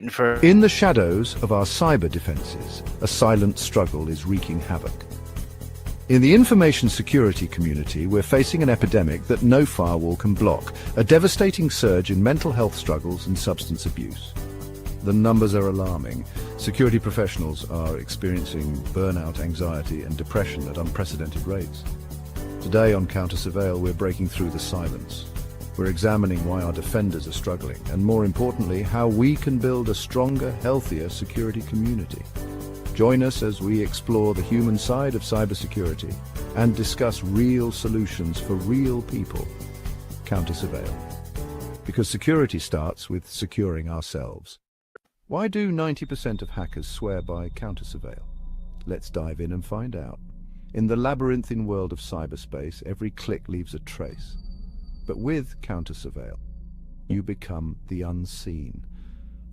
In the shadows of our cyber defenses, a silent struggle is wreaking havoc. In the information security community, we're facing an epidemic that no firewall can block, a devastating surge in mental health struggles and substance abuse. The numbers are alarming. Security professionals are experiencing burnout, anxiety, and depression at unprecedented rates. Today on CounterSurveil, we're breaking through the silence. We're examining why our defenders are struggling, and more importantly, how we can build a stronger, healthier security community. Join us as we explore the human side of cybersecurity and discuss real solutions for real people. CounterSurveil. Because security starts with securing ourselves. Why do 90% of hackers swear by CounterSurveil? Let's dive in and find out. In the labyrinthine world of cyberspace, every click leaves a trace. But with CounterSurveil, you become the unseen.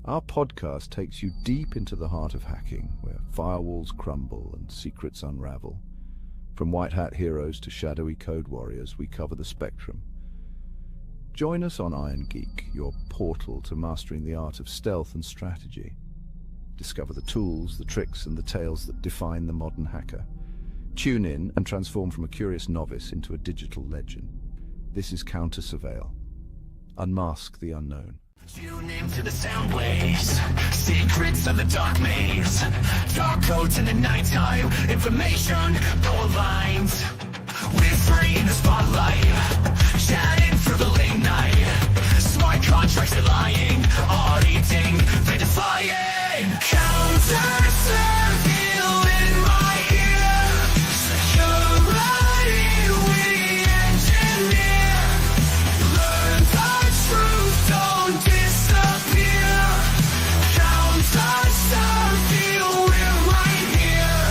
Our podcast takes you deep into the heart of hacking, where firewalls crumble and secrets unravel. From white hat heroes to shadowy code warriors, we cover the spectrum. Join us on Iron Geek, your portal to mastering the art of stealth and strategy. Discover the tools, the tricks, and the tales that define the modern hacker. Tune in and transform from a curious novice into a digital legend. This is CounterSurveil. Unmask the unknown. Tune into the sound waves, secrets of the dark maze, dark codes in the nighttime, information, gold lines. We're free in the spotlight, chatting through the late night. Smart contracts are lying, auditing, they're defying. CounterSurveil in my ear, security we engineer. Learn the truth, don't disappear. CounterSurveil, we're right here.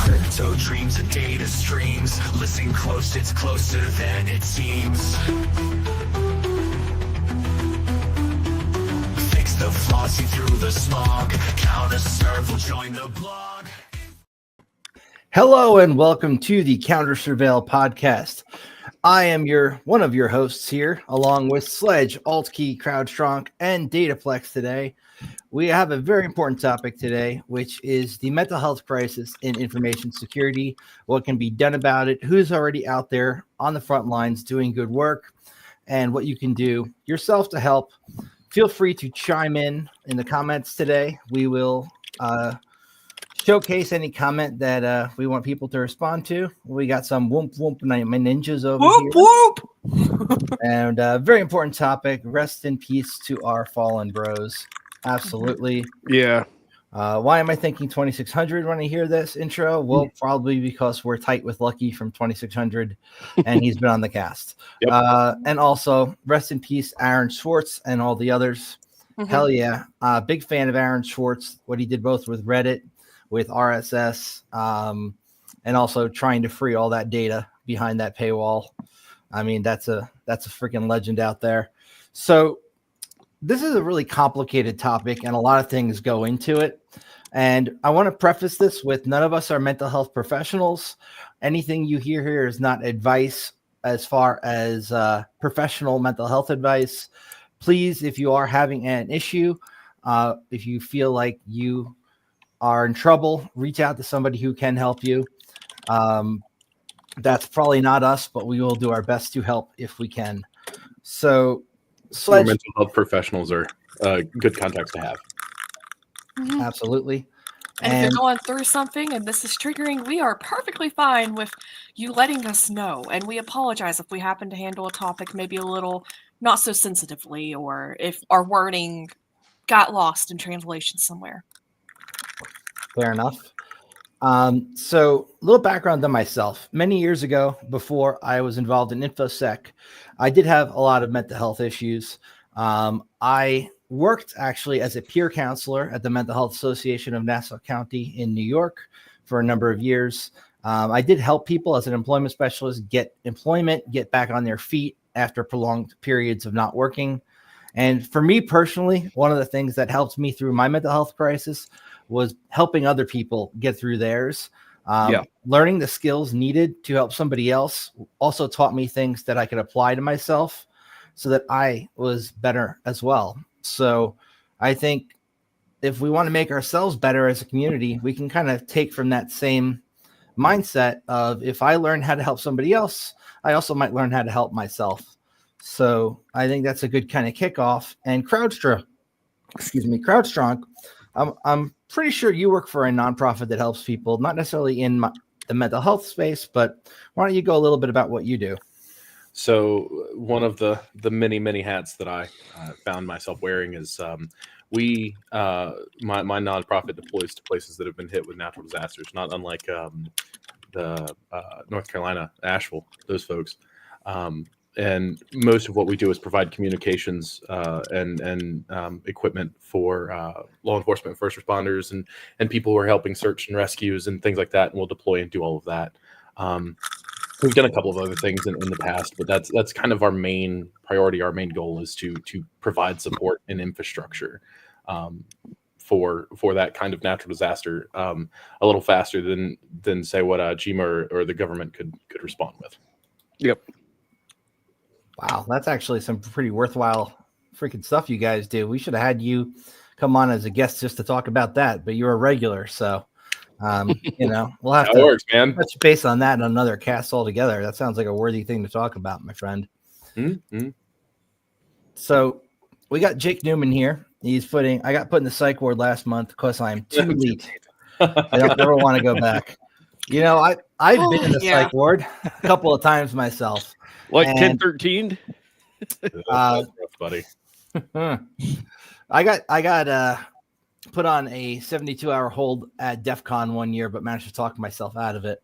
Crypto dreams and data streams. Listen close, it's closer than it seems. Fix the flaws, see through the smog. CounterSurveil, join the blog. Hello and welcome to the CounterSurveil Podcast. I am one of your hosts here, along with Sledge, Altkey, CrowdStrong, and Dataplex today. We have a very important topic today, which is the mental health crisis in information security, what can be done about it, who's already out there on the front lines doing good work, and what you can do yourself to help. Feel free to chime in the comments today. We will showcase any comment that we want people to respond to. We got some whoop ninjas over here. Whoop. And very important topic. Rest in peace to our fallen bros. Absolutely. Yeah. Why am I thinking 2600 when I hear this intro? Well, probably because we're tight with Lucky from 2600 and he's been on the cast. Yep. And also rest in peace, Aaron Swartz and all the others. Mm-hmm. Hell yeah. Big fan of Aaron Swartz, what he did both with Reddit, with RSS, and also trying to free all that data behind that paywall. I mean, that's a freaking legend out there. So this is a really complicated topic and a lot of things go into it. And I want to preface this with none of us are mental health professionals. Anything you hear here is not advice as far as professional mental health advice. Please, if you are having an issue, if you feel like you are in trouble, reach out to somebody who can help you. That's probably not us, but we will do our best to help if we can. So, Sledge, mental health professionals are good contacts to have. Mm-hmm. Absolutely. And if you're going through something and this is triggering, we are perfectly fine with you letting us know. And we apologize if we happen to handle a topic maybe a little not so sensitively, or if our wording got lost in translation somewhere. Fair enough. So a little background on myself. Many years ago, before I was involved in InfoSec, I did have a lot of mental health issues. I worked actually as a peer counselor at the Mental Health Association of Nassau County in New York for a number of years. I did help people as an employment specialist get employment, get back on their feet after prolonged periods of not working. And for me personally, one of the things that helped me through my mental health crisis was helping other people get through theirs. Learning the skills needed to help somebody else also taught me things that I could apply to myself so that I was better as well. So I think if we want to make ourselves better as a community, we can kind of take from that same mindset of, if I learn how to help somebody else, I also might learn how to help myself. So I think that's a good kind of kickoff. And CrowdStrong, I'm pretty sure you work for a nonprofit that helps people, not necessarily in the mental health space, but why don't you go a little bit about what you do? So one of the many hats that I found myself wearing is my nonprofit deploys to places that have been hit with natural disasters, not unlike the North Carolina, Asheville, those folks. And most of what we do is provide communications and equipment for law enforcement, first responders, and people who are helping search and rescues and things like that. And we'll deploy and do all of that. We've done a couple of other things in the past, but that's kind of our main priority. Our main goal is to provide support and infrastructure for that kind of natural disaster a little faster than say what GEMA or the government could respond with. Yep. Wow, that's actually some pretty worthwhile freaking stuff you guys do. We should have had you come on as a guest just to talk about that, but you're a regular, so we'll have That works, man. touch base on that in another cast altogether. That sounds like a worthy thing to talk about, my friend. Mm-hmm. So we got Jake Newman here. I got put in the psych ward last month because I'm too elite. I don't ever want to go back. I've been in the psych ward a couple of times myself. Like 10-13? That's rough, buddy. I got put on a 72-hour hold at DEF CON one year, but managed to talk myself out of it.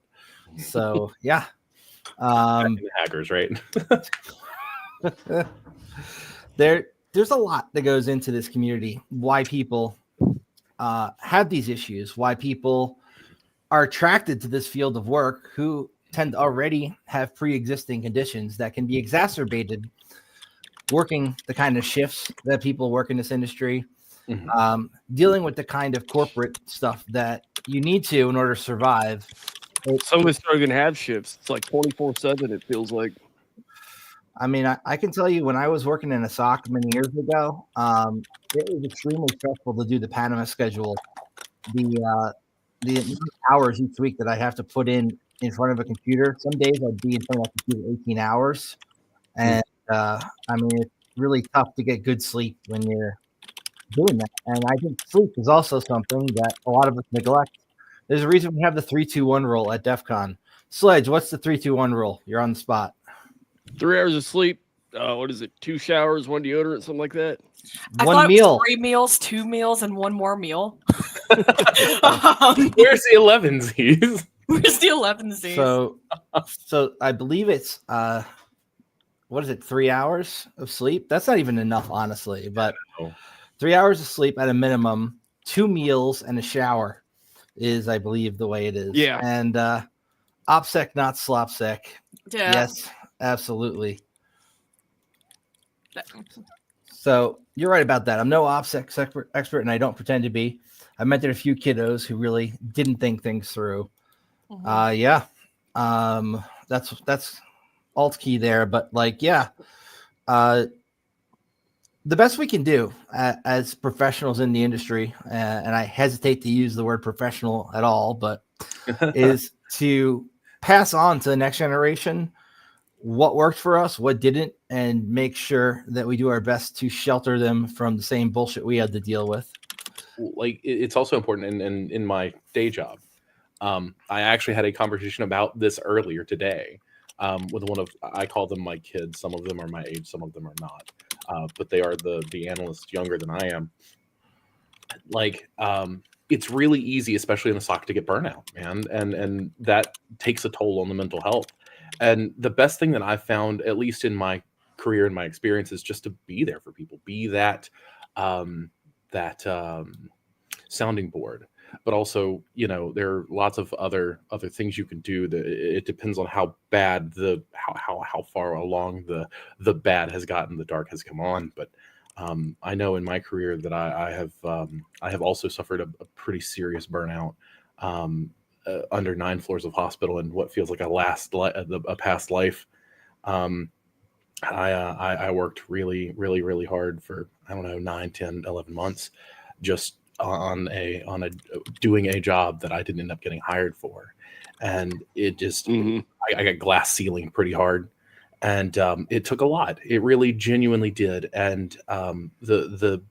So yeah. Hackers, right? There's a lot that goes into this community, why people have these issues, why people are attracted to this field of work, who tend to already have pre-existing conditions that can be exacerbated working the kind of shifts that people work in this industry, dealing with the kind of corporate stuff that you need to in order to survive. Some of us are going to have shifts. It's like 24/7, it feels like. I mean, I can tell you, when I was working in a SOC many years ago, it was extremely stressful to do the Panama schedule. The hours each week that I have to put in front of a computer. Some days I'd be in front of a computer 18 hours. And I mean, it's really tough to get good sleep when you're doing that. And I think sleep is also something that a lot of us neglect. There's a reason we have the 3-2-1 rule at DEF CON. Sledge, what's the 3-2-1 rule? You're on the spot. 3 hours of sleep. What is it? 2 showers, 1 deodorant, something like that. I One thought meal. It was 3 meals, 2 meals, and 1 more meal. Where's the 11s? Where's the 11Z? So I believe it's 3 hours of sleep? That's not even enough, honestly. But 3 hours of sleep at a minimum, 2 meals, and a shower is, I believe, the way it is. Yeah. And OPSEC, not SLOPSEC. Yeah. Yes, absolutely. So you're right about that. I'm no OPSEC expert, and I don't pretend to be. I mentored a few kiddos who really didn't think things through. That's alt key there, but the best we can do as professionals in the industry, and I hesitate to use the word professional at all, but is to pass on to the next generation what worked for us, what didn't, and make sure that we do our best to shelter them from the same bullshit we had to deal with. Like, it's also important in my day job. I actually had a conversation about this earlier today with one of, I call them my kids. Some of them are my age, some of them are not. But they are the analysts younger than I am. It's really easy, especially in the SOC, to get burnout, man. And that takes a toll on the mental health. And the best thing that I've found, at least in my career and my experience, is just to be there for people, be that sounding board. But also, there are lots of other things you can do. It depends on how bad how far along the bad has gotten, the dark has come on. But I know in my career that I have also suffered a pretty serious burnout under 9 floors of hospital in what feels like a past life. I worked really, really, really hard for, 9, 10, 11 months, just on a doing a job that I didn't end up getting hired for, and it just I got glass ceiling pretty hard, and it took a lot. It really genuinely did, and the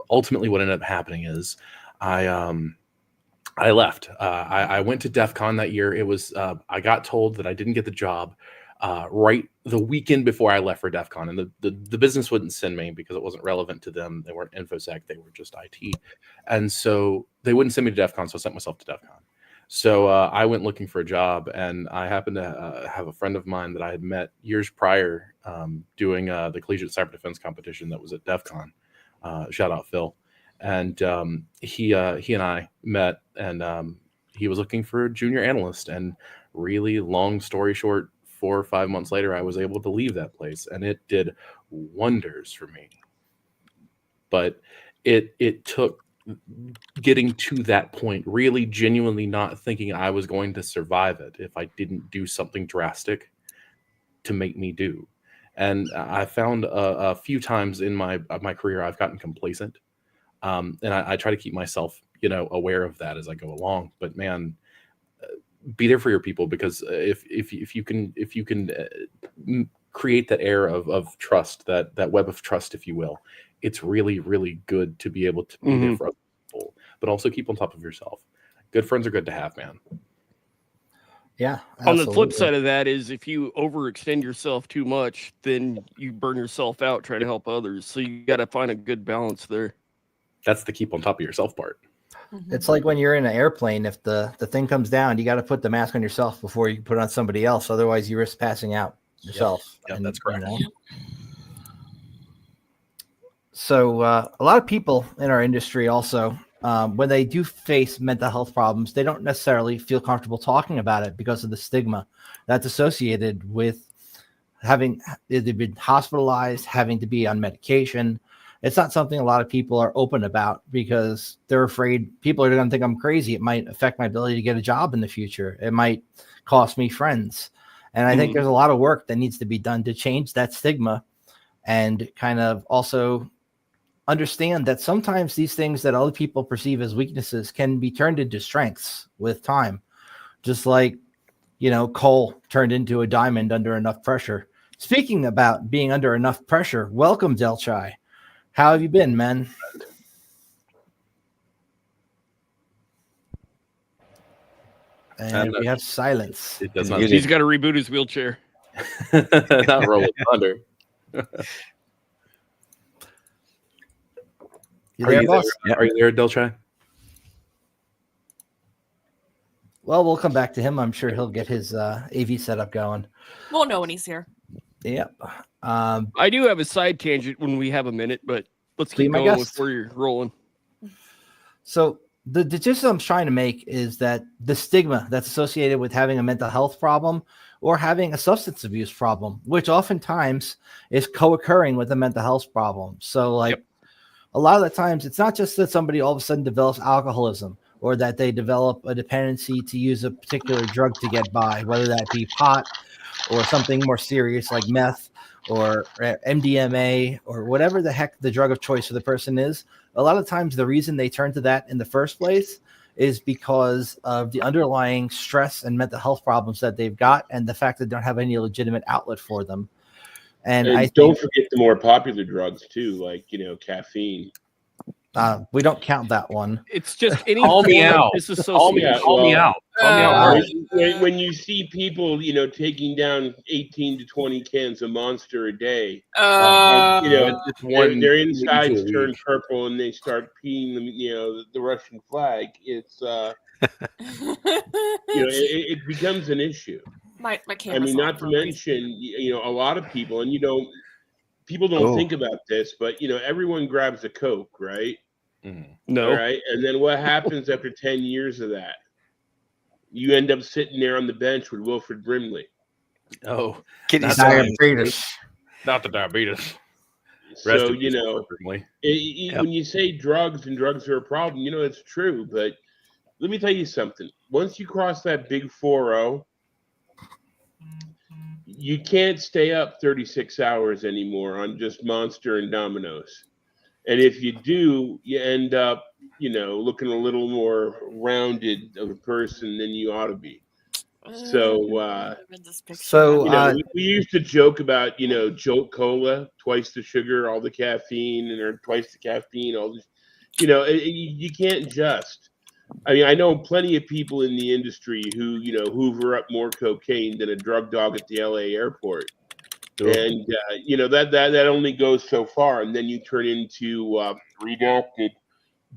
ultimately what ended up happening is I left. I went to DEF CON that year. It was I got told that I didn't get the job right the weekend before I left for DEF CON, and the business wouldn't send me because it wasn't relevant to them. They weren't InfoSec; they were just IT, and so they wouldn't send me to DEF CON. So I sent myself to DEF CON. So I went looking for a job, and I happened to have a friend of mine that I had met years prior doing the collegiate cyber defense competition that was at DEF CON. Shout out Phil. And he and I met, and he was looking for a junior analyst. And really, long story short, 4 or 5 months later, I was able to leave that place, and it did wonders for me. But it took getting to that point, really genuinely not thinking I was going to survive it if I didn't do something drastic to make me do. And I found a few times in my career I've gotten complacent. And I try to keep myself, aware of that as I go along. But man, be there for your people, because if you can create that air of trust, that web of trust, if you will, it's really, really good to be able to be there for other people, but also keep on top of yourself. Good friends are good to have, man. Yeah. On the flip side of that is if you overextend yourself too much, then you burn yourself out trying to help others. So you got to find a good balance there. That's the keep on top of yourself part. It's like when you're in an airplane, if the thing comes down, you got to put the mask on yourself before you put it on somebody else. Otherwise, you risk passing out yourself. Yeah, that's correct. So a lot of people in our industry also, when they do face mental health problems, they don't necessarily feel comfortable talking about it because of the stigma that's associated with having they've been hospitalized, having to be on medication. It's not something a lot of people are open about because they're afraid people are going to think I'm crazy. It might affect my ability to get a job in the future. It might cost me friends. And I think there's a lot of work that needs to be done to change that stigma and kind of also understand that sometimes these things that other people perceive as weaknesses can be turned into strengths with time. Just like, coal turned into a diamond under enough pressure. Speaking about being under enough pressure, welcome, Delchai. How have you been, man? And we have silence. It does not. He's got to reboot his wheelchair. Not rolling thunder. Are you there, Delchai? Well, we'll come back to him. I'm sure he'll get his AV setup going. We'll know when he's here. Yep. I do have a side tangent when we have a minute, but let's keep going with where you're rolling. So the gist I'm trying to make is that the stigma that's associated with having a mental health problem or having a substance abuse problem, which oftentimes is co-occurring with a mental health problem. So a lot of the times it's not just that somebody all of a sudden develops alcoholism or that they develop a dependency to use a particular drug to get by, whether that be pot or something more serious like meth or MDMA or whatever the heck the drug of choice for the person is. A lot of times the reason they turn to that in the first place is because of the underlying stress and mental health problems that they've got and the fact that they don't have any legitimate outlet for them. And I don't forget the more popular drugs too, like, caffeine. We don't count that one. It's just any Call me out. Call me out. When you see people, taking down 18 to 20 cans of Monster a day, their insides turn purple and they start peeing the Russian flag. It's it becomes an issue. My not to mention, a lot of people, and people don't think about this, but everyone grabs a Coke, right? No. All right. And then what happens after 10 years of that? You end up sitting there on the bench with Wilfred Brimley. Oh, diabetes. Not the diabetes. So, when you say drugs and drugs are a problem, it's true. But let me tell you something. Once you cross that big 4-0, you can't stay up 36 hours anymore on just Monster and Dominoes. And if you do, you end up, looking a little more rounded of a person than you ought to be. So, we used to joke about, joke cola, twice the sugar, all the caffeine, or twice the caffeine, all this. You can't just. I mean, I know plenty of people in the industry who, hoover up more cocaine than a drug dog at the LA airport. Sure. And, that only goes so far. And then you turn into redacted.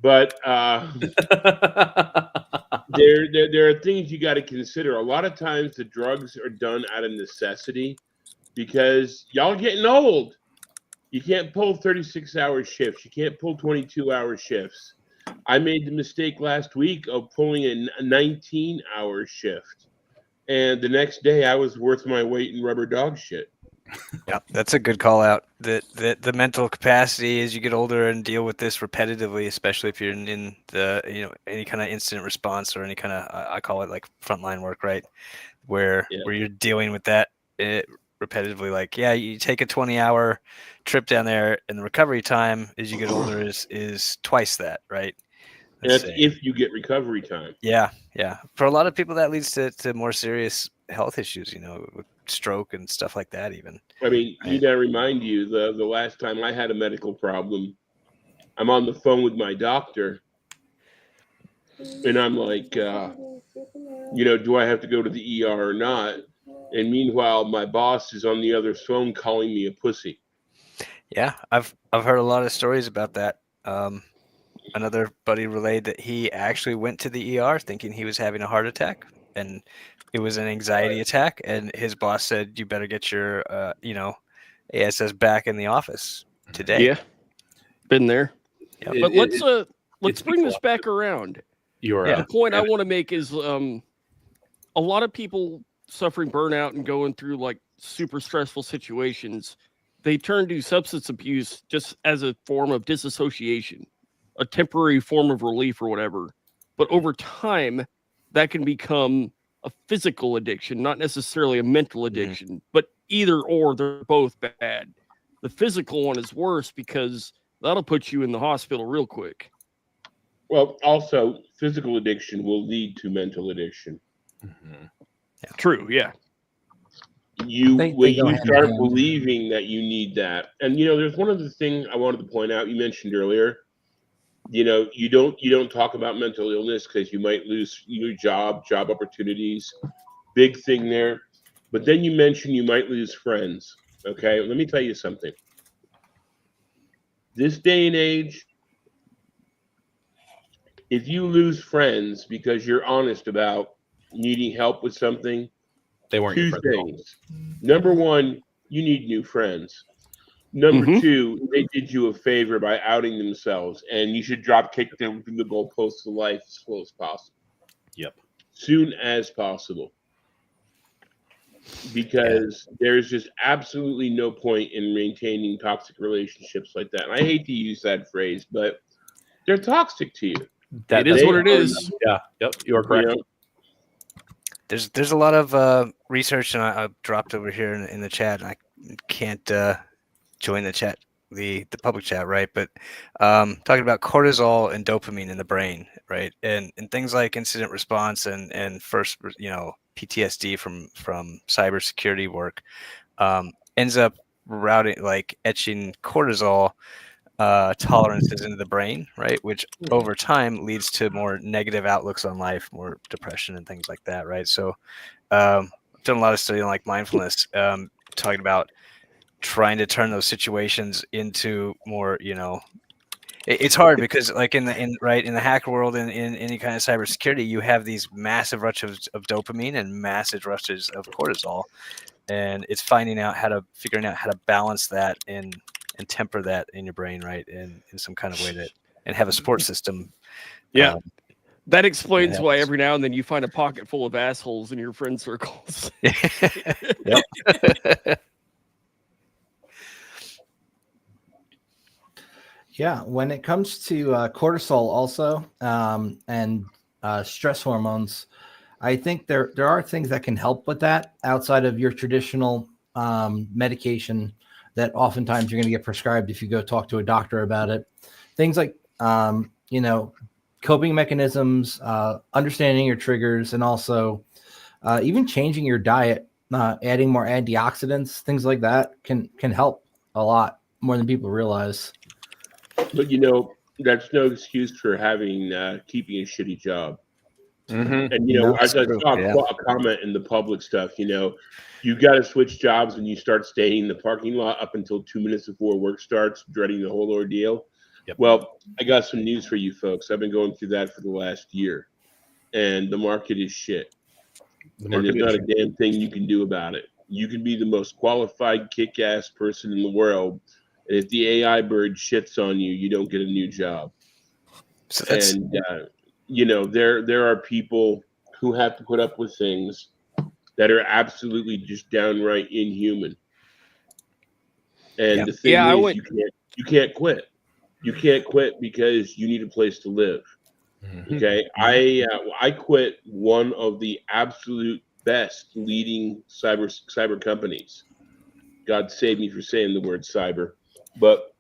But there are things you got to consider. A lot of times the drugs are done out of necessity because y'all getting old. You can't pull 36-hour shifts. You can't pull 22-hour shifts. I made the mistake last week of pulling a 19-hour shift. And the next day I was worth my weight in rubber dog shit. Yeah, that's a good call out. The mental capacity as you get older and deal with this repetitively, especially if you're in the any kind of incident response or any kind of I call it like frontline work, right? Where you're dealing with that repetitively. Like, you take a 20-hour trip down there, and the recovery time as you get older is twice that, right? That's if you get recovery time. Yeah. For a lot of people, that leads to more serious health issues, with stroke and stuff like that even. I mean, you gotta remind you, the last time I had a medical problem, I'm on the phone with my doctor, and I'm like, do I have to go to the ER or not? And meanwhile, my boss is on the other phone calling me a pussy. Yeah, I've heard a lot of stories about that. Another buddy relayed that he actually went to the ER thinking he was having a heart attack, and it was an anxiety attack. And his boss said, "You better get your, ASS back in the office today." Yeah, been there. Yeah, but let's bring this back around. The point I want to make is, a lot of people suffering burnout and going through like super stressful situations, they turn to substance abuse just as a form of disassociation, a temporary form of relief or whatever. But over time, that can become a physical addiction, not necessarily a mental addiction, but either or, they're both bad. The physical one is worse because that'll put you in the hospital real quick. Well, also, physical addiction will lead to mental addiction. Mm-hmm. Yeah. True, yeah. When you start believing that you need that. And, there's one other thing I wanted to point out. You mentioned earlier, you don't talk about mental illness because you might lose your job opportunities. Big thing there. But then you mentioned you might lose friends. Okay, let me tell you something. This day and age, if you lose friends because you're honest about needing help with something, they weren't two things. Number one, you need new friends. Number two, they did you a favor by outing themselves, and you should drop kick them from the goalposts of life as close as possible. Yep. Soon as possible. Because there's just absolutely no point in maintaining toxic relationships like that. And I hate to use that phrase, but they're toxic to you. It is what it is. Yeah. Yep. You are correct. There's a lot of research, and I dropped over here in the chat. I can't join the chat, the public chat, right? But talking about cortisol and dopamine in the brain, right? And things like incident response and first, PTSD from cybersecurity work ends up etching cortisol tolerances into the brain, right? Which over time leads to more negative outlooks on life, more depression and things like that, right? So I've done a lot of study on like mindfulness, talking about trying to turn those situations into more, it's hard because like in the hacker world and in any kind of cybersecurity, you have these massive rushes of dopamine and massive rushes of cortisol, and it's figuring out how to balance that and temper that in your brain, right? In some kind of way and have a support system. Yeah. That explains why every now and then you find a pocket full of assholes in your friend circles. Yeah, when it comes to cortisol also and stress hormones, I think there are things that can help with that outside of your traditional medication that oftentimes you're going to get prescribed if you go talk to a doctor about it. Things like, coping mechanisms, understanding your triggers, and also even changing your diet, adding more antioxidants, things like that can help a lot more than people realize. But that's no excuse for having keeping a shitty job. Mm-hmm. And I saw a comment in the public stuff. You got to switch jobs when you start staying in the parking lot up until 2 minutes before work starts, dreading the whole ordeal. Yep. Well, I got some news for you folks. I've been going through that for the last year, and the market is shit. And there's not a damn thing you can do about it. You can be the most qualified, kick-ass person in the world, and if the AI bird shits on you, you don't get a new job. So there are people who have to put up with things that are absolutely just downright inhuman. And the thing is, you can't quit. You can't quit because you need a place to live. Mm-hmm. Okay, I quit one of the absolute best leading cyber companies. God save me for saying the word cyber, but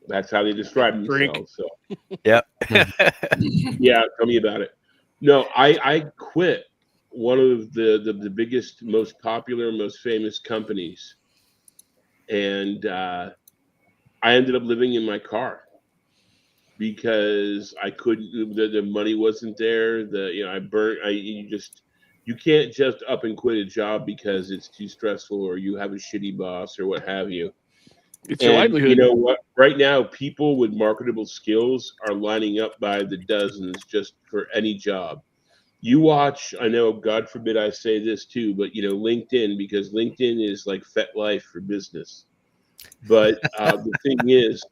that's how they describe themselves. So, yeah, yeah. Tell me about it. No, I quit one of the biggest, most popular, most famous companies, and I ended up living in my car because I couldn't. The money wasn't there. You can't just up and quit a job because it's too stressful or you have a shitty boss or what have you. It's your livelihood. You know what? Right now, people with marketable skills are lining up by the dozens just for any job. You watch, I know, God forbid I say this too, but LinkedIn, because LinkedIn is like FetLife for business. But the thing is,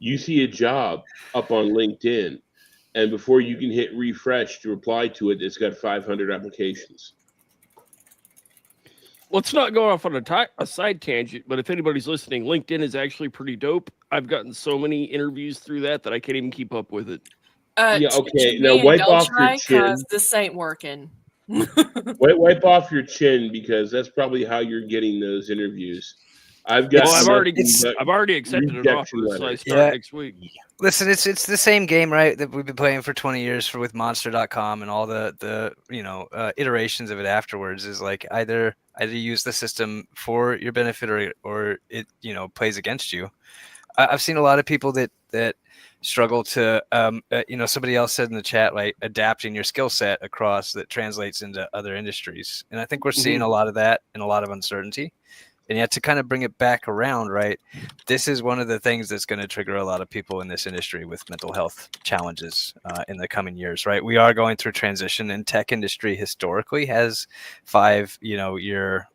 you see a job up on LinkedIn, and before you can hit refresh to reply to it, it's got 500 applications. Let's not go off on a side tangent, but if anybody's listening, LinkedIn is actually pretty dope. I've gotten so many interviews through that I can't even keep up with it. Okay. Now wipe off your chin. This ain't working. Wipe off your chin because that's probably how you're getting those interviews. I've already accepted an offer, so I start next week. Listen, it's the same game, right? That we've been playing for 20 years with Monster.com and all the iterations of it afterwards. Is like either use the system for your benefit or it plays against you. I've seen a lot of people that struggle to somebody else said in the chat, like adapting your skill set across that translates into other industries, and I think we're seeing a lot of that and a lot of uncertainty. And yet to kind of bring it back around, right? This is one of the things that's going to trigger a lot of people in this industry with mental health challenges in the coming years, right? We are going through transition, and tech industry historically has 5-year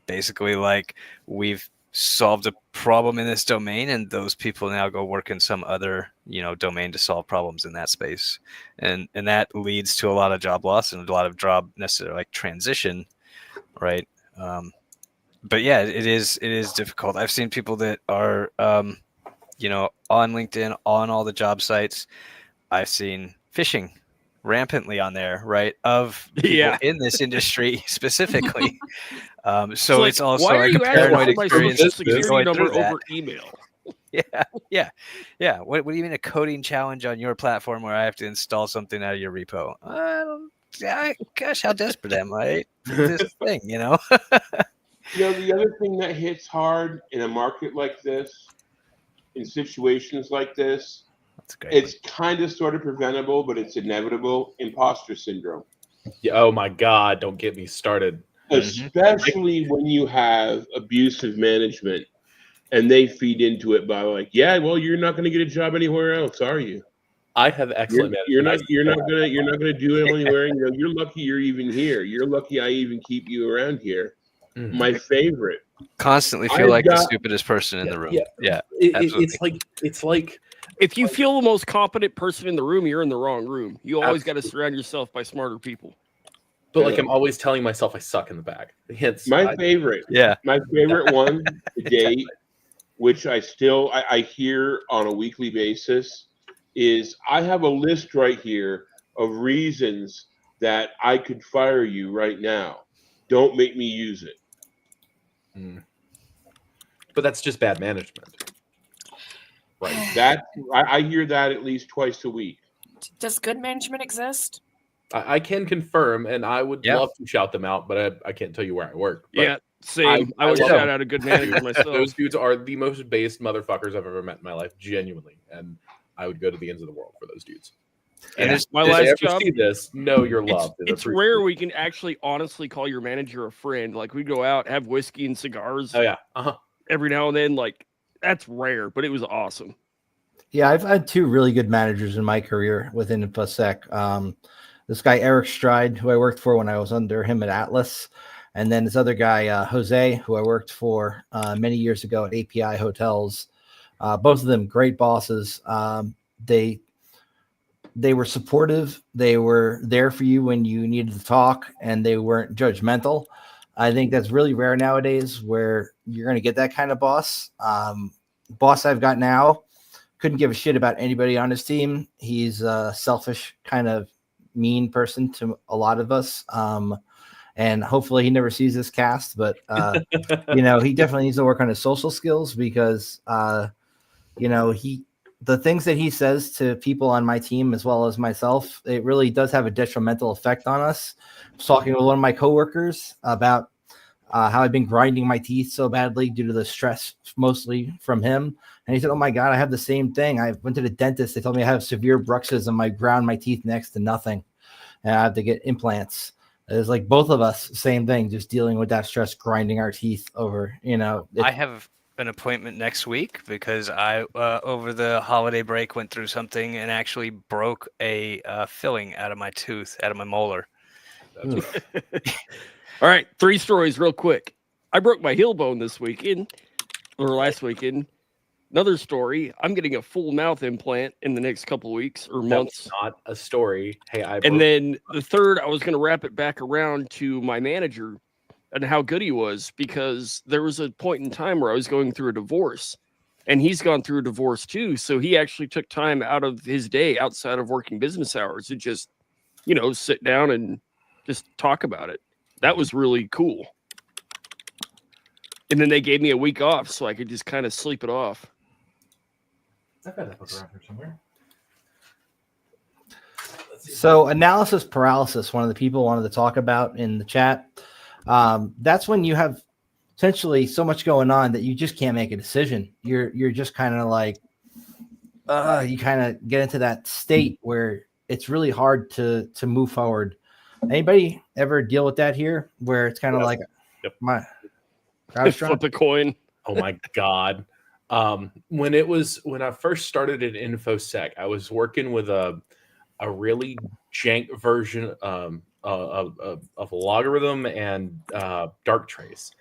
basically like we've solved a problem in this domain, and those people now go work in some other domain to solve problems in that space, and that leads to a lot of job loss and a lot of job necessarily like transition, right? But yeah, it is difficult. I've seen people that are, on LinkedIn, on all the job sites. I've seen phishing rampantly on there, right? Of people in this industry specifically. So it's also like a paranoid experience going through that. Over email. Yeah. What do you mean a coding challenge on your platform where I have to install something out of your repo? Gosh, how desperate am I for this thing, The other thing that hits hard in a market like this, in situations like this, it's kind of sort of preventable, but it's inevitable. Imposter syndrome. Yeah, oh my God, don't get me started. Especially when you have abusive management and they feed into it by like, yeah, well, you're not going to get a job anywhere else, are you? I have excellent management. You're not gonna do it anywhere. You're lucky you're even here. You're lucky I even keep you around here. My favorite. Constantly feel like the stupidest person in the room. Yeah. It's like if you feel the most competent person in the room, you're in the wrong room. You always got to surround yourself by smarter people. But like I'm always telling myself I suck in the bag. My favorite one today, which I hear on a weekly basis, is I have a list right here of reasons that I could fire you right now. Don't make me use it. but that's just bad management. Right. I hear that at least twice a week. Does good management exist? I can confirm, and I would love to shout them out, but I can't tell you where I work. Yeah, same. I would shout out a good manager myself. Those dudes are the most based motherfuckers I've ever met in my life, genuinely, and I would go to the ends of the world for those dudes. And my last job. See this? Know your love. It's rare we can actually honestly call your manager a friend. Like we go out, have whiskey and cigars. Oh yeah, every now and then. Like that's rare, but it was awesome. Yeah, I've had 2 really good managers in my career within InfoSec. This guy Eric Stride, who I worked for when I was under him at Atlas, and then this other guy Jose, who I worked for many years ago at API Hotels. Both of them great bosses. They were supportive. They were there for you when you needed to talk, and they weren't judgmental. I think that's really rare nowadays where you're going to get that kind of boss. Boss I've got now couldn't give a shit about anybody on his team. He's a selfish, kind of mean person to a lot of us. And hopefully he never sees this cast, but he definitely needs to work on his social skills because, the things that he says to people on my team, as well as myself, it really does have a detrimental effect on us. I was talking with one of my coworkers about how I've been grinding my teeth so badly due to the stress, mostly from him. And he said, "Oh my God, I have the same thing. I went to the dentist. They told me I have severe bruxism. I ground my teeth next to nothing. And I have to get implants." It's like both of us, same thing, just dealing with that stress, grinding our teeth over, I have an appointment next week because I, over the holiday break, went through something and actually broke a filling out of my tooth, out of my molar. All right, 3 stories real quick. I broke my heel bone this weekend, or last weekend. Another story, I'm getting a full mouth implant in the next couple of weeks or months. That's not a story. Hey, and then the third, I was going to wrap it back around to my manager and how good he was, because there was a point in time where I was going through a divorce, and he's gone through a divorce too. So he actually took time out of his day outside of working business hours to just, sit down and just talk about it. That was really cool. And then they gave me a week off so I could just kind of sleep it off. I've got that book around here somewhere. So analysis paralysis, one of the people wanted to talk about in the chat. That's when you have essentially so much going on that you just can't make a decision. You're just kind of like, you kind of get into that state where it's really hard to move forward. Anybody ever deal with that here, where it's kind of like, my flip a coin? Oh my God. When I first started at InfoSec, I was working with a really jank version of Logarithm and Dark Trace,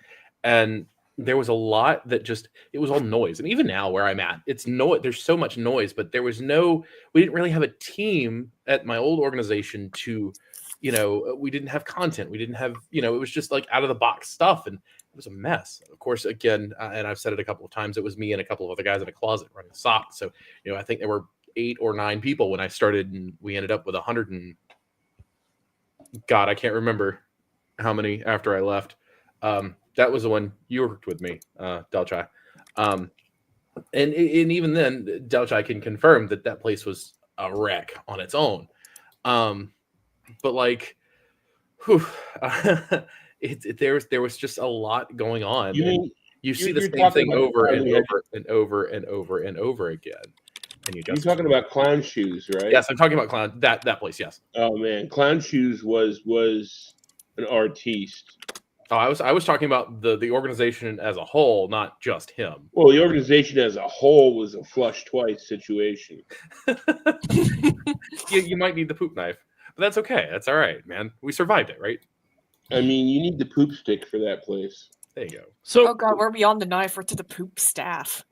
and there was a lot that it was all noise. And even now where I'm at, there's so much noise, but we didn't really have a team at my old organization to, we didn't have content. We didn't have, it was just like out of the box stuff. And it was a mess. Of course, again, and I've said it a couple of times, it was me and a couple of other guys in a closet running socks. So, I think there were 8 or 9 people when I started, and we ended up with 100 and God, I can't remember how many after I left. That was the one you worked with me, Delchai. And even then, Delchai can confirm that place was a wreck on its own. But like, whew, there was just a lot going on. You see the same thing over and over and over and over and over again. And you're talking about Clown Shoes, right? Yes, I'm talking about Clown. That place, yes. Oh man, Clown Shoes was an artiste. Oh, I was talking about the organization as a whole, not just him. Well, the organization as a whole was a flush twice situation. You might need the poop knife, but that's okay. That's all right, man. We survived it, right? I mean, you need the poop stick for that place. There you go. So, oh God, we're beyond the knife. We're to the poop staff.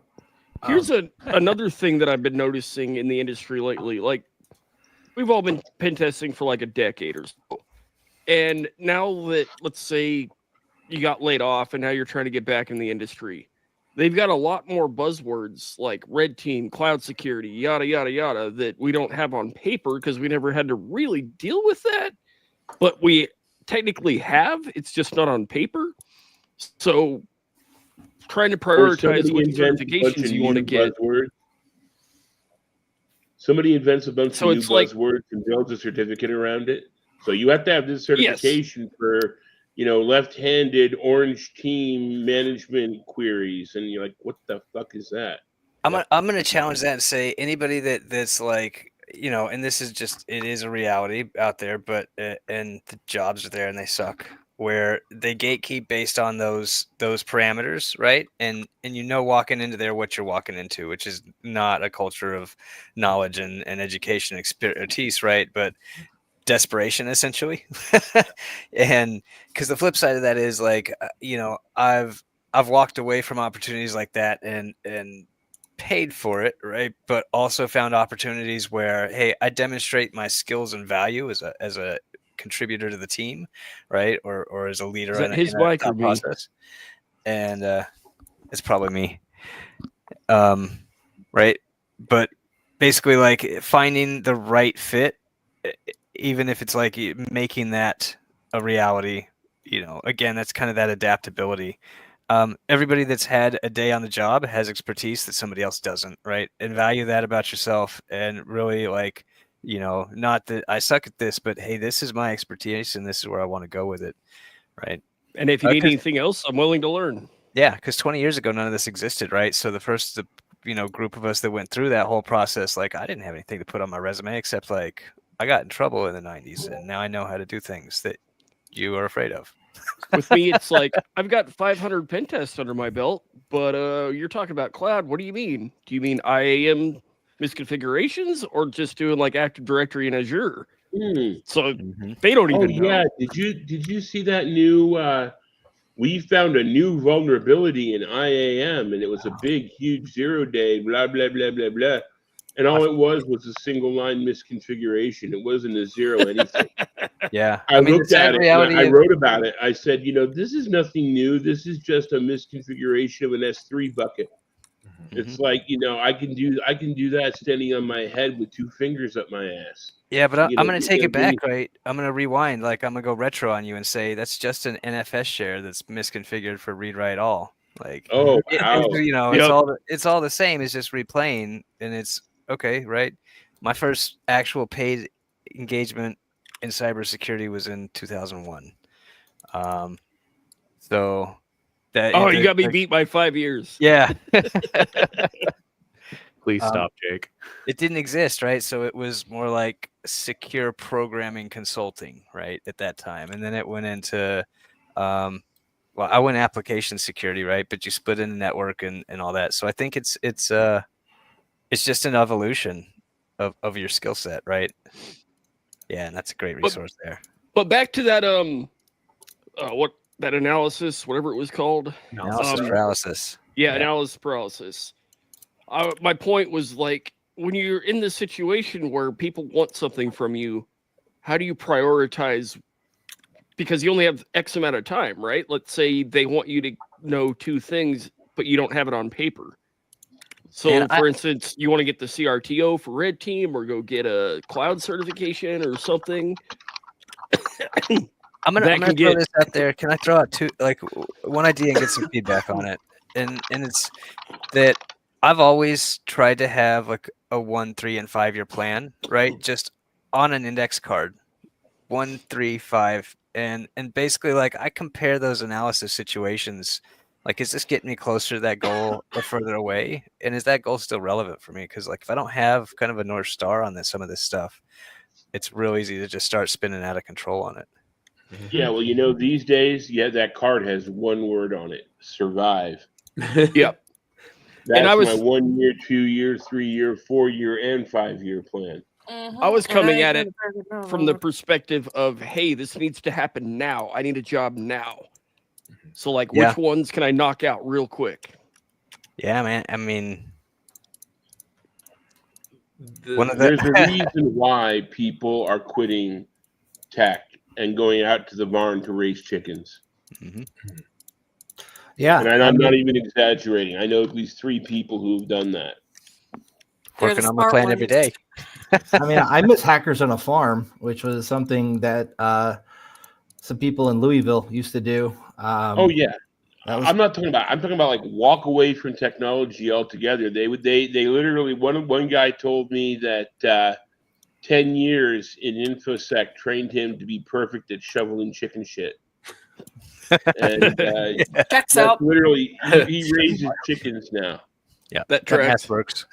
Here's another thing that I've been noticing in the industry lately. Like, we've all been pen testing for like a decade or so. And now that, let's say, you got laid off and now you're trying to get back in the industry, they've got a lot more buzzwords like red team, cloud security, yada, yada, yada, that we don't have on paper because we never had to really deal with that. But we technically have. It's just not on paper. So trying to Or prioritize somebody which invents a bunch certifications of you want to new get. buzzwords. Somebody invents a bunch So of new it's like- buzzwords and builds a certificate around it. So you have to have this Yes. certification for, left-handed orange team management queries, and you're like, what the fuck is that? I'm gonna challenge that and say anybody that's like, and this is just, it is a reality out there, but and the jobs are there and they suck, where they gatekeep based on those parameters, right? And walking into there what you're walking into, which is not a culture of knowledge and education expertise, right? But desperation, essentially. And because the flip side of that is like, I've walked away from opportunities like that and paid for it, right? But also found opportunities where, hey, I demonstrate my skills and value as a contributor to the team, right? Or as a leader in his a mic or thought me? process. And it's probably me. Right. But basically, like, finding the right fit, even if it's like making that a reality, again, that's kind of that adaptability. Everybody that's had a day on the job has expertise that somebody else doesn't, right? And value that about yourself, and really, like, not that I suck at this, but hey, this is my expertise and this is where I want to go with it, right? And if you need anything else, I'm willing to learn. Yeah, because 20 years ago, none of this existed, right? So the first group of us that went through that whole process, like, I didn't have anything to put on my resume except, like, I got in trouble in the 90s, and now I know how to do things that you are afraid of. With me, it's like, I've got 500 pen tests under my belt, but you're talking about cloud. What do you mean? Do you mean IAM misconfigurations, or just doing like Active Directory in Azure? So they don't even know. Yeah, did you see that new? We found a new vulnerability in IAM, and it was a big, huge 0-day, blah blah blah blah blah, and all it was a single line misconfiguration. It wasn't a zero anything. Yeah, I looked at it. And I wrote about it. I said, this is nothing new. This is just a misconfiguration of an S3 bucket. It's like, I can do that standing on my head with 2 fingers up my ass. Yeah, but I'm going to take it back, right? I'm going to rewind. Like, I'm going to go retro on you and say that's just an NFS share that's misconfigured for read write all. Like, oh, wow. It's all the same. It's just replaying, and it's okay, right? My first actual paid engagement in cybersecurity was in 2001. So that. Oh, you got me beat by 5 years. Yeah. Please stop, Jake. It didn't exist, right? So it was more like secure programming consulting, right, at that time. And then it went into, I went application security, right? But you split into network and all that. So I think it's just an evolution of your skill set, right? Yeah, and that's a great resource there. But back to that, that analysis, whatever it was called. Analysis paralysis. Yeah, analysis paralysis. My point was, like, when you're in this situation where people want something from you, how do you prioritize? Because you only have X amount of time, right? Let's say they want you to know 2 things, but you don't have it on paper. So, for instance, you want to get the CRTO for Red Team, or go get a cloud certification or something. I'm gonna throw this out there. Can I throw out one idea and get some feedback on it? And it's that I've always tried to have like a 1, 3, and 5 year plan, right? Just on an index card, 1, 3, 5, and basically, like, I compare those analysis situations. Like, is this getting me closer to that goal or further away? And is that goal still relevant for me? Because, like, if I don't have kind of a North Star on some of this stuff, it's real easy to just start spinning out of control on it. Yeah, well, these days, that card has one word on it: survive. Yep. That's my 1 year, 2 year, 3 year, 4 year, and 5 year plan. I was coming at it from the perspective of, hey, this needs to happen now. I need a job now. So, like, which ones can I knock out real quick? Yeah, man. I mean, there's a reason why people are quitting tech and going out to the barn to raise chickens. Mm-hmm. Yeah. And I'm not even exaggerating. I know at least 3 people who've done that. Working on my plan every day. I mean, I miss Hackers on a Farm, which was something that some people in Louisville used to do. Oh, yeah. I'm not talking about. I'm talking about like walk away from technology altogether. They literally one guy told me that 10 years in InfoSec trained him to be perfect at shoveling chicken shit. And checks out. Literally, he raises chickens now. Yeah, that math works.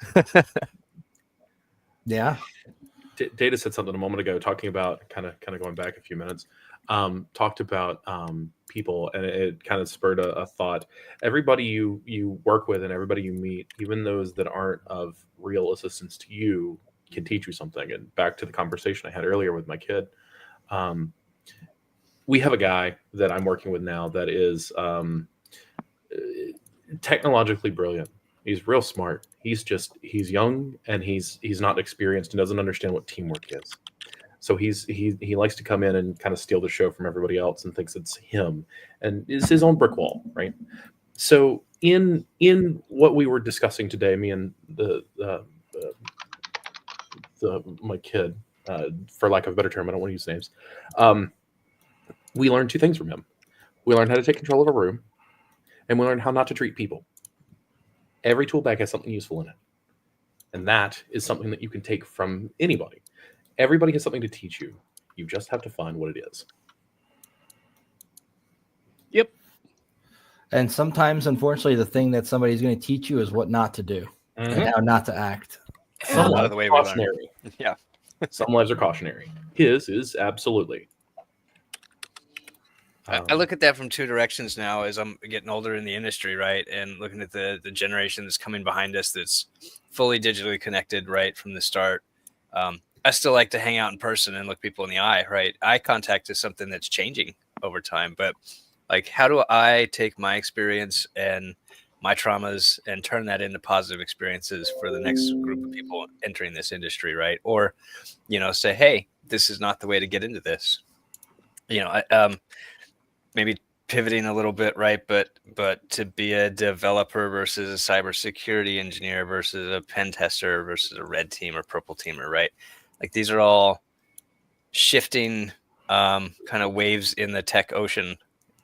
Yeah. Data said something a moment ago, talking about kind of going back a few minutes. Talked about people, and it kind of spurred a thought. Everybody you work with and everybody you meet, even those that aren't of real assistance to you, can teach you something. And back to the conversation I had earlier with my kid, we have a guy that I'm working with now that is technologically brilliant. He's real smart. He's young, and he's not experienced and doesn't understand what teamwork is. So he likes to come in and kind of steal the show from everybody else and thinks it's him and is his own brick wall, right? So in what we were discussing today, me and my kid, for lack of a better term, I don't want to use names. We learned two things from him. We learned how to take control of a room, and we learned how not to treat people. Every tool bag has something useful in it, and that is something that you can take from anybody. Everybody has something to teach you. You just have to find what it is. Yep. And sometimes, unfortunately, the thing that somebody's going to teach you is what not to do and how not to act. Some lot of lives the way are we learn. cautionary. Yeah. Some lives are cautionary. His is absolutely. I look at that from two directions now as I'm getting older in the industry, right? And looking at the generation that's coming behind us that's fully digitally connected right from the start. I still like to hang out in person and look people in the eye, right? Eye contact is something that's changing over time. But like, how do I take my experience and my traumas and turn that into positive experiences for the next group of people entering this industry, right? Or, say, hey, this is not the way to get into this. Maybe pivoting a little bit, right? But to be a developer versus a cybersecurity engineer versus a pen tester versus a red team or purple teamer, right? Like, these are all shifting kind of waves in the tech ocean.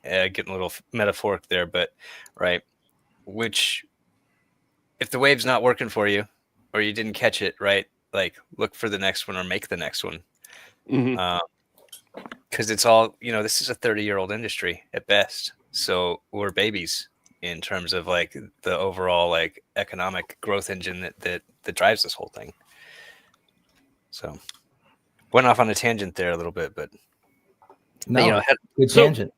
Getting a little metaphoric there, but right. Which, if the wave's not working for you or you didn't catch it, right? Like, look for the next one or make the next one. Mm-hmm. Because it's all, this is a 30-year-old industry at best. So we're babies in terms of like the overall like economic growth engine that drives this whole thing. So went off on a tangent there a little bit, but good tangent.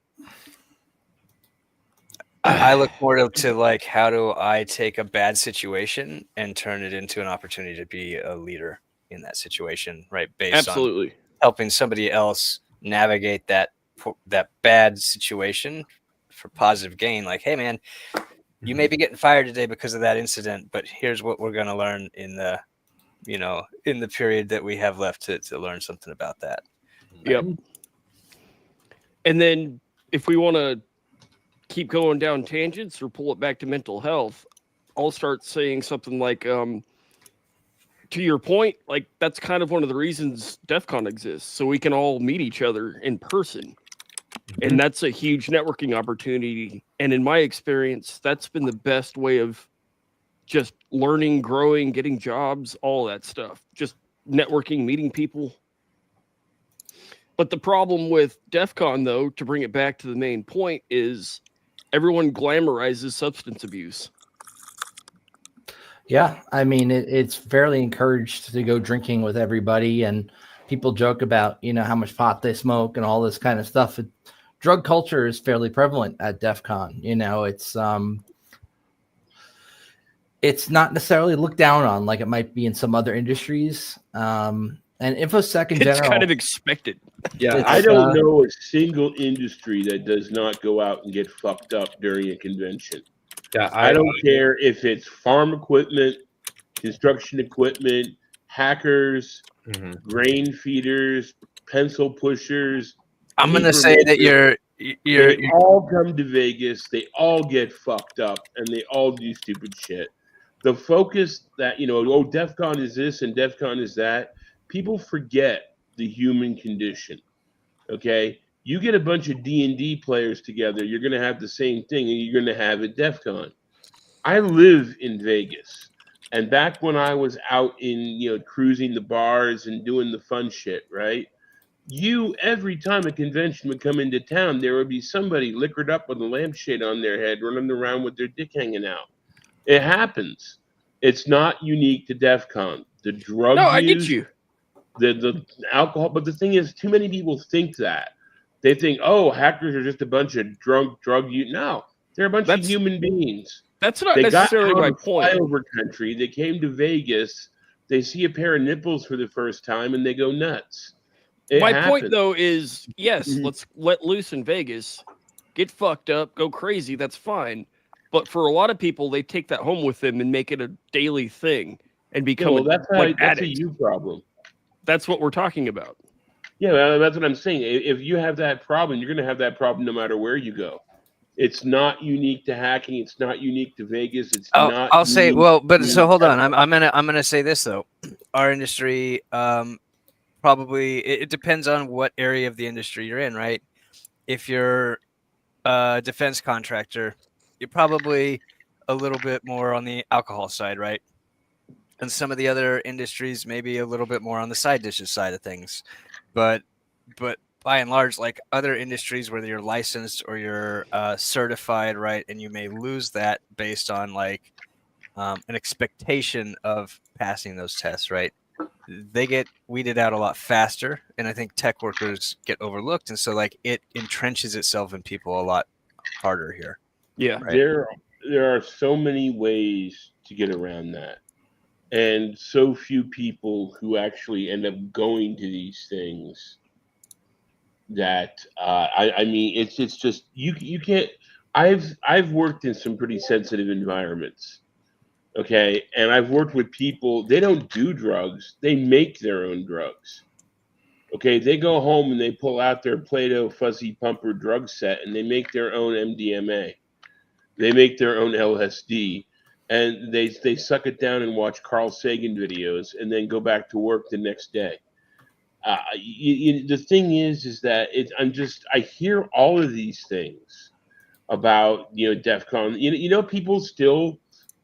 I look more to like, how do I take a bad situation and turn it into an opportunity to be a leader in that situation, right? Based on helping somebody else navigate that bad situation for positive gain. Like, hey man, you may be getting fired today because of that incident, but here's what we're going to learn in the period that we have left to learn something about that. Yep. And then if we want to keep going down tangents or pull it back to mental health, I'll start saying something like, to your point, like that's kind of one of the reasons DEF CON exists, so we can all meet each other in person. And that's a huge networking opportunity. And in my experience, that's been the best way of just learning, growing, getting jobs, all that stuff. Just networking, meeting people. But the problem with DEF CON, though, to bring it back to the main point, is everyone glamorizes substance abuse. Yeah, I mean, it's fairly encouraged to go drinking with everybody, and people joke about, how much pot they smoke and all this kind of stuff. Drug culture is fairly prevalent at DEF CON. It's not necessarily looked down on like it might be in some other industries. And InfoSec in general, it's kind of expected. Yeah, I don't know a single industry that does not go out and get fucked up during a convention. Yeah, I don't care if it's farm equipment, construction equipment, hackers, grain feeders, pencil pushers. I'm going to say that they all come to Vegas, they all get fucked up, and they all do stupid shit. The focus that, DEF CON is this and DEF CON is that, people forget the human condition, okay? You get a bunch of D&D players together, you're going to have the same thing, and you're going to have at DEF CON. I live in Vegas. And back when I was out in, cruising the bars and doing the fun shit, right? Every time a convention would come into town, there would be somebody liquored up with a lampshade on their head running around with their dick hanging out. It happens. It's not unique to DEF CON. The drug use, I get you. The alcohol, but the thing is, too many people think that. They think, oh, hackers are just a bunch of drug use. No, they're a bunch of human beings. That's not necessarily my point. Flyover country. They came to Vegas. They see a pair of nipples for the first time, and they go nuts. My point, though, is yes, let's let loose in Vegas, get fucked up, go crazy. That's fine. But for a lot of people, they take that home with them and make it a daily thing and become that's a you problem. That's what we're talking about. Yeah, that's what I'm saying. If you have that problem, you're going to have that problem no matter where you go. It's not unique to hacking. It's not unique to Vegas. It's not. I'll say, so hold on. I'm gonna say this though. Our industry, probably it depends on what area of the industry you're in, right? If you're a defense contractor, you're probably a little bit more on the alcohol side, right? And some of the other industries maybe a little bit more on the side dishes side of things. But by and large, like other industries where you're licensed or you're certified, right, and you may lose that based on like an expectation of passing those tests, right? They get weeded out a lot faster, and I think tech workers get overlooked, and so like it entrenches itself in people a lot harder here. Yeah, right? There are so many ways to get around that, and so few people who actually end up going to these things. That I mean, it's just you can't. I've worked in some pretty sensitive environments. Okay, and I've worked with people, they don't do drugs, they make their own drugs. Okay, they go home and they pull out their Play-Doh fuzzy pumper drug set and they make their own MDMA. They make their own LSD, and they suck it down and watch Carl Sagan videos and then go back to work the next day. The thing is that I hear all of these things about, DEF CON. People still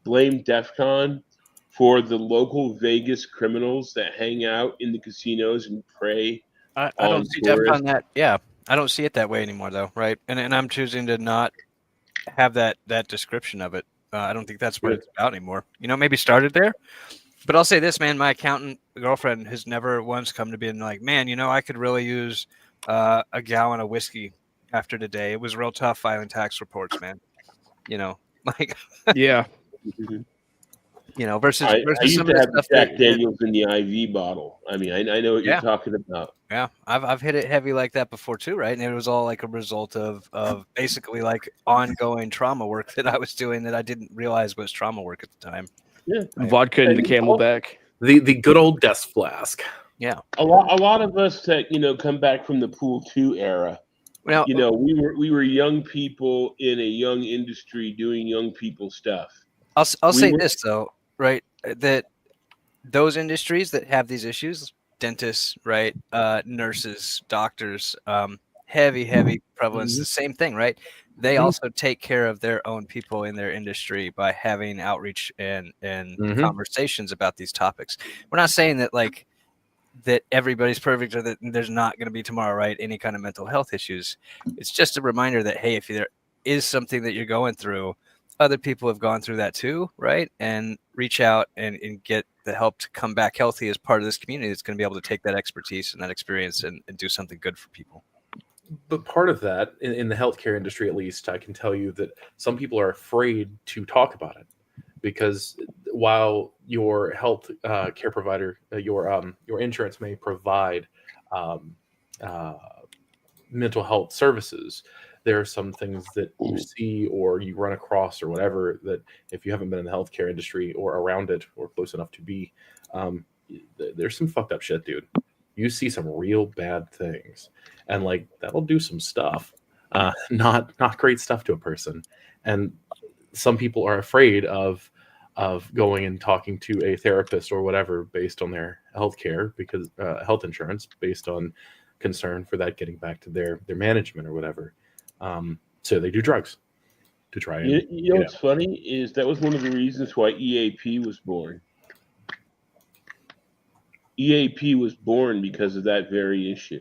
blame DEF CON for the local Vegas criminals that hang out in the casinos and prey. I don't see DEF CON that. Yeah, I don't see it that way anymore, though, right? And I'm choosing to not have that description of it. I don't think that's what it's about anymore. Maybe started there. But I'll say this, man, my accountant girlfriend has never once come to being like, man, I could really use a gallon of whiskey after today. It was real tough filing tax reports, man. Like, yeah. Versus I used some to have Jack Daniels in the IV bottle. I mean, I know what you're talking about. Yeah, I've hit it heavy like that before too, right? And it was all like a result of basically like ongoing trauma work that I was doing that I didn't realize was trauma work at the time. Yeah, vodka and the Camelback, the good old desk flask. Yeah, a lot of us that come back from the Pool 2 era. Well, we were young people in a young industry doing young people stuff. I'll say this though, right? That those industries that have these issues, dentists, right, nurses, doctors, heavy prevalence, the same thing, right? They also take care of their own people in their industry by having outreach and conversations about these topics. We're not saying that like that everybody's perfect or that there's not going to be tomorrow, right? Any kind of mental health issues. It's just a reminder that, hey, if there is something that you're going through, other people have gone through that too, right? And reach out and get the help to come back healthy as part of this community that's going to be able to take that expertise and that experience and do something good for people. But part of that, in the healthcare industry at least, I can tell you that some people are afraid to talk about it because while your health care provider, your insurance may provide mental health services, there are some things that you see or you run across or whatever that if you haven't been in the healthcare industry or around it or close enough to be, there's some fucked up shit, dude. You see some real bad things, and like that'll do some stuff, not great stuff to a person. And some people are afraid of going and talking to a therapist or whatever based on their health care because health insurance based on concern for that getting back to their management or whatever. So they do drugs to try and you know what's funny is that was one of the reasons why EAP was born. EAP was born because of that very issue.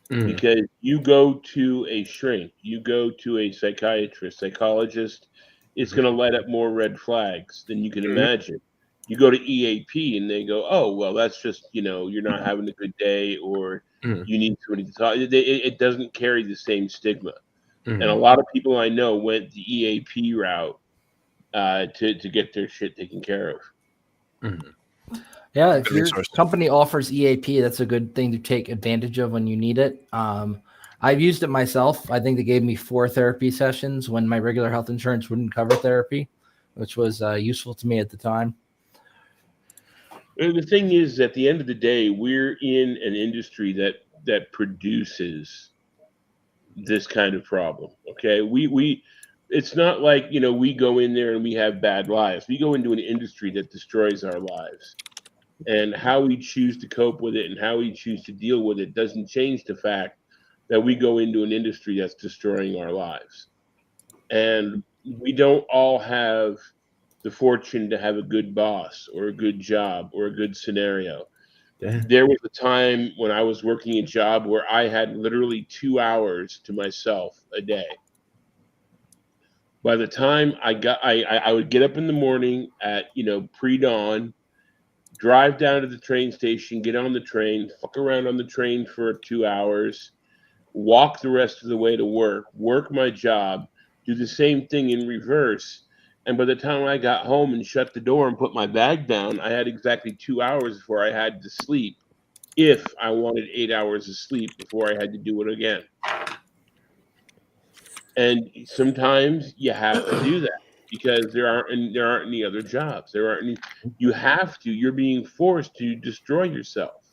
Because you go to a shrink, you go to a psychiatrist, psychologist, it's going to light up more red flags than you can imagine. You go to EAP and they go, oh, well, that's just, you're not having a good day, or you need somebody to talk. It doesn't carry the same stigma. And a lot of people I know went the EAP route to get their shit taken care of. Yeah, if your company offers EAP, that's a good thing to take advantage of when you need it. I've used it myself. I think they gave me 4 therapy sessions when my regular health insurance wouldn't cover therapy, which was useful to me at the time. The thing is, at the end of the day, we're in an industry that produces this kind of problem. Okay, we it's not like we go in there and we have bad lives. We go into an industry that destroys our lives. And how we choose to cope with it and how we choose to deal with it doesn't change the fact that we go into an industry that's destroying our lives. And we don't all have the fortune to have a good boss or a good job or a good scenario. Yeah. There was a time when I was working a job where I had literally 2 hours to myself a day. By the time I would get up in the morning at, pre-dawn, drive down to the train station, get on the train, fuck around on the train for 2 hours, walk the rest of the way to work my job, do the same thing in reverse. And by the time I got home and shut the door and put my bag down, I had exactly 2 hours before I had to sleep, if I wanted 8 hours of sleep before I had to do it again. And sometimes you have to do that. Because there aren't any other jobs. You're being forced to destroy yourself.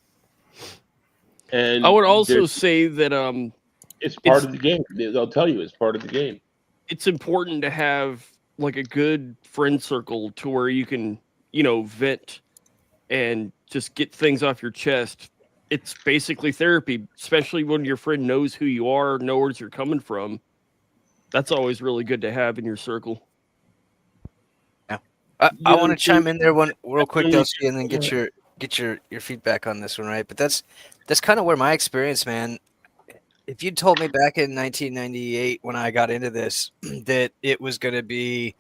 And I would also say that it's part of the game. They'll tell you it's part of the game. It's important to have like a good friend circle to where you can, vent and just get things off your chest. It's basically therapy, especially when your friend knows who you are, knows where you're coming from. That's always really good to have in your circle. I want to chime in there one real quick, Delsey, and then get your feedback on this one, right? But that's kind of where my experience, man. If you'd told me back in 1998 when I got into this that it was going to be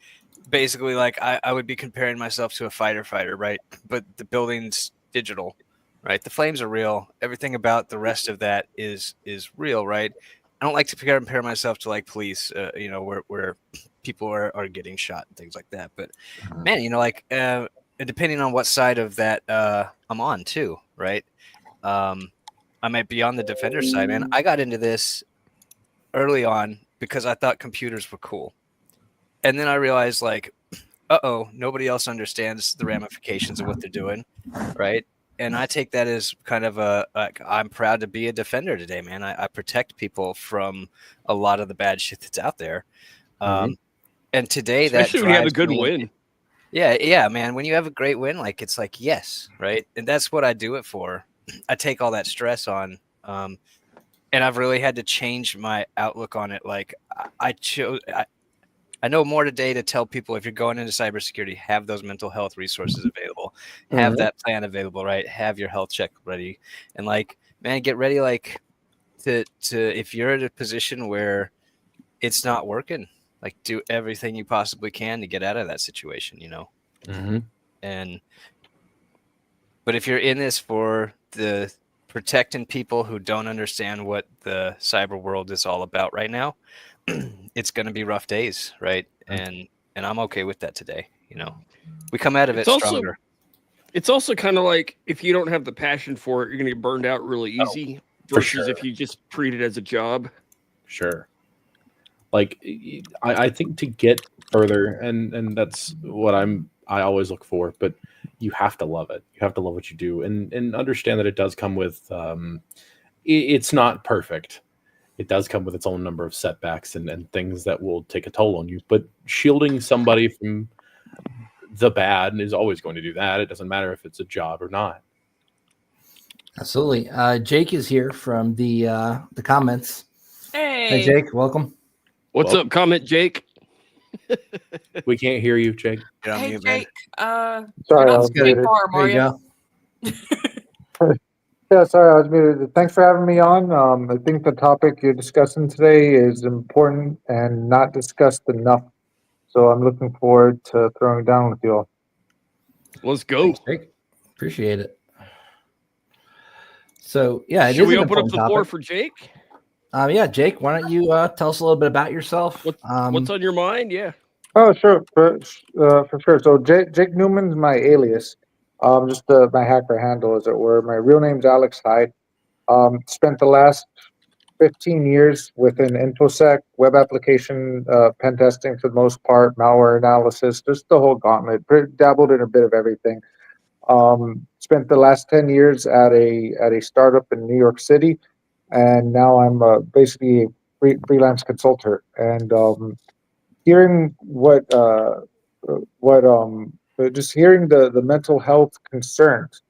basically like I would be comparing myself to a fighter, right? But the building's digital, right? The flames are real. Everything about the rest of that is real, right? I don't like to compare myself to like police, where people are getting shot and things like that. But man, depending on what side of that I'm on too, right? I might be on the defender side, man. I got into this early on because I thought computers were cool. And then I realized nobody else understands the ramifications of what they're doing, right? And I take that as kind of I'm proud to be a defender today, man. I protect people from a lot of the bad shit that's out there. And today, especially when you have a good win. Yeah, man. When you have a great win, it's like, yes, right? And that's what I do it for. I take all that stress on. And I've really had to change my outlook on it. I know more today to tell people if you're going into cybersecurity, have those mental health resources available, have that plan available, right? Have your health check ready, and man, get ready, to if you're in a position where it's not working, do everything you possibly can to get out of that situation, But if you're in this for the protecting people who don't understand what the cyber world is all about right now, it's going to be rough days, right? And I'm okay with that today. We come out of it stronger. It's also kind of like if you don't have the passion for it, you're going to get burned out really easy. Versus if you just treat it as a job. Sure. I think to get further, and that's what I always look for, but you have to love it. You have to love what you do, and understand that it does come with. It's not perfect. It does come with its own number of setbacks and things that will take a toll on you. But shielding somebody from the bad is always going to do that. It doesn't matter if it's a job or not. Absolutely. Jake is here from the comments. Hey, Jake, welcome. What's up, comment, Jake? We can't hear you, Jake. Hey, mute, Jake. Sorry, You're I not was State muted. Farm, are There you? you Yeah, sorry, I was muted. Thanks for having me on. I think the topic you're discussing today is important and not discussed enough. So I'm looking forward to throwing down with you all. Let's go. Thanks, Jake. Appreciate it. So, yeah, should we open up the floor for Jake? Yeah, Jake, why don't you tell us a little bit about yourself? What's on your mind? Yeah. Oh, sure, for sure. So Jake Newman's my alias, just my hacker handle, as it were. My real name's Alex Hyde. Spent the last 15 years within InfoSec, web application pen testing for the most part, malware analysis, just the whole gauntlet. Dabbled in a bit of everything. Spent the last 10 years at a startup in New York City, and now I'm basically a freelance consultant. And hearing just hearing the mental health concerns,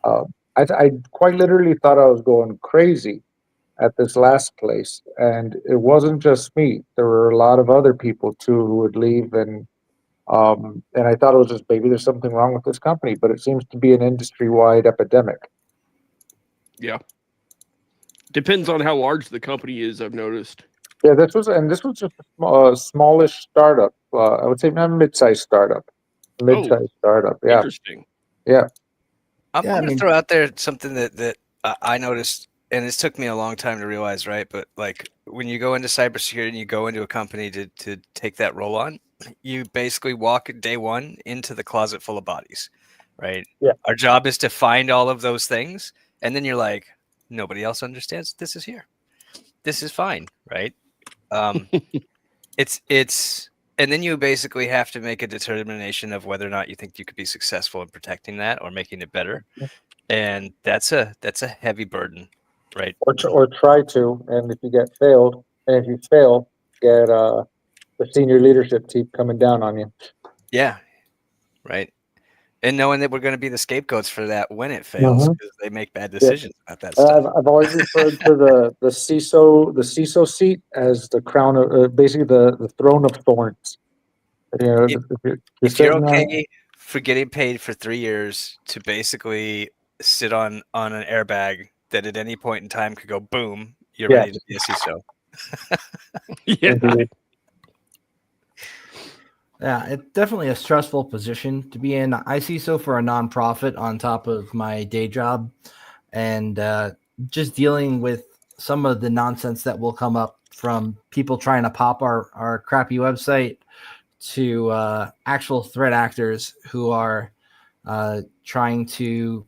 I quite literally thought I was going crazy at this last place, and it wasn't just me. There were a lot of other people too who would leave, and I thought it was just maybe there's something wrong with this company, but it seems to be an industry-wide epidemic. Yeah. Depends on how large the company is, I've noticed. Yeah, this was just a smallish startup. I would say not a mid-sized startup. Startup. Yeah. Interesting. Yeah. I'm going to throw out there something that I noticed, and this took me a long time to realize, right? But like when you go into cybersecurity and you go into a company to take that role on, you basically walk day one into the closet full of bodies, right? Yeah. Our job is to find all of those things, and then you're like, nobody else understands this is here. This is fine, right? It's and then you basically have to make a determination of whether or not you think you could be successful in protecting that or making it better, and that's a heavy burden, right? Or try to, and if you get failed, and if you fail, get the senior leadership team coming down on you. Yeah, right. And knowing that we're going to be the scapegoats for that when it fails, because they make bad decisions about that stuff. I've always referred to the CISO seat as the crown of basically the throne of thorns. You know, if you're okay for getting paid for 3 years to basically sit on an airbag that at any point in time could go boom, you're ready to be a CISO. Yeah. Yeah, it's definitely a stressful position to be in. I CISO for a nonprofit on top of my day job, and just dealing with some of the nonsense that will come up from people trying to pop our crappy website to actual threat actors who are trying to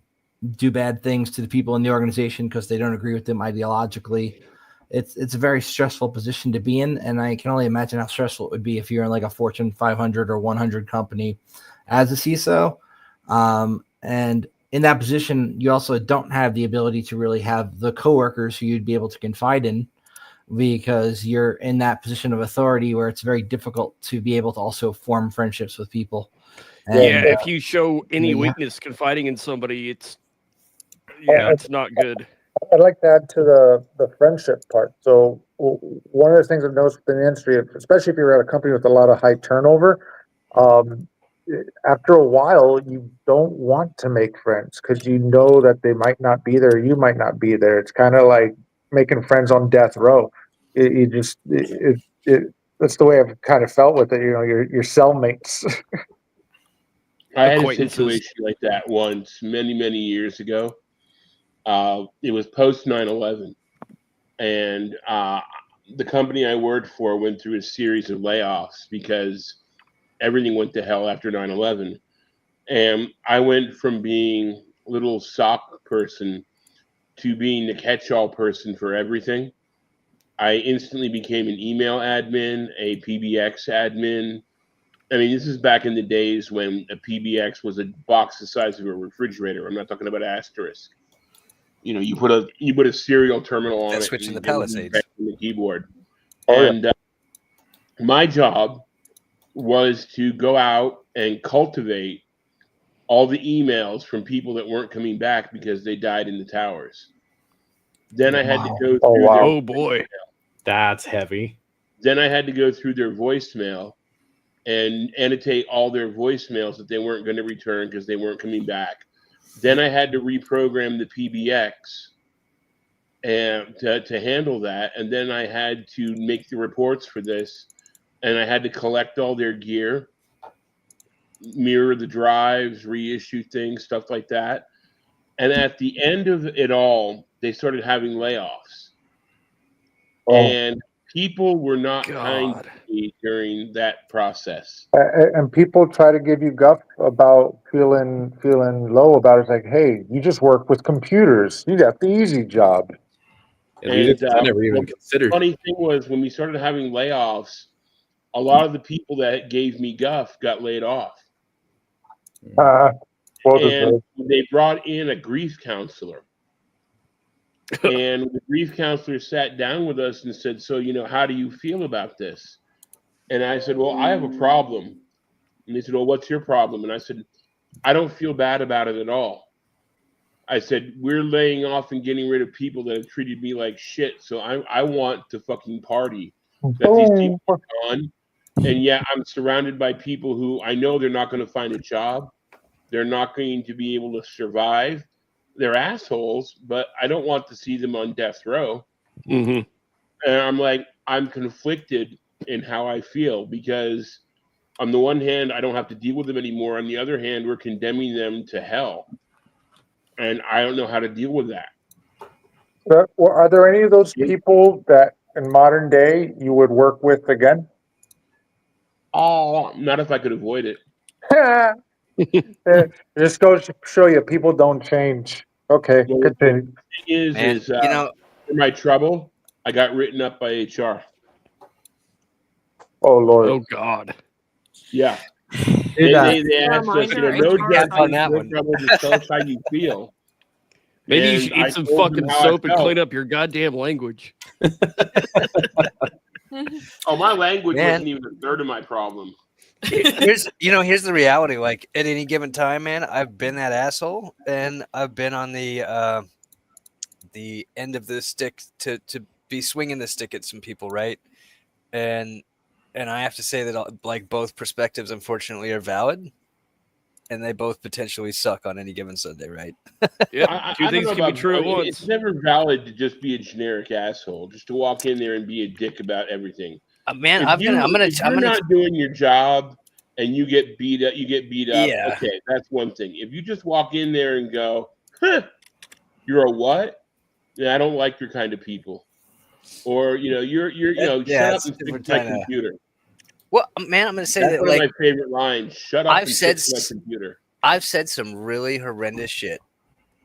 do bad things to the people in the organization because they don't agree with them ideologically. It's a very stressful position to be in, and I can only imagine how stressful it would be if you're in like a Fortune 500 or 100 company as a CISO. And in that position, you also don't have the ability to really have the coworkers who you'd be able to confide in, because you're in that position of authority where it's very difficult to be able to also form friendships with people. And, if you show any weakness confiding in somebody, it's not good. I'd like to add to the friendship part. So one of the things I've noticed within the industry, especially if you're at a company with a lot of high turnover, after a while, you don't want to make friends because you know that they might not be there, you might not be there. It's kind of like making friends on death row. That's the way I've kind of felt with it. You know, your cellmates. I had a situation like that once, many years ago. It was post 9/11, and the company I worked for went through a series of layoffs because everything went to hell after 9/11. And I went from being a little SOC person to being the catch-all person for everything. I instantly became an email admin, a PBX admin. I mean, this is back in the days when a PBX was a box the size of a refrigerator. I'm not talking about Asterisk. You know, you put a serial terminal on it. Switching the Palisades. The keyboard. And my job was to go out and cultivate all the emails from people that weren't coming back because they died in the towers. Then I had to go through their Oh boy, that's heavy. Then I had to go through their voicemail and annotate all their voicemails that they weren't going to return because they weren't coming back. Then I had to reprogram the PBX and to handle that. And then I had to make the reports for this, and I had to collect all their gear, mirror the drives, reissue things, stuff like that. And at the end of it all, they started having layoffs. And people were not kind to me during that process. And people try to give you guff about feeling low about it. It's like, hey, you just work with computers. You got the easy job. And I never even considered. The funny thing was, when we started having layoffs, a lot of the people that gave me guff got laid off. And they brought in a grief counselor. And the grief counselor sat down with us and said, so, how do you feel about this? And I said, well, I have a problem. And they said, well, what's your problem? And I said, I don't feel bad about it at all. I said, we're laying off and getting rid of people that have treated me like shit. So I want to fucking party that these people are gone. And yeah, I'm surrounded by people who I know they're not going to find a job. They're not going to be able to survive. They're assholes, but I don't want to see them on death row. Mm-hmm. And I'm like, I'm conflicted in how I feel, because on the one hand, I don't have to deal with them anymore. On the other hand, we're condemning them to hell. And I don't know how to deal with that. Well, are there any of those people that in modern day you would work with again? Oh, not if I could avoid it. Just goes to show you, people don't change. Okay, continue. The thing is, for my trouble, I got written up by HR. Oh Lord! Oh God! Yeah. They asked us, no on that one. trouble, just tell us how you feel. Maybe you And should I eat some told them fucking how I soap and felt. clean up your goddamn language. Oh, my language wasn't even a third of my problem. Here's the reality. Like, at any given time, man, I've been that asshole, and I've been on the end of the stick to be swinging the stick at some people, right? And I have to say that, like, both perspectives, unfortunately, are valid, and they both potentially suck on any given Sunday, right? Yeah, two things can be true at once. It's never valid to just be a generic asshole, just to walk in there and be a dick about everything. Man, if you're not doing your job and you get beat up. Yeah. Okay, that's one thing. If you just walk in there and go, huh, you're a what? Yeah, I don't like your kind of people. Or you're shut up and fix my computer. Well, man, I'm going to say that's that, one like, of my favorite lines. Shut up and fix my computer. I've said some really horrendous shit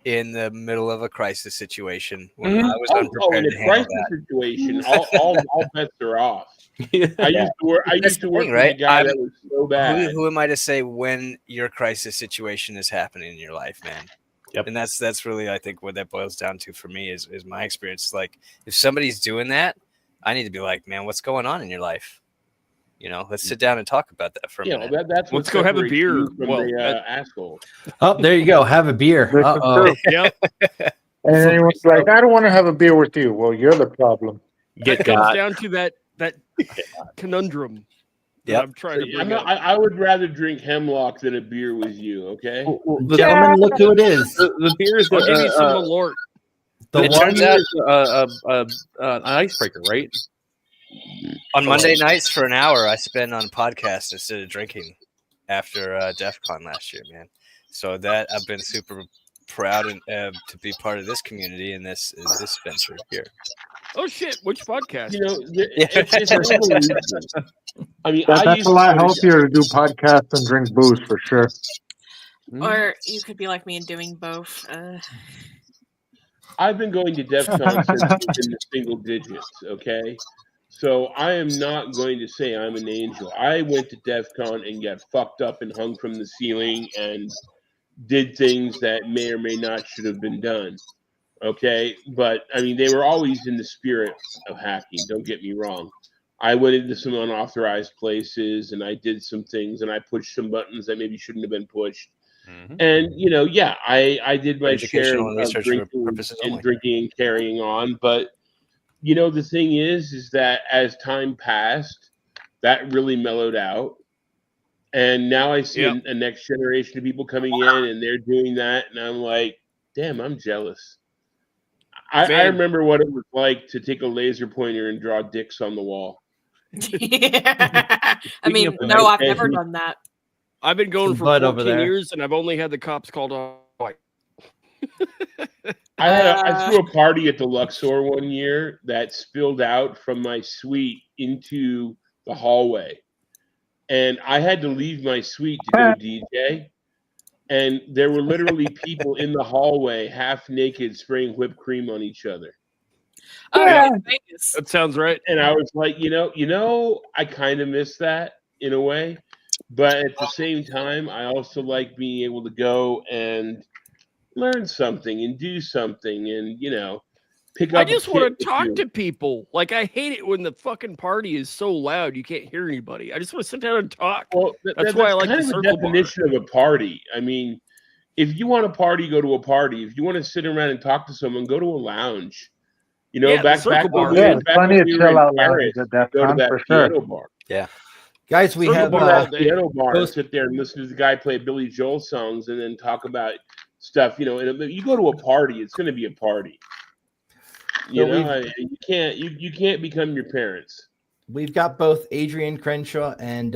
in the middle of a crisis situation when I was unprepared to handle that. Situation, all bets are off. I used to work with a guy that was so bad. Who am I to say when your crisis situation is happening in your life, man? Yep. And that's really, I think, what that boils down to for me is my experience. Like, if somebody's doing that, I need to be like, man, what's going on in your life? Let's sit down and talk about that for a minute. That's let's go have a beer. Asshole. Oh, there you go. Have a beer. Uh-oh. Yep. And anyone's like, I don't want to have a beer with you. Well, you're the problem. It comes down to that conundrum. Yeah, I'm trying to bring up. I would rather drink hemlock than a beer with you. Okay, Gentlemen, look who it is. The beer is I'll give you some Malort. It turns out an icebreaker, right? on Monday nights for an hour, I spend on podcasts instead of drinking after DEF CON last year, man. So that I've been super proud to be part of this community and this Spencer here. Oh shit! Which podcast? It's an evolution. I mean, that's a lot healthier to do podcasts and drink booze for sure. Or you could be like me and doing both. I've been going to DEF CON since in the single digits. Okay, so I am not going to say I'm an angel. I went to DEF CON and got fucked up and hung from the ceiling and did things that may or may not should have been done. Okay, but I mean, they were always in the spirit of hacking. Don't get me wrong. I went into some unauthorized places and I did some things and I pushed some buttons that maybe shouldn't have been pushed. Mm-hmm. And I did my share of drinking and carrying on. But the thing is that as time passed, that really mellowed out. And now I see a next generation of people coming in, and they're doing that, and I'm like, damn, I'm jealous. I remember what it was like to take a laser pointer and draw dicks on the wall. Yeah. I mean, no, I've never done that. I've been going for 14 years, and I've only had the cops called on twice. I threw a party at the Luxor one year that spilled out from my suite into the hallway. And I had to leave my suite to go DJ. And there were literally people in the hallway, half naked, spraying whipped cream on each other. Oh, yeah. That sounds right. And I was like, I kind of miss that in a way. But at the same time, I also like being able to go and learn something and do something and, pick up. I just want to talk to people. Like, I hate it when the fucking party is so loud you can't hear anybody. I just want to sit down and talk. Well, that's why I like the circle definition of a party. I mean, if you want a party, go to a party. If you want to sit around and talk to someone, go to a lounge. Back plenty of chill out lounges at that time for sure. Bar. Yeah. Guys, we have a piano bar and sit there and listen to the guy play Billy Joel songs and then talk about stuff. And if you go to a party, it's going to be a party. You can't become your parents. We've got both Adrian Crenshaw and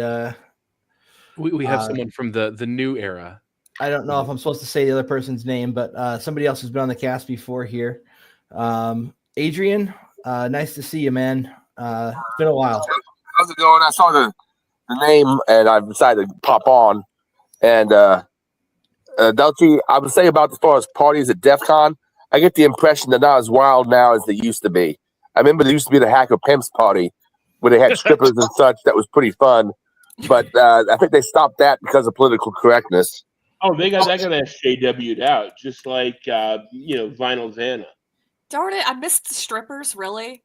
we have someone from the new era. I don't know if I'm supposed to say the other person's name, but somebody else has been on the cast before here. Adrian, nice to see you, man. It's been a while. How's it going? I saw the name and I decided to pop on. And Delchi, I would say about as far as parties at DEF CON, I get the impression they're not as wild now as they used to be. I remember there used to be the Hacker Pimps party where they had strippers and such. That was pretty fun. But I think they stopped that because of political correctness. Oh, that got SJW'd out, just like, Vinyl Vanna. Darn it, I missed the strippers, really?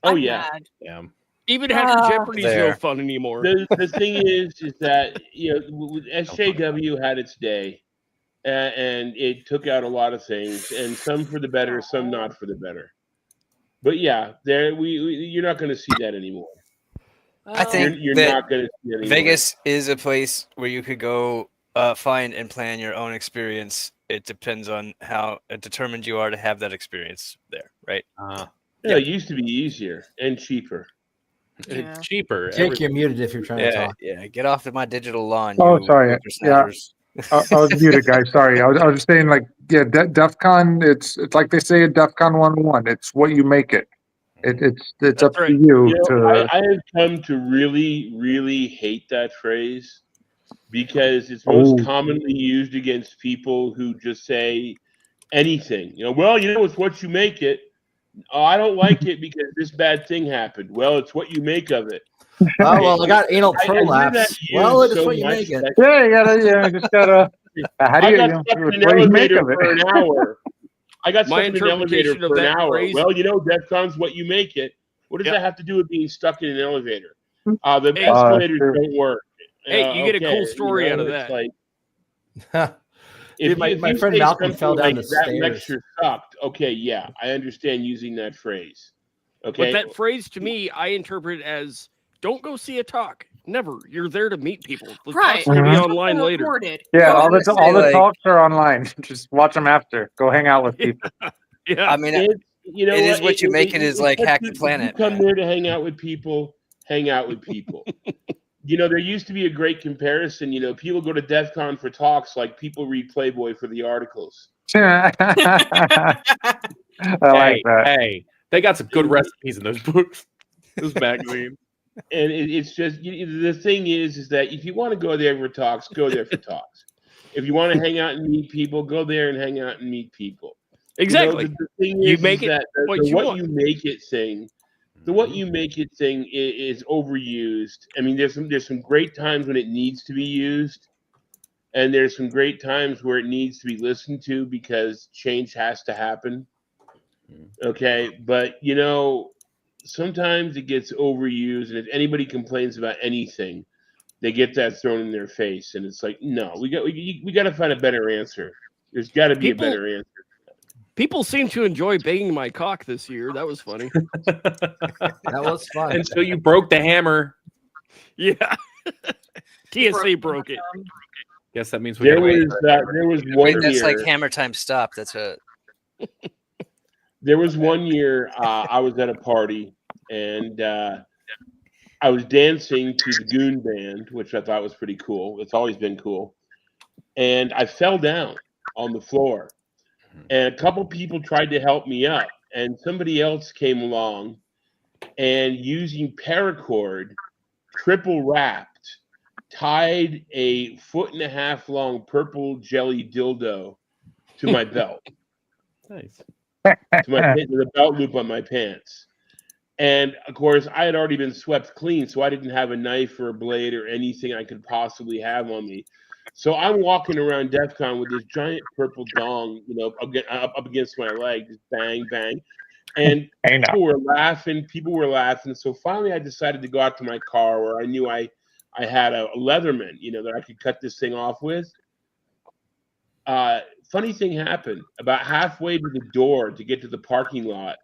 Oh, yeah. Yeah. Even Hacker Jeopardy's no fun anymore. The thing is that, SJW had its day. And it took out a lot of things, and some for the better, some not for the better. But yeah, you're not going to see that anymore. I think you're not going to see it anymore. Vegas is a place where you could go find and plan your own experience. It depends on how determined you are to have that experience there, right? It used to be easier and cheaper. Yeah. Cheaper. Jake, you're muted if you're trying to talk. Yeah, get off of my digital lawn. Oh, sorry. Yeah. I was muted, guys. Sorry. I was just saying, DEF CON, it's like they say at DEF CON 101. It's what you make it. It's up to you. I have come to really, really hate that phrase because it's most commonly used against people who just say anything. It's what you make it. Oh, I don't like it because this bad thing happened. Well, it's what you make of it. Oh, well, I got anal prolapse. Well, it's what you make it. Yeah, you just gotta. How do you make of it? For an hour. I got stuck in an elevator for an hour. Well, DEF CON's what you make it. What does that have to do with being stuck in an elevator? The escalators don't work. Hey, you get a cool story out of that. If my friend Malcolm fell down the stairs. That lecture sucked. Okay, yeah, I understand using that phrase. Okay, but that phrase to me, I interpret as don't go see a talk. Never. You're there to meet people. The talk's going to be online later. Yeah, all the talks are online. Just watch them after. Go hang out with people. Yeah, I mean, it is what you make it is like Hack the Planet. You come there to hang out with people. Hang out with people. There used to be a great comparison. People go to DEF CON for talks like people read Playboy for the articles. I like that. Hey, they got some good recipes in those books, those magazines. And it's just the thing is that if you want to go there for talks, go there for talks. If you want to hang out and meet people, go there and hang out and meet people. Exactly. The thing you is make it that what you want. You make it thing. The what you make it thing is overused. I mean, there's some great times when it needs to be used, and there's some great times where it needs to be listened to because change has to happen. Okay, but sometimes it gets overused, and if anybody complains about anything, they get that thrown in their face, and it's like, no, we got to find a better answer. There's got to be a better answer. People seem to enjoy banging my cock this year. That was funny. That was fun. And so you broke the hammer. Yeah. TSA broke it. Yes, that means there was one That's year. like hammer time stop. That's a. There was one year I was at a party, and I was dancing to the Goon Band, which I thought was pretty cool. It's always been cool. And I fell down on the floor. And a couple people tried to help me up. And somebody else came along and using paracord, triple wrapped, tied a 1.5 foot long purple jelly dildo to my belt. Nice. To the belt loop on my pants. And of course, I had already been swept clean, so I didn't have a knife or a blade or anything I could possibly have on me. So I'm walking around DEF CON with this giant purple dong, up against my leg, just bang, bang. And people were laughing. So finally I decided to go out to my car where I knew I had a Leatherman, that I could cut this thing off with. Funny thing happened. About halfway to the door to get to the parking lot,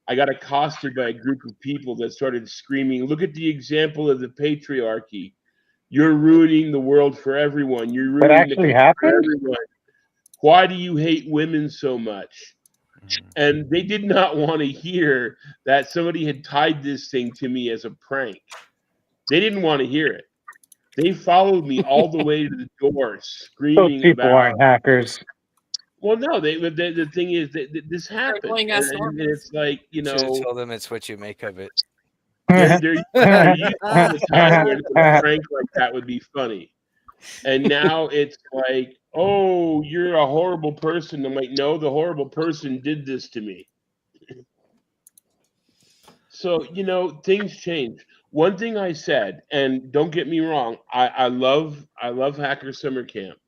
I got accosted by a group of people that started screaming, "Look at the example of the patriarchy. You're ruining the world for everyone. You're ruining the world for everyone. Why do you hate women so much?" And they did not want to hear that somebody had tied this thing to me as a prank. They didn't want to hear it. They followed me all the way to the door, screaming Those people aren't hackers. Well, no, the thing is that this happened. And it's like, Should have told them it's what you make of it. There used to be a time when a prank like that would be funny. And now it's like, oh, you're a horrible person. I'm like, no, the horrible person did this to me. So, things change. One thing I said, and don't get me wrong, I love Hacker Summer Camp.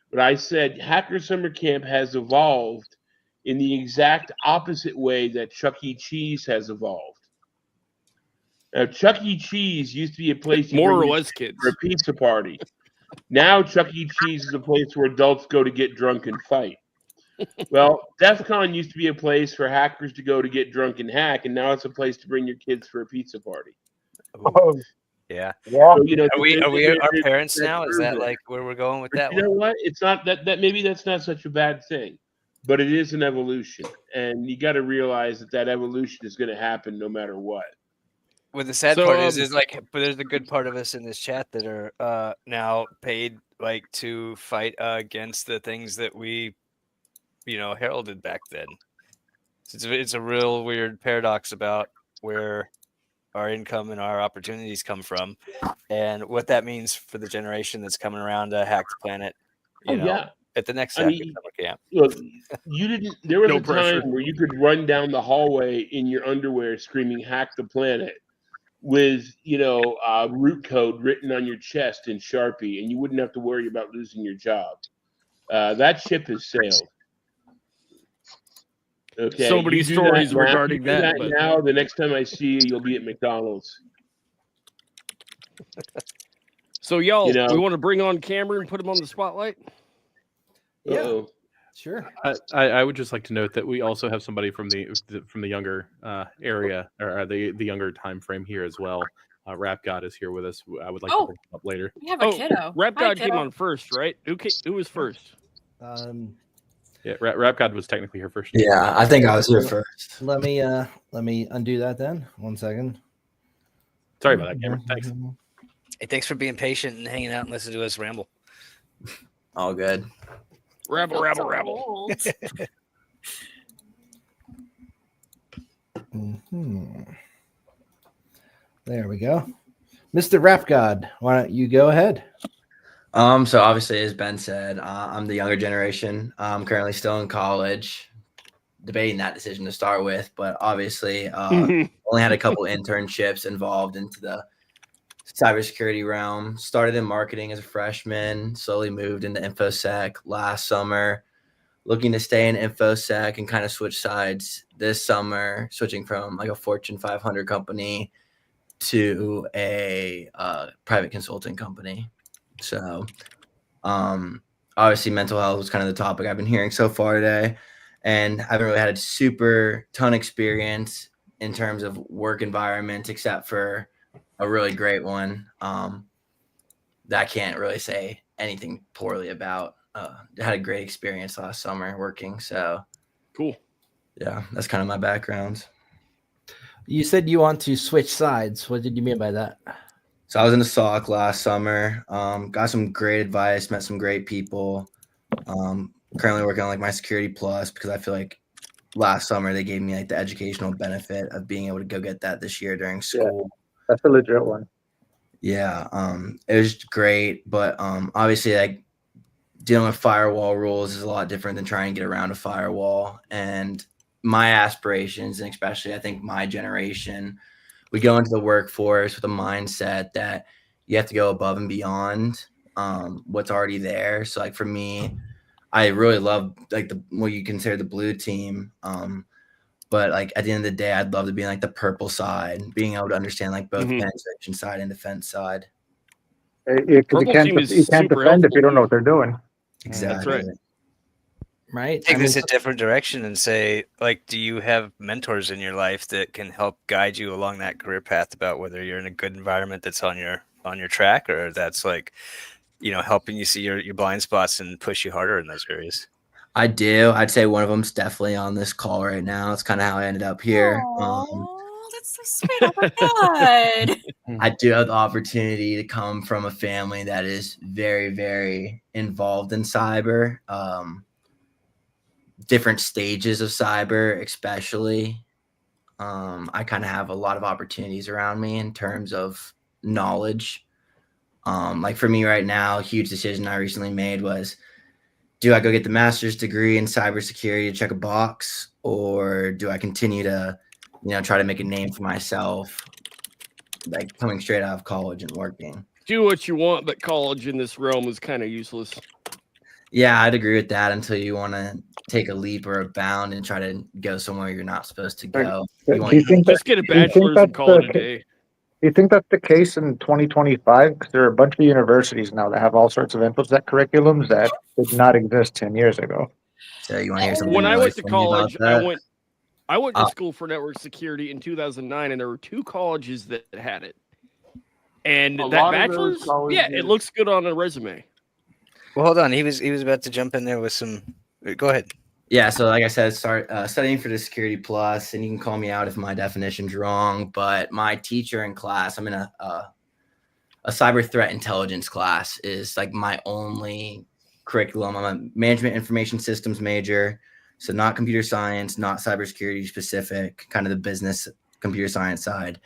But I said Hacker Summer Camp has evolved in the exact opposite way that Chuck E. Cheese has evolved. Now, Chuck E. Cheese used to be a place more or less kids for a pizza party. Now, Chuck E. Cheese is a place where adults go to get drunk and fight. Well, DEF CON used to be a place for hackers to go to get drunk and hack, and now it's a place to bring your kids for a pizza party. Oh. Yeah. So, are we our parents now? Is that like where we're going with that? You know what? It's not that maybe that's not such a bad thing, but it is an evolution, and you got to realize that evolution is going to happen no matter what. Well, the sad part is like, but there's a good part of us in this chat that are now paid like to fight against the things that we, heralded back then. It's a real weird paradox about where our income and our opportunities come from, and what that means for the generation that's coming around to hack the planet. At the next summer camp. Look, there was a time where you could run down the hallway in your underwear screaming "Hack the planet" with root code written on your chest in Sharpie, and you wouldn't have to worry about losing your job. That ship has sailed. Okay. So many stories regarding that. Now, the next time I see you, you'll be at McDonald's. So, y'all, we want to bring on Cameron and put him on the spotlight? Yeah. Uh-oh. Sure. I would just like to note that we also have somebody from the younger area or the younger time frame here as well. Rap God is here with us. I would like to bring him up later. We have a kiddo. Rap God came on first, right? Who was first? Yeah, Rap God was technically here first. Yeah, I think I was here first. Let me undo that then. 1 second. Sorry about that, Cameron. Thanks. Hey, thanks for being patient and hanging out and listening to us ramble. All good. Rabble. There we go. Mr. Rap God, why don't you go ahead? So obviously, as Ben said, I'm the younger generation. I'm currently still in college, debating that decision to start with, but obviously only had a couple internships involved into the cybersecurity realm. Started in marketing as a freshman, slowly moved into InfoSec last summer, looking to stay in InfoSec and kind of switch sides this summer, switching from like a Fortune 500 company to a private consulting company. So obviously mental health was kind of the topic I've been hearing so far today, and I haven't really had a super ton experience in terms of work environment, except for a really great one that I can't really say anything poorly about. Had a great experience last summer working. So cool. Yeah, that's kind of my background. You said you want to switch sides. What did you mean by that? So I was in the SOC last summer. Got some great advice, met some great people. Currently working on like my Security Plus because I feel like last summer they gave me like the educational benefit of being able to go get that this year during school. Yeah, that's a legit one. Yeah, it was great, but obviously like dealing with firewall rules is a lot different than trying to get around a firewall. And my aspirations, and especially I think my generation, we go into the workforce with a mindset that you have to go above and beyond what's already there. So like for me, I really love like what you consider the blue team. But like at the end of the day, I'd love to be in like the purple side, being able to understand like both penetration side and defense side. Because you can't defend if you don't know what they're doing. Exactly. That's right. Right. Take this a different direction and say, like, do you have mentors in your life that can help guide you along that career path about whether you're in a good environment that's on your track, or that's like, you know, helping you see your blind spots and push you harder in those areas? I do. I'd say one of them's definitely on this call right now. It's kind of how I ended up here. That's so sweet. Oh my God. I do have the opportunity to come from a family that is very, very involved in cyber. Different stages of cyber, especially. I kind of have a lot of opportunities around me in terms of knowledge. Like for me right now, a huge decision I recently made was, do I go get the master's degree in cybersecurity to check a box, or do I continue to, you know, try to make a name for myself, like coming straight out of college and working? Do what you want, but college in this realm is kind of useless. Yeah, I'd agree with that until you want to take a leap or a bound and try to go somewhere you're not supposed to go. Just get a bachelor's and call it a day. Do you think that's the case in 2025? Because there are a bunch of universities now that have all sorts of InfoSec curriculums that did not exist 10 years ago. So you want to hear something? When I went to funny about college, that? I went to school for network security in 2009, and there were 2 colleges that had it. And that bachelor's, yeah, it looks good on a resume. Well, hold on. He was about to jump in there with some. Go ahead. Yeah, so like I said, start studying for the Security Plus, and you can call me out if my definition's wrong. But my teacher in class, I'm in a cyber threat intelligence class, is like my only curriculum. I'm a management information systems major, so not computer science, not cybersecurity specific, kind of the business computer science side.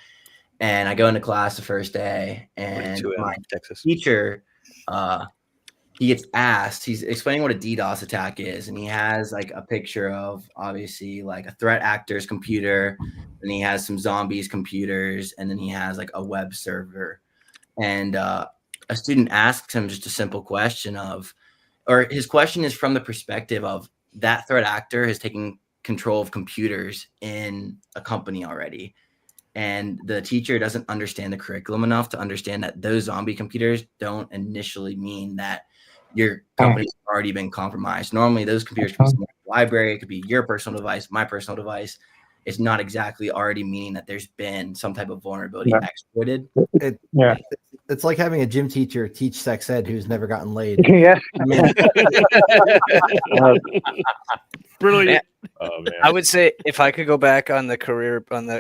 And I go into class the first day, and my teacher, he gets asked, he's explaining what a DDoS attack is, and he has like a picture of obviously like a threat actor's computer, and he has some zombies' computers, and then he has like a web server. And a student asks him just a simple question or his question is from the perspective of that threat actor has taken control of computers in a company already. And the teacher doesn't understand the curriculum enough to understand that those zombie computers don't initially mean that your company's already been compromised. Normally, those computers could be a library, it could be your personal device, my personal device. It's not exactly already meaning that there's been some type of vulnerability exploited. It's like having a gym teacher teach sex ed who's never gotten laid. Yeah. I mean, brilliant. Oh, man. I would say if I could go back on the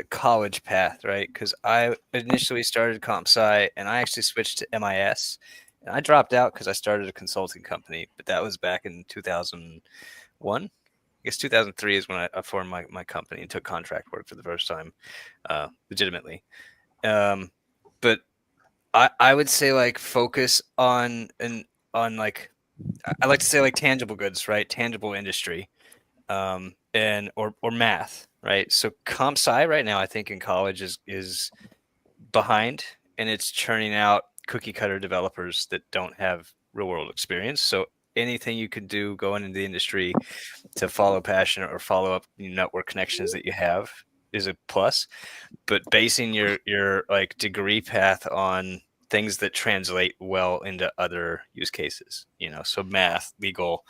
college path, right? Because I initially started comp sci and I actually switched to MIS. And I dropped out because I started a consulting company, but that was back in 2001. I guess 2003 is when I formed my company and took contract work for the first time, legitimately. But I would say like focus on like, I like to say like tangible goods, right? Tangible industry, and or math, right? So comp sci right now, I think in college is behind, and it's churning out cookie cutter developers that don't have real world experience. So anything you could do going into the industry to follow passion or follow up network connections that you have a plus, but basing your like degree path on things that translate well into other use cases, so math, legal,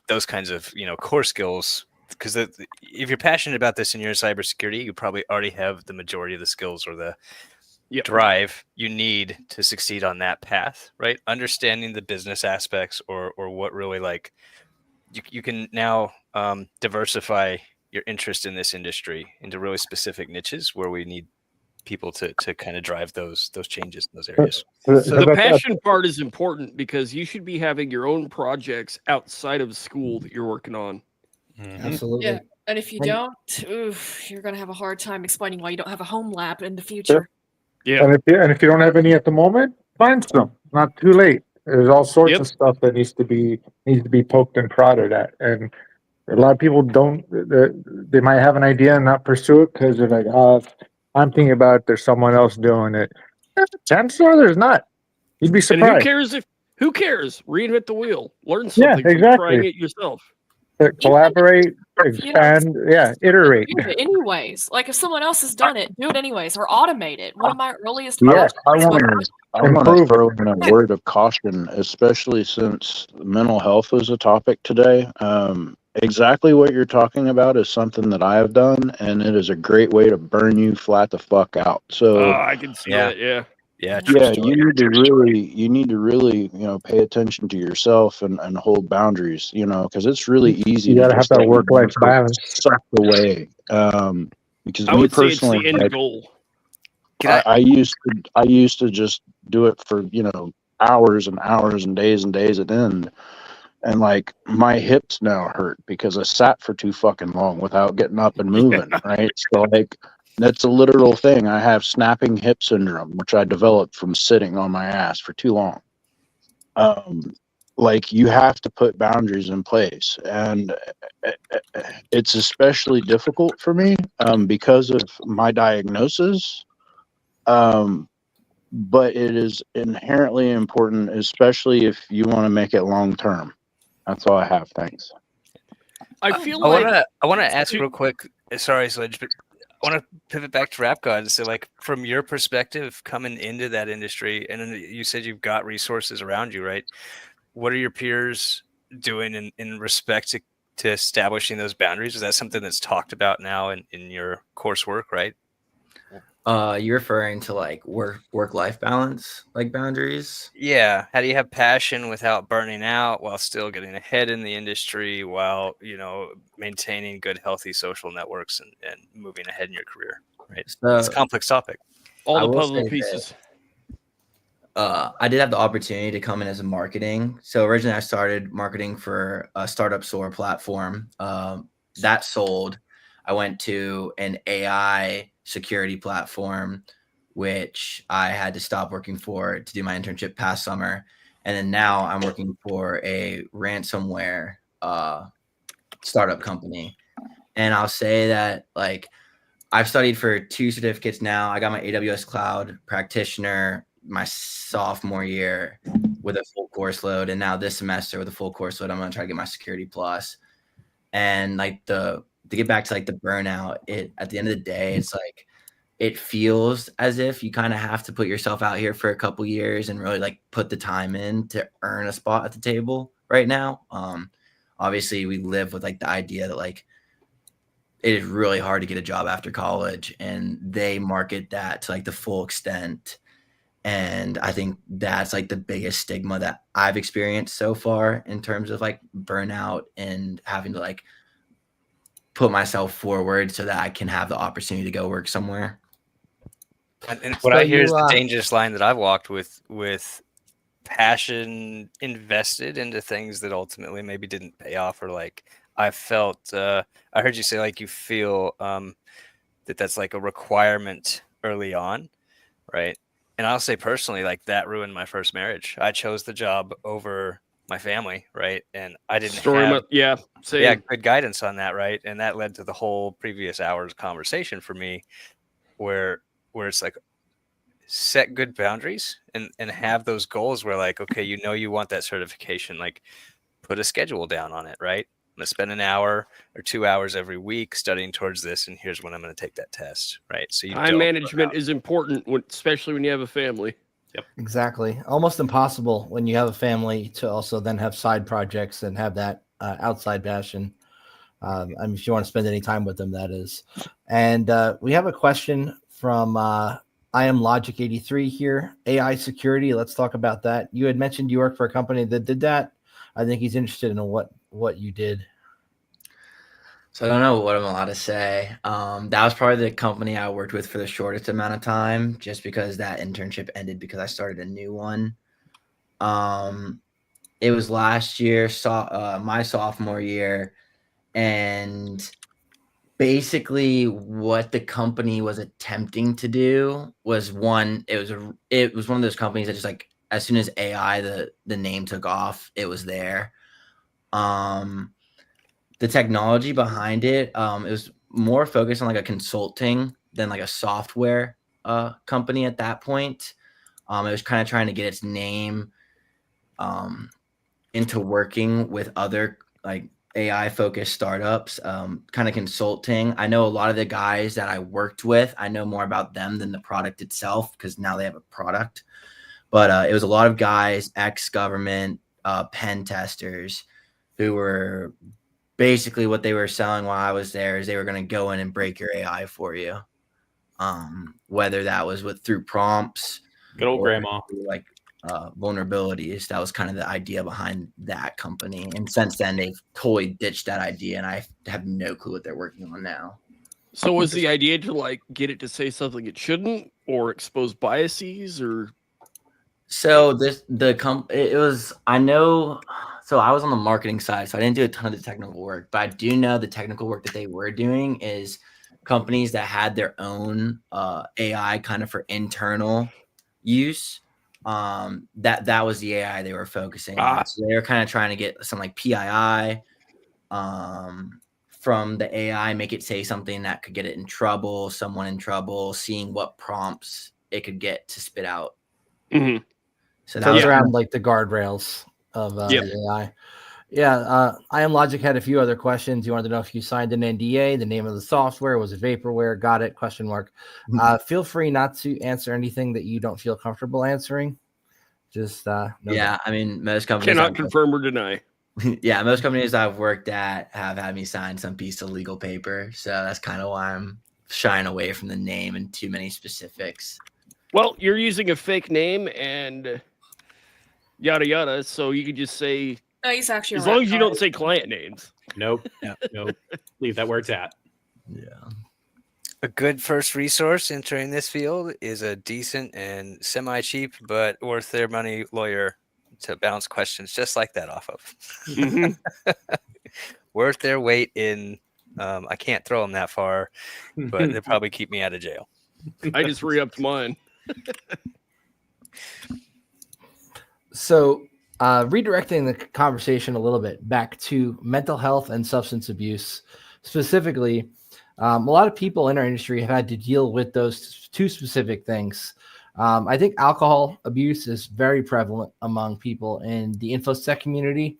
those kinds of, core skills. Because if you're passionate about this and you're in cybersecurity, you probably already have the majority of the skills or the drive you need to succeed on that path, right? Understanding the business aspects or what really like you can now diversify your interest in this industry into really specific niches where we need people to kind of drive those changes in those areas. So the passion part is important because you should be having your own projects outside of school that you're working on. Absolutely. Yeah. And if you don't, you're going to have a hard time explaining why you don't have a home lab in the future. Yeah. And if you don't have any at the moment, find some. Not too late. There's all sorts of stuff that needs to be poked and prodded at, and a lot of people don't. They might have an idea and not pursue it because they're like, "Oh, I'm thinking about it, there's someone else doing it." Chances are there's not. You'd be surprised. And who cares? Reinvent the wheel. Learn something from trying it yourself. Collaborate, expand, iterate. Do it anyways. Like if someone else has done it, do it anyways or automate it. One of my earliest I want to throw in a word of caution, especially since mental health is a topic today. Exactly what you're talking about is something that I have done, and it is a great way to burn you flat the fuck out. So I can see that. Yeah. You need to really pay attention to yourself and hold boundaries, because it's really easy. You gotta have that work-life balance sucked away. Because I would say it's the end goal. I used to just do it for hours and hours and days at end, and like my hips now hurt because I sat for too fucking long without getting up and moving. Right, so like. That's a literal thing. I have snapping hip syndrome, which I developed from sitting on my ass for too long. Like you have to put boundaries in place, and it's especially difficult for me because of my diagnosis. But it is inherently important, especially if you want to make it long term. That's all I have. Thanks. I want to ask real quick. Sorry, Sledge, but I want to pivot back to Rap God and say, like, from your perspective, coming into that industry, and then you said you've got resources around you, right? What are your peers doing in respect to establishing those boundaries? Is that something that's talked about now in your coursework, right? You're referring to like work-life balance, like boundaries? Yeah. How do you have passion without burning out while still getting ahead in the industry while, maintaining good, healthy social networks and moving ahead in your career, right? It's a complex topic. All the puzzle pieces. I did have the opportunity to come in as a marketing. So originally I started marketing for a startup store platform. That sold. I went to an AI security platform, which I had to stop working for to do my internship past summer. And then now I'm working for a ransomware startup company. And I'll say that like I've studied for 2 certificates now. I got my AWS Cloud Practitioner my sophomore year with a full course load. And now this semester with a full course load, I'm going to try to get my Security Plus. And like to get back to like the burnout, at the end of the day, it's like it feels as if you kind of have to put yourself out here for a couple years and really like put the time in to earn a spot at the table right now. Obviously we live with like the idea that like it is really hard to get a job after college, and they market that to like the full extent. And I think that's like the biggest stigma that I've experienced so far in terms of like burnout and having to like put myself forward so that I can have the opportunity to go work somewhere. And what I hear is the dangerous line that I've walked with passion invested into things that ultimately maybe didn't pay off, or like I felt, I heard you say like you feel that's like a requirement early on, right? And I'll say personally, like that ruined my first marriage. I chose the job over my family, right? And I didn't have good guidance on that, right? And that led to the whole previous hour's conversation for me, where it's like set good boundaries and have those goals where like, okay, you want that certification, like put a schedule down on it, right? going to spend an hour or 2 hours every week studying towards this, and here's when I'm going to take that test, right? So time management is important, especially when you have a family. Yep, exactly. Almost impossible when you have a family to also then have side projects and have that outside passion. I mean, if you want to spend any time with them, that is. And we have a question from I am Logic 83 here. AI security. Let's talk about that. You had mentioned you worked for a company that did that. I think he's interested in what you did. So I don't know what I'm allowed to say. That was probably the company I worked with for the shortest amount of time, just because that internship ended because I started a new one. It was last year, my sophomore year, and basically what the company was attempting to do was it was one of those companies that just like as soon as AI the name took off, it was there. The technology behind it, it was more focused on like a consulting than like a software company at that point. It was kind of trying to get its name into working with other like AI focused startups, kind of consulting. I know a lot of the guys that I worked with, I know more about them than the product itself because now they have a product. But it was a lot of guys, ex-government, pen testers who were basically what they were selling while I was there is they were going to go in and break your AI for you. Whether that was through prompts, good old grandma, like vulnerabilities. That was kind of the idea behind that company. And since then, they've totally ditched that idea, and I have no clue what they're working on now. So was the idea to like get it to say something it shouldn't, or expose biases, or? So it was, I know, so I was on the marketing side, so I didn't do a ton of the technical work, but I do know the technical work that they were doing is companies that had their own AI kind of for internal use. That was the AI they were focusing on. So they were kind of trying to get some like PII from the AI, make it say something that could get it in trouble, someone in trouble, seeing what prompts it could get to spit out. Mm-hmm. So that was around like the guardrails of the AI. Yeah, I Am Logic had a few other questions. You wanted to know if you signed an NDA, the name of the software, was it vaporware? Got it? Question mark. Feel free not to answer anything that you don't feel comfortable answering. Just I mean, most companies cannot confirm or deny. Yeah, most companies I've worked at have had me sign some piece of legal paper, so that's kind of why I'm shying away from the name and too many specifics. Well, you're using a fake name and yada yada, so you could just say. No, he's actually as long as you don't say client names. Nope. Nope. Leave that where it's at. Yeah. A good first resource entering this field is a decent and semi-cheap but worth their money lawyer to bounce questions just like that off of. Mm-hmm. Worth their weight in. I can't throw them that far, but they'll probably keep me out of jail. I just re-upped mine. So redirecting the conversation a little bit back to mental health and substance abuse specifically, a lot of people in our industry have had to deal with those two specific things. I think alcohol abuse is very prevalent among people in the InfoSec community.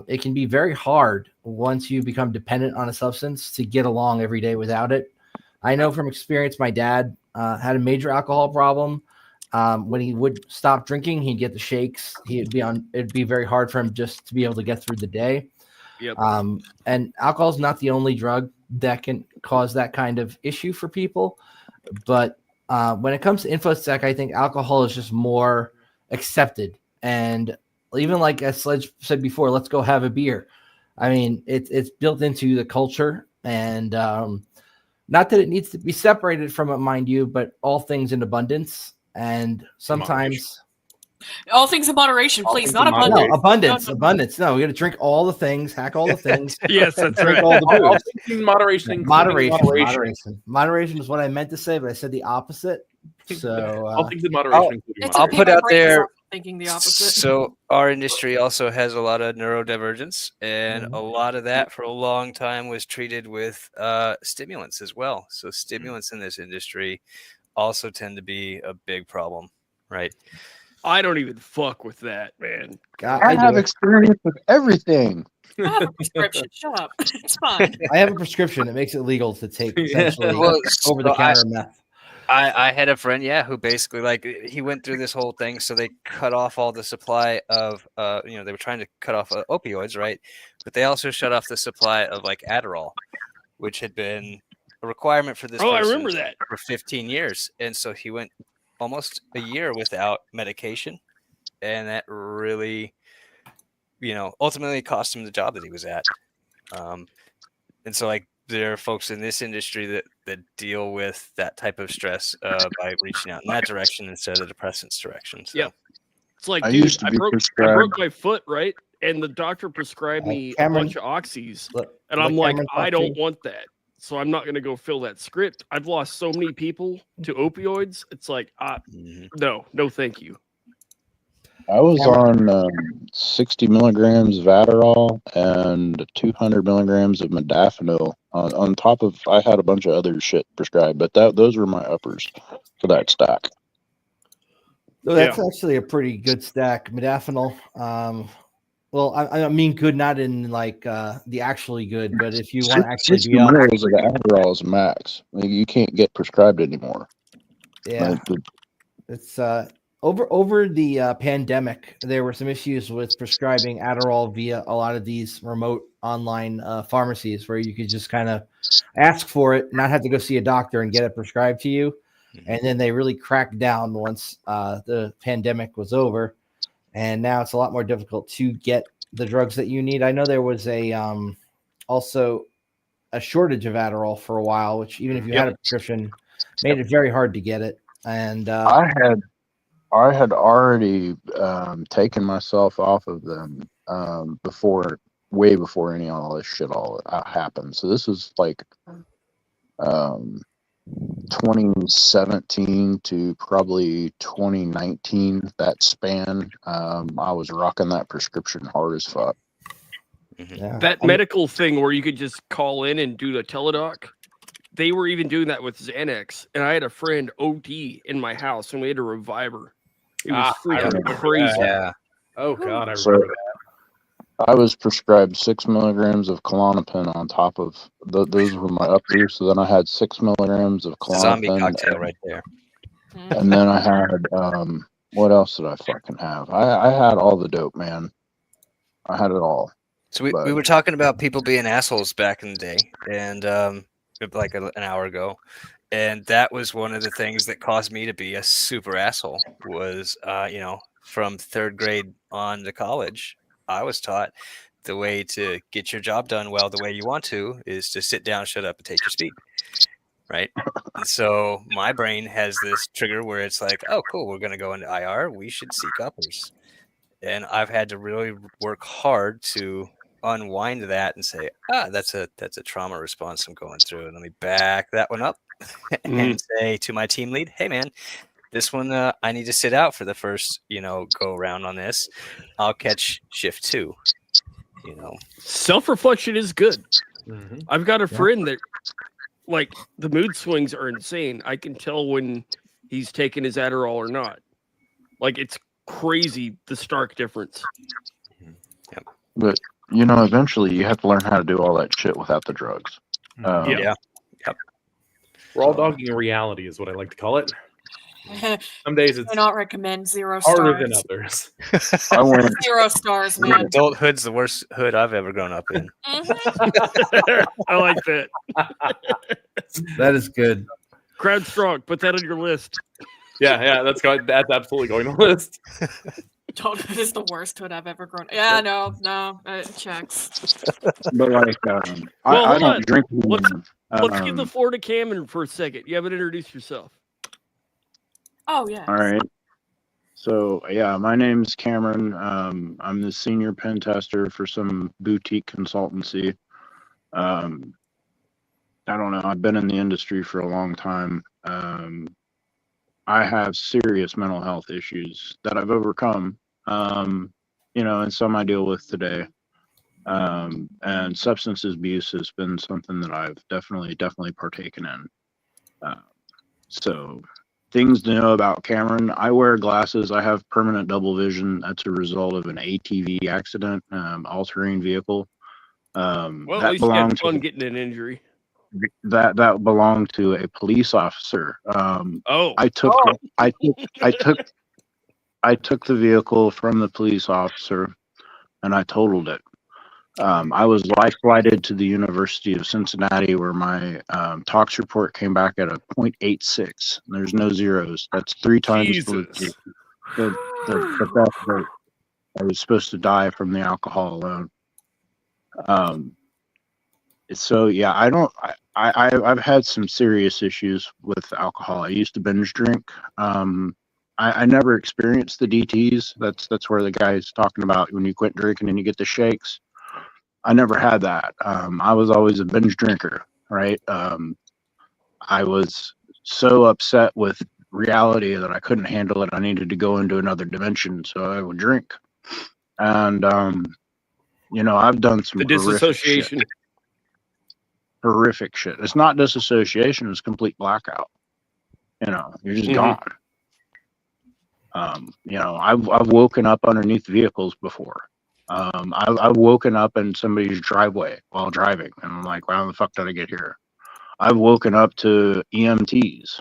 It can be very hard once you become dependent on a substance to get along every day without it. I know from experience, my dad had a major alcohol problem. When he would stop drinking, he'd get the shakes. It'd be very hard for him just to be able to get through the day. Yep. And alcohol is not the only drug that can cause that kind of issue for people. But when it comes to InfoSec, I think alcohol is just more accepted. And even like as Sledge said before, let's go have a beer. I mean, it's built into the culture, and not that it needs to be separated from it, mind you, but all things in abundance. And sometimes all things in moderation, please, not abundance. No, abundance. No, we got to drink all the things, hack all the things. Yes, that's drink right. all the booze. Moderation. Moderation is what I meant to say, but I said the opposite. So all things in moderation. I'll put out there. Thinking the opposite. So our industry also has a lot of neurodivergence, and a lot of that for a long time was treated with stimulants as well. So stimulants in this industry also tend to be a big problem, right? I don't even fuck with that, man. I have experience with everything. I have a prescription. Shut up. It's fine. I have a prescription that makes it legal to take essentially over-the-counter meth. I had a friend, who basically he went through this whole thing. So they cut off all the supply of, they were trying to cut off opioids, right? But they also shut off the supply of Adderall, which had been a requirement for this. I remember that for 15 years, and so he went almost a year without medication, and that really, ultimately cost him the job that he was at. And so there are folks in this industry that deal with that type of stress by reaching out in that direction instead of the depressants direction. So. Yeah, it's like, dude, I broke my foot, right? And the doctor prescribed me a bunch of oxys, and I'm like, I don't want that, so I'm not going to go fill that script. I've lost so many people to opioids. It's like, no, thank you. I was on 60 milligrams of Adderall and 200 milligrams of modafinil. On top of, I had a bunch of other shit prescribed, but those were my uppers for that stack. So that's actually a pretty good stack. Modafinil. Well, I mean, good, not in the actually good, but if you want to actually 60 mils of Adderall is max. You can't get prescribed anymore. Yeah, it's over the pandemic. There were some issues with prescribing Adderall via a lot of these remote online pharmacies where you could just kind of ask for it, not have to go see a doctor and get it prescribed to you. And then they really cracked down once the pandemic was over. And now it's a lot more difficult to get the drugs that you need. I know there was also a shortage of Adderall for a while, which even if you had a prescription, made it very hard to get it. And I had already taken myself off of them way before any of all this shit happened. So this is 2017 to probably 2019, that span. I was rocking that prescription hard as fuck. Yeah. That medical thing where you could just call in and do the teledoc, they were even doing that with Xanax. And I had a friend OD in my house and we had to revive her. It was freaking crazy. Yeah. Oh God, I remember that. I was prescribed 6 milligrams of Klonopin on top of those were my uppers. So then I had 6 milligrams of Klonopin. Zombie cocktail right there. And then I had what else did I fucking have? I had all the dope, man. I had it all. So we were talking about people being assholes back in the day, and an hour ago, and that was one of the things that caused me to be a super asshole. Was from third grade on to college, I was taught the way to get your job done well, the way you want to, is to sit down, shut up, and take your speed. Right. And so my brain has this trigger where it's like, oh, cool, we're going to go into IR. We should seek uppers. And I've had to really work hard to unwind that and say, that's a trauma response I'm going through. And let me back that one up and say to my team lead, hey, man, this one, I need to sit out for the first, go around on this. I'll catch shift 2. Self-reflection is good. Mm-hmm. I've got a friend that, the mood swings are insane. I can tell when he's taking his Adderall or not. It's crazy, the stark difference. Yep. But, eventually you have to learn how to do all that shit without the drugs. Yeah. Yep. Raw dogging reality is what I like to call it. Some days it's I not recommend 0 harder stars. than others. I went 0 stars, man. Adulthood's the worst hood I've ever grown up in. I like that. That is good. Crowd strong. Put that on your list. Yeah, that's absolutely going on the list. Adulthood is the worst hood I've ever grown. Yeah, no, it checks. But I don't drink. Let's give the floor to Cameron for a second. You haven't introduced yourself. Oh, yeah. All right. So, my name's Cameron. I'm the senior pen tester for some boutique consultancy. I don't know. I've been in the industry for a long time. I have serious mental health issues that I've overcome, and some I deal with today. And substance abuse has been something that I've definitely partaken in. So things to know about Cameron. I wear glasses. I have permanent double vision. That's a result of an ATV accident, all-terrain vehicle. Well, at That least you had belonged fun to getting an injury. that belonged to a police officer. Oh, I took the vehicle from the police officer and I totaled it. I was life flighted to the University of Cincinnati, where my tox report came back at a 0.86. There's no zeros. That's 3 times Jesus. the best rate. I was supposed to die from the alcohol alone. So yeah, I've had some serious issues with alcohol. I used to binge drink. I never experienced the DTs. That's where the guy's talking about when you quit drinking and you get the shakes. I never had that. I was always a binge drinker, right? I was so upset with reality that I couldn't handle it. I needed to go into another dimension, so I would drink. And I've done some The disassociation. Horrific shit. It's not disassociation, it's complete blackout. You're just gone. I've woken up underneath vehicles before. I've woken up in somebody's driveway while driving, and I'm like, "How the fuck did I get here?" I've woken up to EMTs.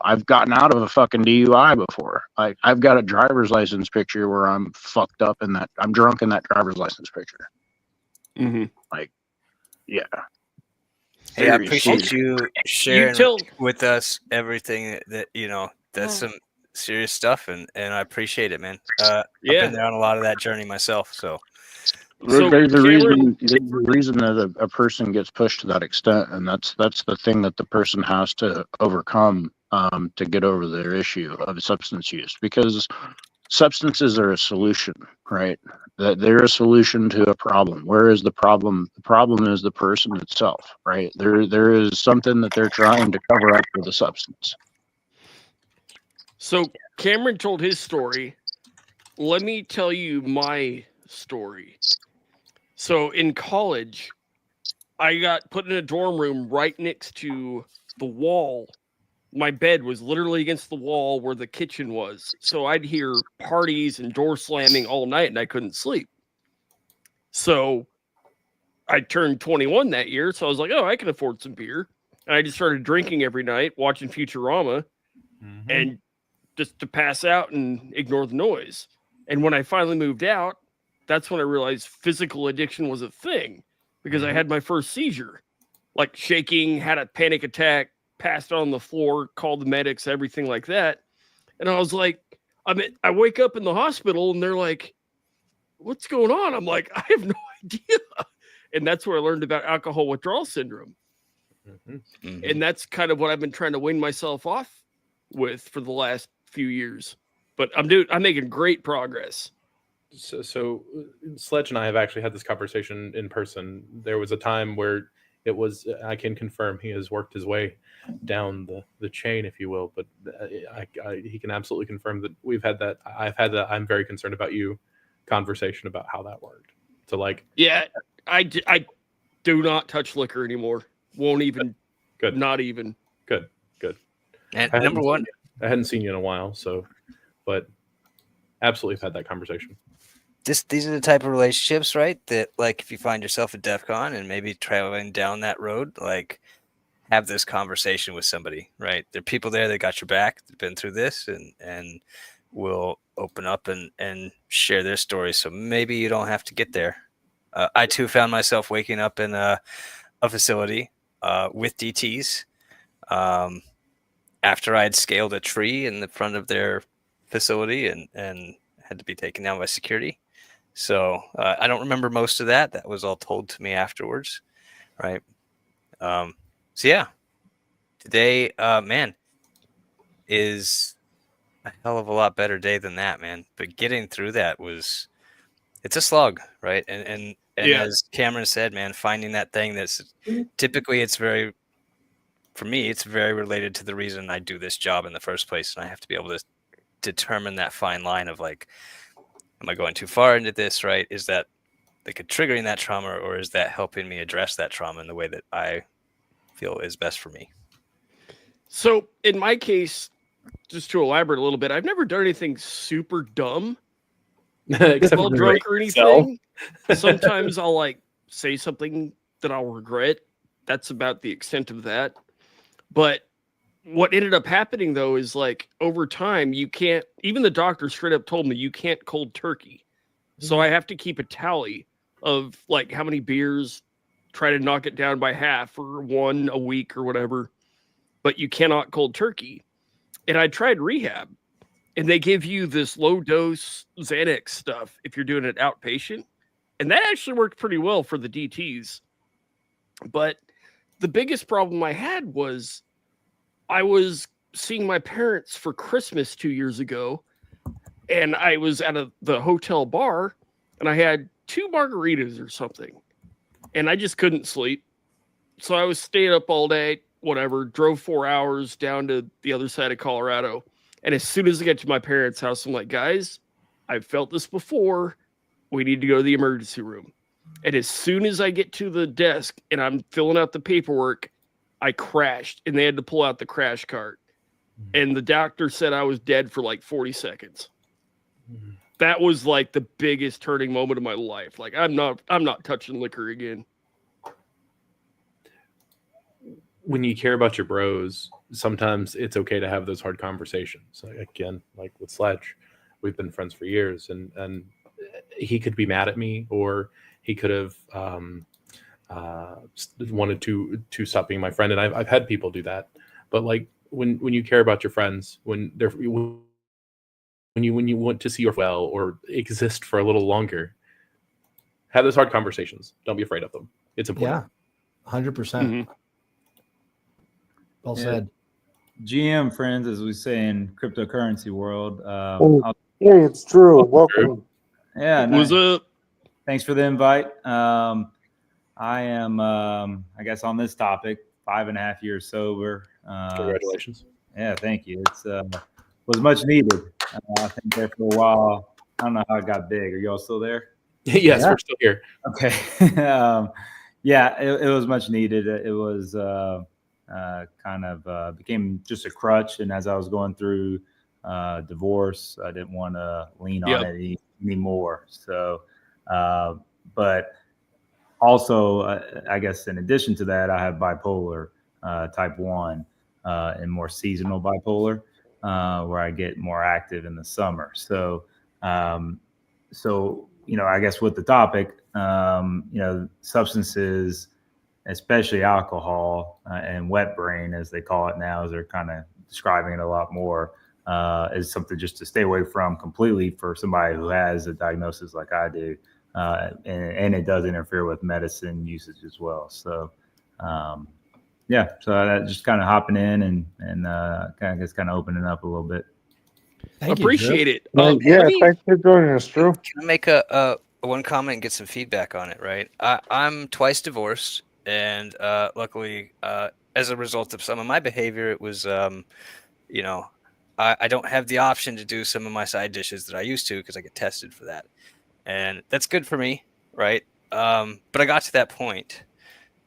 I've gotten out of a fucking DUI before. I've got a driver's license picture where I'm fucked up in that. I'm drunk in that driver's license picture. Yeah. Hey, I appreciate you sharing with us everything that that's some serious stuff, and I appreciate it, man. I've been there on a lot of that journey myself, so there's a reason that a person gets pushed to that extent, and that's the thing that the person has to overcome to get over their issue of substance use, because substances are a solution, right? That they're a solution to a problem. Where is the problem? The problem is the person itself, right? There is something that they're trying to cover up with a substance. So Cameron told his story. Let me tell you my story. So in college, I got put in a dorm room right next to the wall. My bed was literally against the wall where the kitchen was. So I'd hear parties and door slamming all night, and I couldn't sleep. So I turned 21 that year, so I was like, oh, I can afford some beer. And I just started drinking every night, watching Futurama, and just to pass out and ignore the noise. And when I finally moved out, that's when I realized physical addiction was a thing, because I had my first seizure, like shaking, had a panic attack, passed on the floor, called the medics, everything like that. And I was like, I wake up in the hospital and they're like, what's going on? I'm like, I have no idea. And that's where I learned about alcohol withdrawal syndrome. And that's kind of what I've been trying to wean myself off with for the last few years. But I'm making great progress. So Sledge and I have actually had this conversation in person. There was a time where it was, I can confirm he has worked his way down the chain, if you will, but he can absolutely confirm that we've had that. I've had that. I'm very concerned about you conversation about how that worked. So like, yeah, I do not touch liquor anymore. Won't even. Good. Not even. Good. And number one, I hadn't seen you in a while, so, but absolutely have had that conversation. These are the type of relationships, right? That like if you find yourself at DEF CON and maybe traveling down that road, like have this conversation with somebody, right? There are people there that got your back, that been through this, and will open up and share their stories. So maybe you don't have to get there. I too found myself waking up in a facility with DTs after I had scaled a tree in the front of their facility and had to be taken down by security. So I don't remember most of that. That was all told to me afterwards, right? So yeah, today, man, is a hell of a lot better day than that, man. But getting through that it's a slug, right? And yeah. As Cameron said, man, finding that thing that's typically for me, it's very related to the reason I do this job in the first place. And I have to be able to determine that fine line of like, am I going too far into this, right? Is that like triggering that trauma, or is that helping me address that trauma in the way that I feel is best for me? So in my case, just to elaborate a little bit, I've never done anything super dumb Except while for drunk or Excel. anything. Sometimes I'll like say something that I'll regret. That's about the extent of that. But what ended up happening though is like over time, you can't, even the doctor straight up told me you can't cold turkey. So I have to keep a tally of like how many beers, try to knock it down by half or one a week or whatever, but you cannot cold turkey. And I tried rehab and they give you this low dose Xanax stuff if you're doing it outpatient. And that actually worked pretty well for the DTs. But the biggest problem I had was I was seeing my parents for Christmas 2 years ago, and I was at the hotel bar, and I had 2 margaritas or something, and I just couldn't sleep. So I was staying up all day, whatever, drove 4 hours down to the other side of Colorado. And as soon as I get to my parents' house, I'm like, guys, I've felt this before. We need to go to the emergency room. And as soon as I get to the desk and I'm filling out the paperwork, I crashed and they had to pull out the crash cart. And the doctor said I was dead for like 40 seconds. That was like the biggest turning moment of my life. Like I'm not touching liquor again. When you care about your bros, sometimes it's okay to have those hard conversations. Again, like with Sledge, we've been friends for years, and he could be mad at me, or he could have wanted to stop being my friend. And I've had people do that. But like when you care about your friends, when you want to see your well or exist for a little longer, have those hard conversations. Don't be afraid of them. It's important. Yeah, 100%. Well said. GM friends, as we say in cryptocurrency world. Hey, it's Drew. Welcome. Yeah. What's up? Thanks for the invite. I am, I guess, on this topic, 5.5 years sober. Congratulations. Yeah, thank you. It's was much needed. I think there for a while. I don't know how it got big. Are y'all still there? Yes, we're still here. Okay. Yeah, it was much needed. It was kind of became just a crutch. And as I was going through divorce, I didn't want to lean on it anymore. So, but also, I guess in addition to that, I have bipolar type 1 and more seasonal bipolar, where I get more active in the summer. So, I guess with the topic, substances, especially alcohol and wet brain, as they call it now, as they're kind of describing it a lot more, is something just to stay away from completely for somebody who has a diagnosis like I do. And it does interfere with medicine usage as well. So, so that just kind of hopping in and kind of opening up a little bit. Appreciate it. Thanks for joining us, Drew. Can I make a one comment and get some feedback on it? Right, I'm twice divorced, and luckily, as a result of some of my behavior, it was, I don't have the option to do some of my side dishes that I used to because I get tested for that, and that's good for me, right? But I got to that point,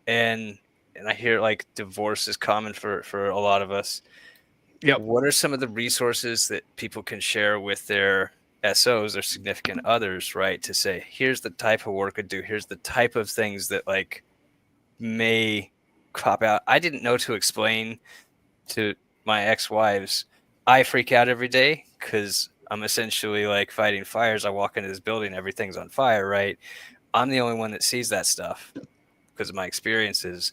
and I hear like divorce is common for a lot of us. Yep. What are some of the resources that people can share with their SOs or significant others, right? To say, here's the type of work I do. Here's the type of things that like may crop out. I didn't know to explain to my ex-wives. I freak out every day because I'm essentially like fighting fires. I walk into this building, everything's on fire, right? I'm the only one that sees that stuff because of my experiences.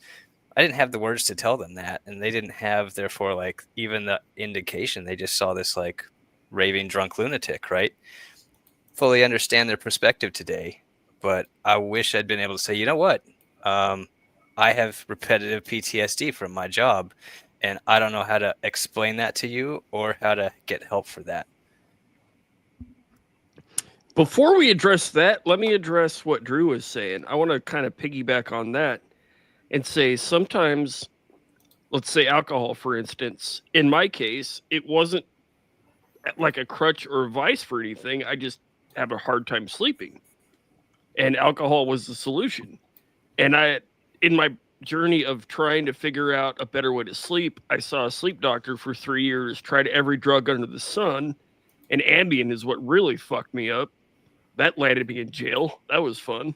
I didn't have the words to tell them that, and they didn't have, therefore, like even the indication. They just saw this like raving drunk lunatic, right? Fully understand their perspective today, but I wish I'd been able to say, you know what? I have repetitive PTSD from my job, and I don't know how to explain that to you or how to get help for that. Before we address that, let me address what Drew was saying. I want to kind of piggyback on that and say sometimes, let's say alcohol, for instance, in my case, it wasn't like a crutch or a vice for anything. I just have a hard time sleeping. And alcohol was the solution. And in my journey of trying to figure out a better way to sleep, I saw a sleep doctor for 3 years, tried every drug under the sun, and Ambien is what really fucked me up. That landed me in jail. That was fun.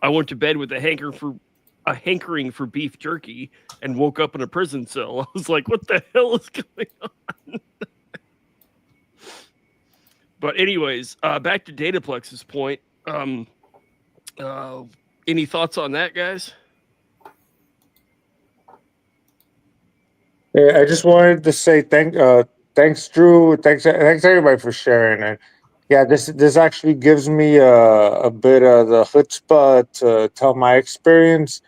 I went to bed with a hankering for beef jerky and woke up in a prison cell. I was like, what the hell is going on? But anyways, back to Dataplex's point. Any thoughts on that, guys? Yeah, I just wanted to say thanks, Drew. Thanks everybody for sharing. And yeah, this actually gives me a bit of the chutzpah to tell my experience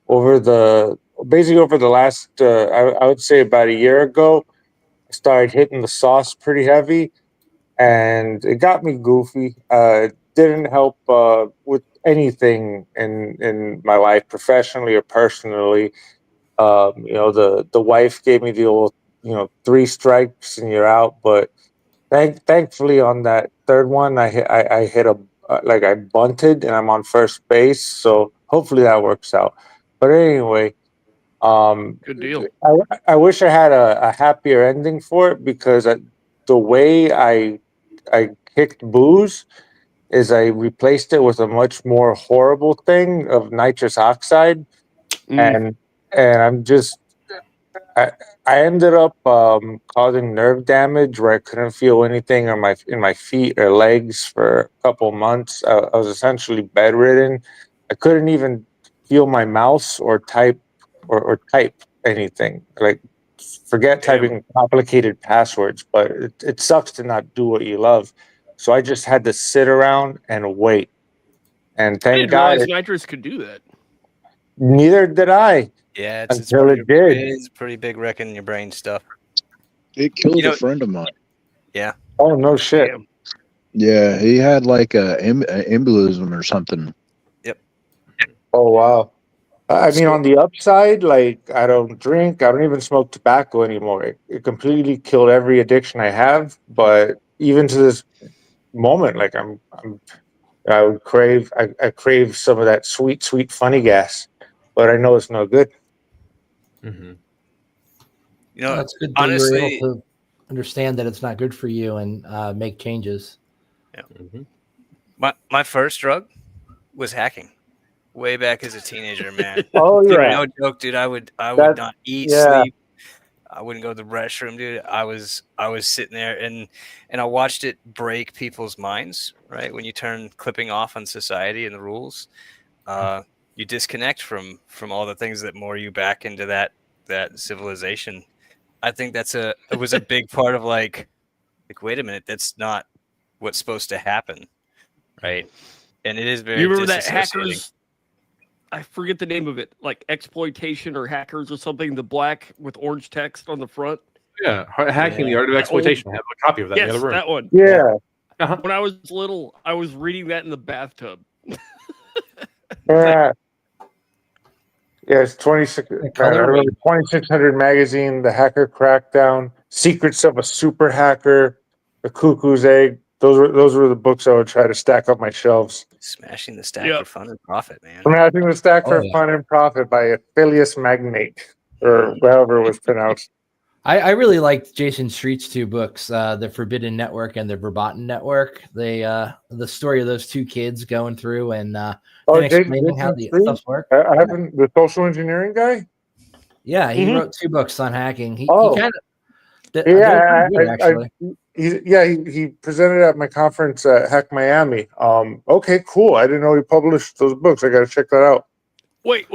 over the last I would say about a year ago. I started hitting the sauce pretty heavy, and it got me goofy. It didn't help with anything in my life, professionally or personally. The wife gave me the old 3 strikes and you're out. But thankfully on that third one, I hit I bunted and I'm on first base, so hopefully that works out. But anyway, good deal. I wish I had a happier ending for it, because the way I kicked booze is I replaced it with a much more horrible thing of nitrous oxide, and I'm just I ended up causing nerve damage where I couldn't feel anything in my feet or legs for a couple months. I was essentially bedridden. I couldn't even feel my mouse or type or type anything. Like, forget typing complicated passwords, but it sucks to not do what you love. So I just had to sit around and wait. And I thank didn't God realize nitrous could do that. neither did I. Yeah, until it did. It's pretty big wrecking your brain stuff. It killed a friend of mine. Yeah. Oh, no shit. Damn. Yeah, he had like a embolism or something. Yep. Oh, wow. I mean, on the upside, like, I don't drink. I don't even smoke tobacco anymore. It completely killed every addiction I have. But even to this moment, like, I would crave. I crave some of that sweet, funny gas. But I know it's no good. Mm-hmm. That's good that honestly, you're able to understand that it's not good for you and make changes. Yeah. Mm-hmm. My first drug was hacking. Way back as a teenager, man. Oh, dude, yeah. no joke, dude. I would not eat, sleep. I wouldn't go to the restroom, dude. I was sitting there and I watched it break people's minds, right? When you turn clipping off on society and the rules, you disconnect from all the things that moor you back into that civilization. I think it was a big part of like wait a minute, that's not what's supposed to happen, right? And it is very. You remember that hackers? I forget the name of it, like exploitation or hackers or something. The black with orange text on the front. Yeah, hacking the art of exploitation. I have a copy of that in the other room. That one. Yeah. Uh-huh. When I was little, I was reading that in the bathtub. Yeah. Yeah, it's 2600 magazine, The Hacker Crackdown, Secrets of a Super Hacker, The Cuckoo's Egg. Those were the books I would try to stack up my shelves. Smashing the stack for fun and profit, man. Smashing the stack for fun and profit by Aphelios Magnate, or however it was pronounced. I really liked Jason Street's 2 books, The Forbidden Network and The Verboten Network. They the story of those 2 kids going through and explaining how the stuff works. I haven't, the social engineering guy? Yeah, he wrote 2 books on hacking. He he presented at my conference at Hack Miami. Okay, cool. I didn't know he published those books. I got to check that out. Wait.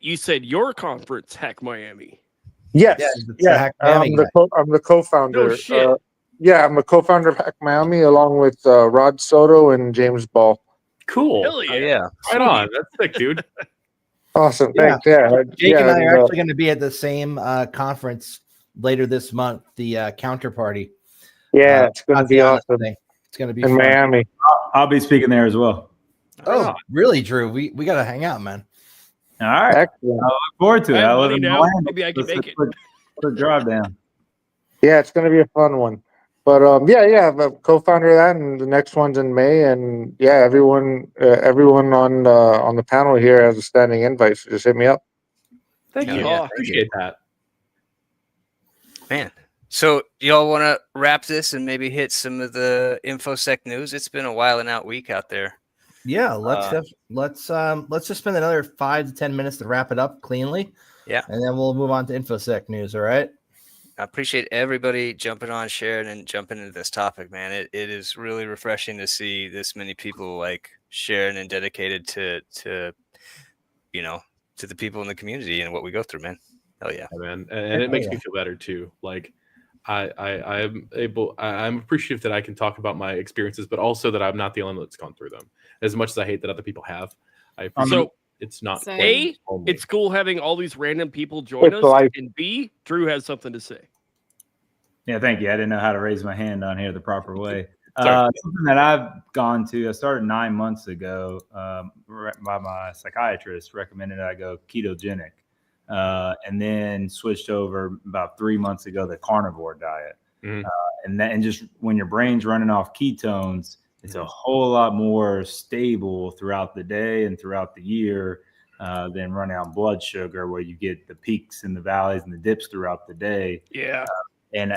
You said your conference, Hack Miami. Yes. I'm the co-founder. No shit. I'm the co-founder of Hack Miami along with Rod Soto and James Ball. Cool. Hell yeah. Yeah. Right on. That's sick, dude. Awesome. Thanks. Yeah. Jake and I are actually going to be at the same conference later this month, the Counter Party. Yeah, it's going to be awesome. It's going to be in fun. Miami. I'll be speaking there as well. Oh, really, Drew? We got to hang out, man. All right. Excellent. I look forward to it. I live in now. Miami. Maybe I can make it. Put a draw down. Yeah, it's going to be a fun one. But yeah, I'm a co-founder of that, and the next one's in May. And yeah, everyone on the panel here has a standing invite, so just hit me up. Thank you. Yeah, Appreciate that. Man. So y'all want to wrap this and maybe hit some of the InfoSec news? It's been a wild and out week out there. Yeah, let's just spend another 5 to 10 minutes to wrap it up cleanly. Yeah, and then we'll move on to InfoSec news. All right. I appreciate everybody jumping on, sharing, and jumping into this topic, man. It is really refreshing to see this many people like sharing and dedicated to the people in the community and what we go through, man. Hell yeah, man. And it makes me feel better too. Like I'm appreciative that I can talk about my experiences, but also that I'm not the only one that's gone through them. As much as I hate that other people have, it's not. A, it's cool having all these random people join us, and B, Drew has something to say. Yeah, thank you. I didn't know how to raise my hand on here the proper way. Something that I've gone to, I started 9 months ago by my psychiatrist recommended I go ketogenic, and then switched over about 3 months ago the carnivore diet. And just when your brain's running off ketones, it's a whole lot more stable throughout the day and throughout the year than running on blood sugar, where you get the peaks and the valleys and the dips throughout the day. Yeah. And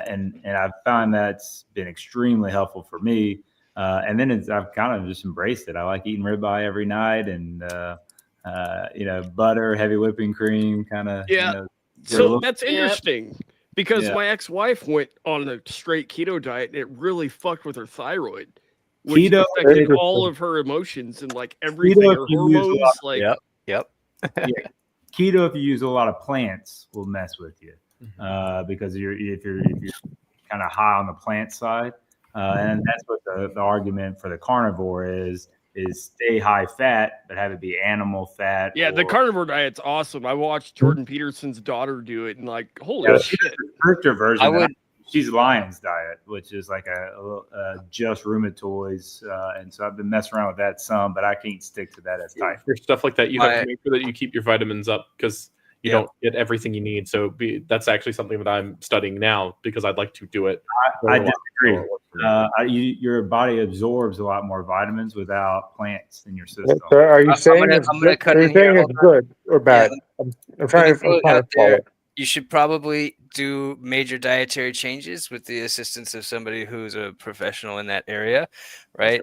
I've found that's been extremely helpful for me. And then I've kind of just embraced it. I like eating ribeye every night, and butter, heavy whipping cream, kind of. Yeah. So that's interesting because my ex-wife went on a straight keto diet, and it really fucked with her thyroid, which affected all of her emotions and like everything, her hormones. Yep. Keto, if you use a lot of plants, will mess with you. Because if you're kind of high on the plant side, and that's what the argument for the carnivore is stay high fat, but have it be animal fat. Yeah, the carnivore diet's awesome. I watched Jordan Peterson's daughter do it, and like, holy shit! The stricter version, she's Lion's diet, which is like a just rheumatoids, and so I've been messing around with that some, but I can't stick to that as tight. For stuff like that, you have to make sure that you keep your vitamins up, because you don't get everything you need. So that's actually something that I'm studying now, because I'd like to do it. I disagree. Your body absorbs a lot more vitamins without plants in your system. So are you saying it's good or bad? I'm trying to follow. You should probably do major dietary changes with the assistance of somebody who's a professional in that area, right?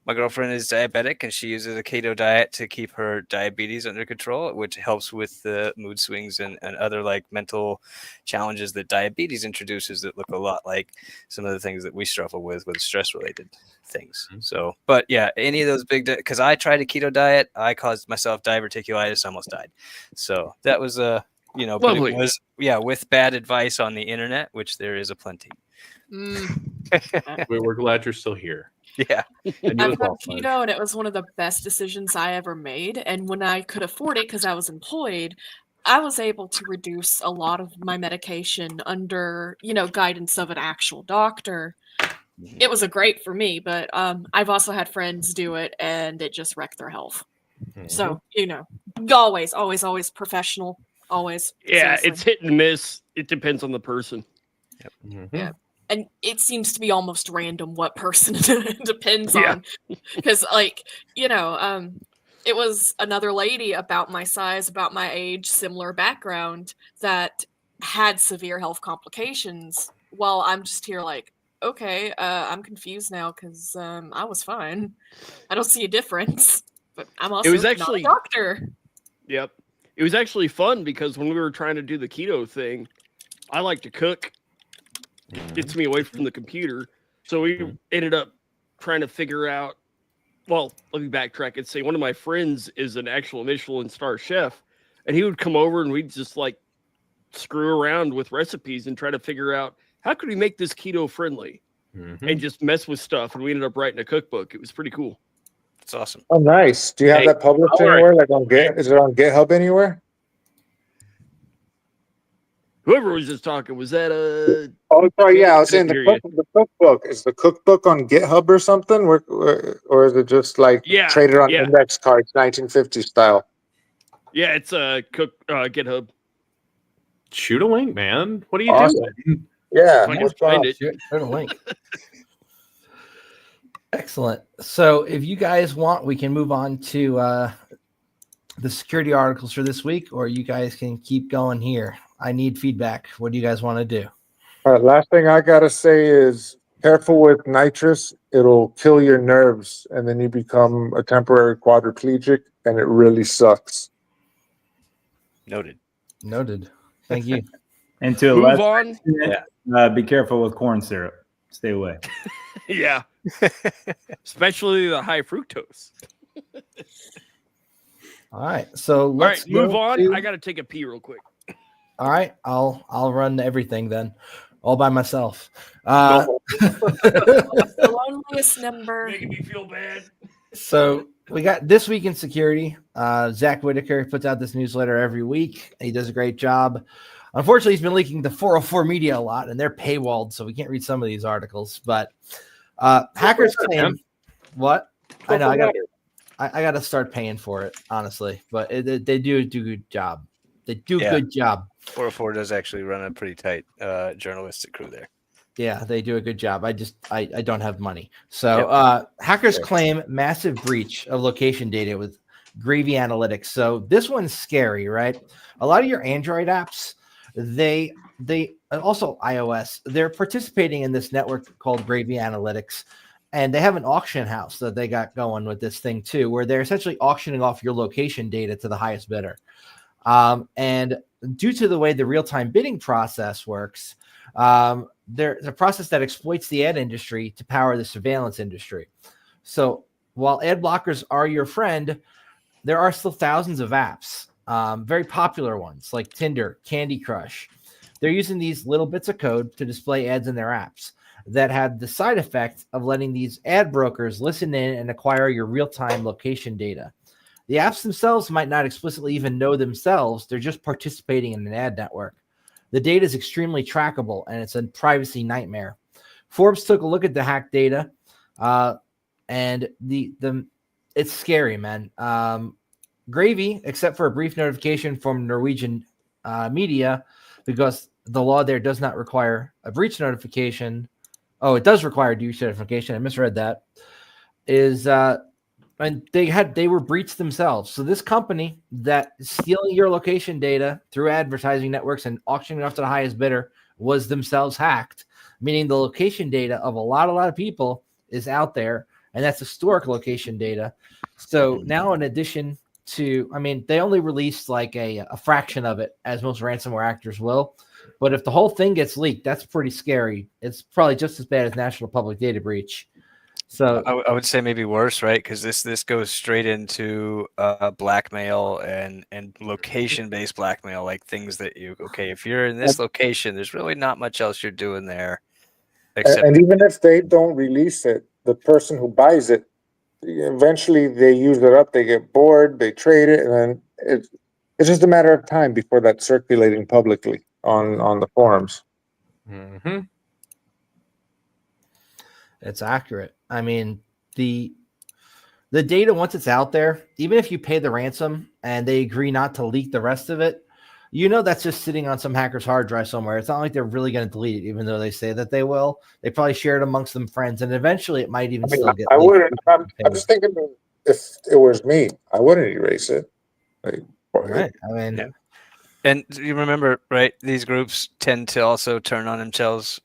My girlfriend is diabetic, and she uses a keto diet to keep her diabetes under control, which helps with the mood swings and other like mental challenges that diabetes introduces that look a lot like some of the things that we struggle with stress-related things. So, but yeah, any of those because I tried a keto diet, I caused myself diverticulitis, almost died. So that was but it was, with bad advice on the internet, which there is aplenty. We're glad you're still here. Yeah. I've done keto, and it was one of the best decisions I ever made. And when I could afford it, because I was employed, I was able to reduce a lot of my medication under, guidance of an actual doctor. It was great for me, but I've also had friends do it, and it just wrecked their health. So, always professional, always. Yeah, it's hit and miss. It depends on the person. Yep. Yeah. And it seems to be almost random what person it depends on. Because, it was another lady about my size, about my age, similar background, that had severe health complications. Well, I'm just here like, okay, I'm confused now because I was fine. I don't see a difference. But I'm also not a doctor. Yep. It was actually fun because when we were trying to do the keto thing, I like to cook. Gets me away from the computer. So we ended up trying to figure out, well, let me backtrack and say one of my friends is an actual Michelin star chef, and he would come over and we'd just like screw around with recipes and try to figure out how could we make this keto friendly and just mess with stuff. And we ended up writing a cookbook. It was pretty cool. It's awesome. Oh, nice. Do you have that published anywhere? Like is it on GitHub anywhere? Whoever was just talking, was that a... Oh, sorry, yeah, I was saying the cookbook. Is the cookbook on GitHub or something? Or is it just like traded on index cards, 1950 style? Yeah, it's a GitHub. Shoot a link, man. What are you doing? Yeah, If I can find it. Share the link. Excellent. So if you guys want, we can move on to the security articles for this week, or you guys can keep going here. I need feedback. What do you guys want to do? All right, last thing I gotta say is careful with nitrous. It'll kill your nerves, and then you become a temporary quadriplegic, and it really sucks. Noted. Thank you. And to a Move lesser on. extent, be careful with corn syrup. Stay away. Yeah. Especially the high fructose. All right. So All let's right, move go on. to- I got to take a pee real quick. All right. I'll run everything then, all by myself. The loneliest number. Making me feel bad. So we got This Week in Security. Zach Whitaker puts out this newsletter every week. He does a great job. Unfortunately, he's been leaking to 404 Media a lot, and they're paywalled, so we can't read some of these articles. But hackers claim what? I know. I got to start paying for it, honestly. But they do a good job. They do a good job. 404 does actually run a pretty tight journalistic crew there. Yeah, they do a good job. I don't have money. So hackers claim massive breach of location data with Gravy Analytics. So this one's scary, right? A lot of your Android apps, they also iOS, they're participating in this network called Gravy Analytics. And they have an auction house that they got going with this thing too, where they're essentially auctioning off your location data to the highest bidder. And due to the way the real-time bidding process works, there's a process that exploits the ad industry to power the surveillance industry. So while ad blockers are your friend, there are still thousands of apps, very popular ones like Tinder, Candy Crush. They're using these little bits of code to display ads in their apps that have the side effect of letting these ad brokers listen in and acquire your real-time location data. The apps themselves might not explicitly even know themselves. They're just participating in an ad network. The data is extremely trackable, and it's a privacy nightmare. Forbes took a look at the hacked data, and it's scary, man. Gravy, except for a brief notification from Norwegian media, because the law there does not require a breach notification. Oh, it does require breach notification. I misread that. And they were breached themselves. So this company that is stealing your location data through advertising networks and auctioning it off to the highest bidder was themselves hacked, meaning the location data of a lot of people is out there, and that's historic location data. So now, in addition to, they only released like a fraction of it, as most ransomware actors will. But if the whole thing gets leaked, that's pretty scary. It's probably just as bad as national public data breach. So I would say maybe worse, right? Because this goes straight into blackmail and location-based blackmail, like things that if you're in this location, there's really not much else you're doing there. And even if they don't release it, the person who buys it, eventually they use it up, they get bored, they trade it, and then it's just a matter of time before that's circulating publicly on the forums. Mm-hmm. It's accurate. The data, once it's out there, even if you pay the ransom and they agree not to leak the rest of it, that's just sitting on some hacker's hard drive somewhere. It's not like they're really going to delete it, even though they say that they will. They probably share it amongst them friends, and eventually it might even still get leaked. I'm just thinking, if it was me, I wouldn't erase it. Right. And you remember, right? These groups tend to also turn on themselves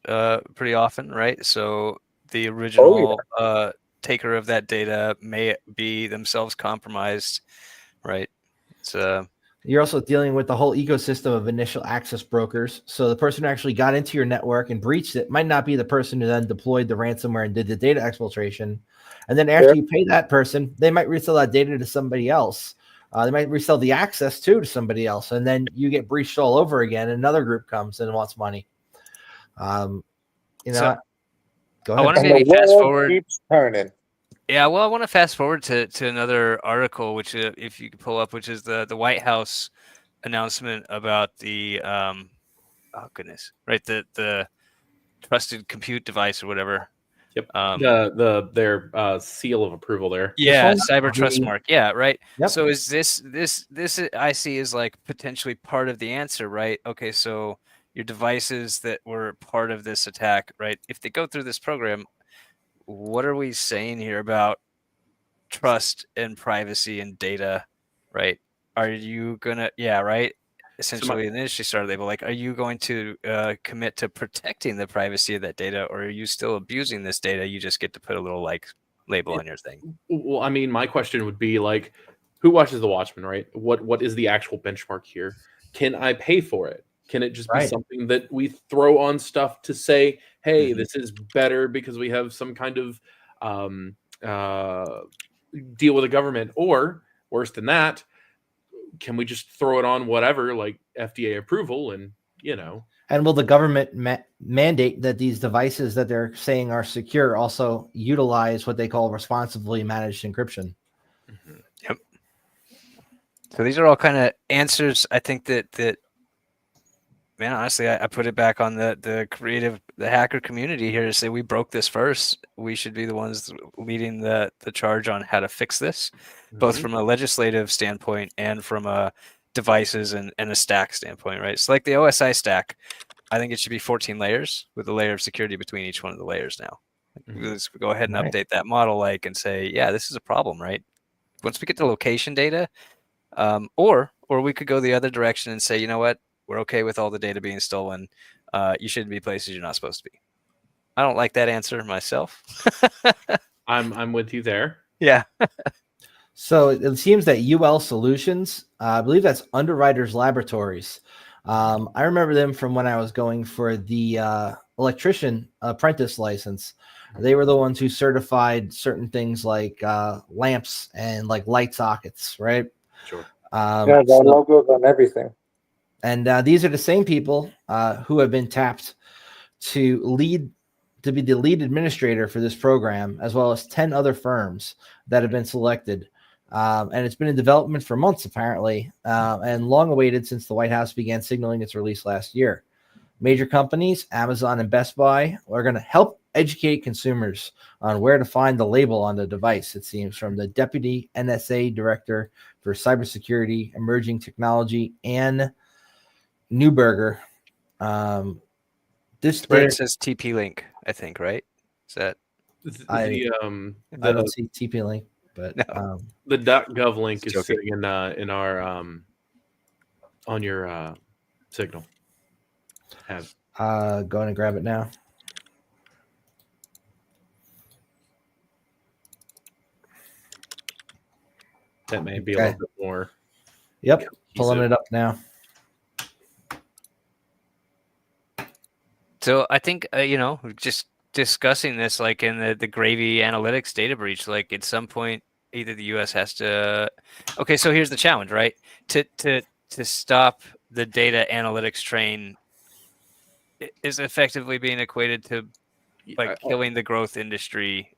pretty often, right? So the original taker of that data may be themselves compromised, right? So you're also dealing with the whole ecosystem of initial access brokers. So the person who actually got into your network and breached it might not be the person who then deployed the ransomware and did the data exfiltration. And then after you pay that person, they might resell that data to somebody else. They might resell the access to somebody else. And then you get breached all over again. And another group comes and wants money. So, go ahead. I want to maybe fast forward. Keeps turning. Yeah, well, I want to fast forward to another article, which if you could pull up, which is the White House announcement about the the trusted compute device or whatever. Yep. Their seal of approval there. Yeah, cyber trust mark. Yeah, right. Yep. So is this I see is like potentially part of the answer, right? Okay, so your devices that were part of this attack, right? If they go through this program, what are we saying here about trust and privacy and data, right? Are you gonna, right? Essentially, an industry starter label. Like, are you going to commit to protecting the privacy of that data, or are you still abusing this data? You just get to put a little like label on your thing. Well, I mean, my question would be like, who watches The Watchmen, right? What is the actual benchmark here? Can I pay for it? Can it just be something that we throw on stuff to say, hey, this is better because we have some kind of deal with the government? Or worse than that, can we just throw it on whatever, like FDA approval, and And will the government mandate that these devices that they're saying are secure also utilize what they call responsibly managed encryption? Yep. So these are all kind of answers. I think that man, honestly, I put it back on the hacker community here to say we broke this first. We should be the ones leading the charge on how to fix this, both from a legislative standpoint and from a devices and a stack standpoint, right? So like the OSI stack, I think it should be 14 layers with a layer of security between each one of the layers now. Let's go ahead and update that model and say, yeah, this is a problem, right? Once we get the location data, or we could go the other direction and say, you know what? We're okay with all the data being stolen. You shouldn't be places you're not supposed to be. I don't like that answer myself. I'm with you there. Yeah. So it seems that UL Solutions, I believe that's Underwriters Laboratories. I remember them from when I was going for the electrician apprentice license. They were the ones who certified certain things like lamps and like light sockets, right? Sure. The logos on everything. And these are the same people who have been tapped to be the lead administrator for this program, as well as 10 other firms that have been selected. And it's been in development for months, apparently, and long awaited since the White House began signaling its release last year. Major companies, Amazon and Best Buy, are going to help educate consumers on where to find the label on the device, it seems, from the Deputy NSA Director for Cybersecurity, Emerging Technology, Ann Neuberger. This where it says TP link, I think, right? Is that I don't see TP link, but no. The .gov link is sitting in our on your signal. Going to grab it now. That may be a little bit more. Yep, pulling it up now. So I think, just discussing this, like in the Gravy Analytics data breach, like at some point, either the U.S. has to. Okay, so here's the challenge, right? To stop the data analytics train is effectively being equated to like killing the growth industry,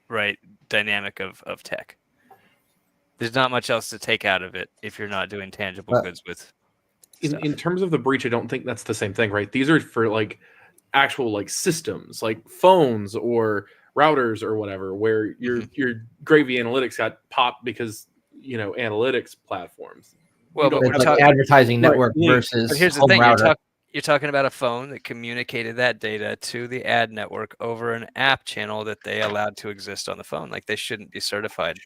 right? Dynamic of tech. There's not much else to take out of it if you're not doing tangible goods with. In terms of the breach, I don't think that's the same thing, right? These are for like actual like systems, like phones or routers or whatever, where your Gravy Analytics got popped because analytics platforms. Well, but it's like advertising network versus. But here's the thing: you're talking about a phone that communicated that data to the ad network over an app channel that they allowed to exist on the phone. Like they shouldn't be certified.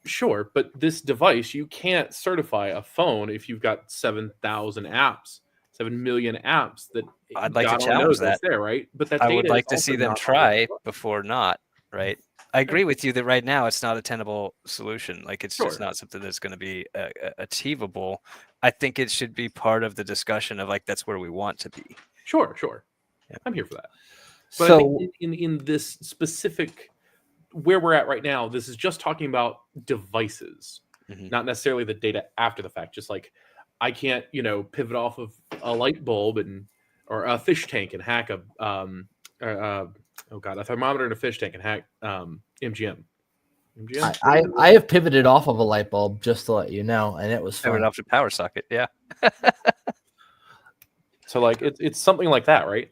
Sure, but this device, you can't certify a phone if you've got 7,000 apps, 7 million apps that I'd like to challenge that. There, right? But that I data would like to see them try before not, right? I agree with you that right now it's not a tenable solution. Like it's just not something that's going to be achievable. I think it should be part of the discussion of like that's where we want to be. Sure. Yeah. I'm here for that. But so I think in this specific where we're at right now, this is just talking about devices, not necessarily the data after the fact. Just like I can't, pivot off of a light bulb or a fish tank and hack a thermometer and a fish tank and hack MGM. I have pivoted off of a light bulb, just to let you know, and it was fun. Pivoted off the power socket, yeah. So like it's something like that, right?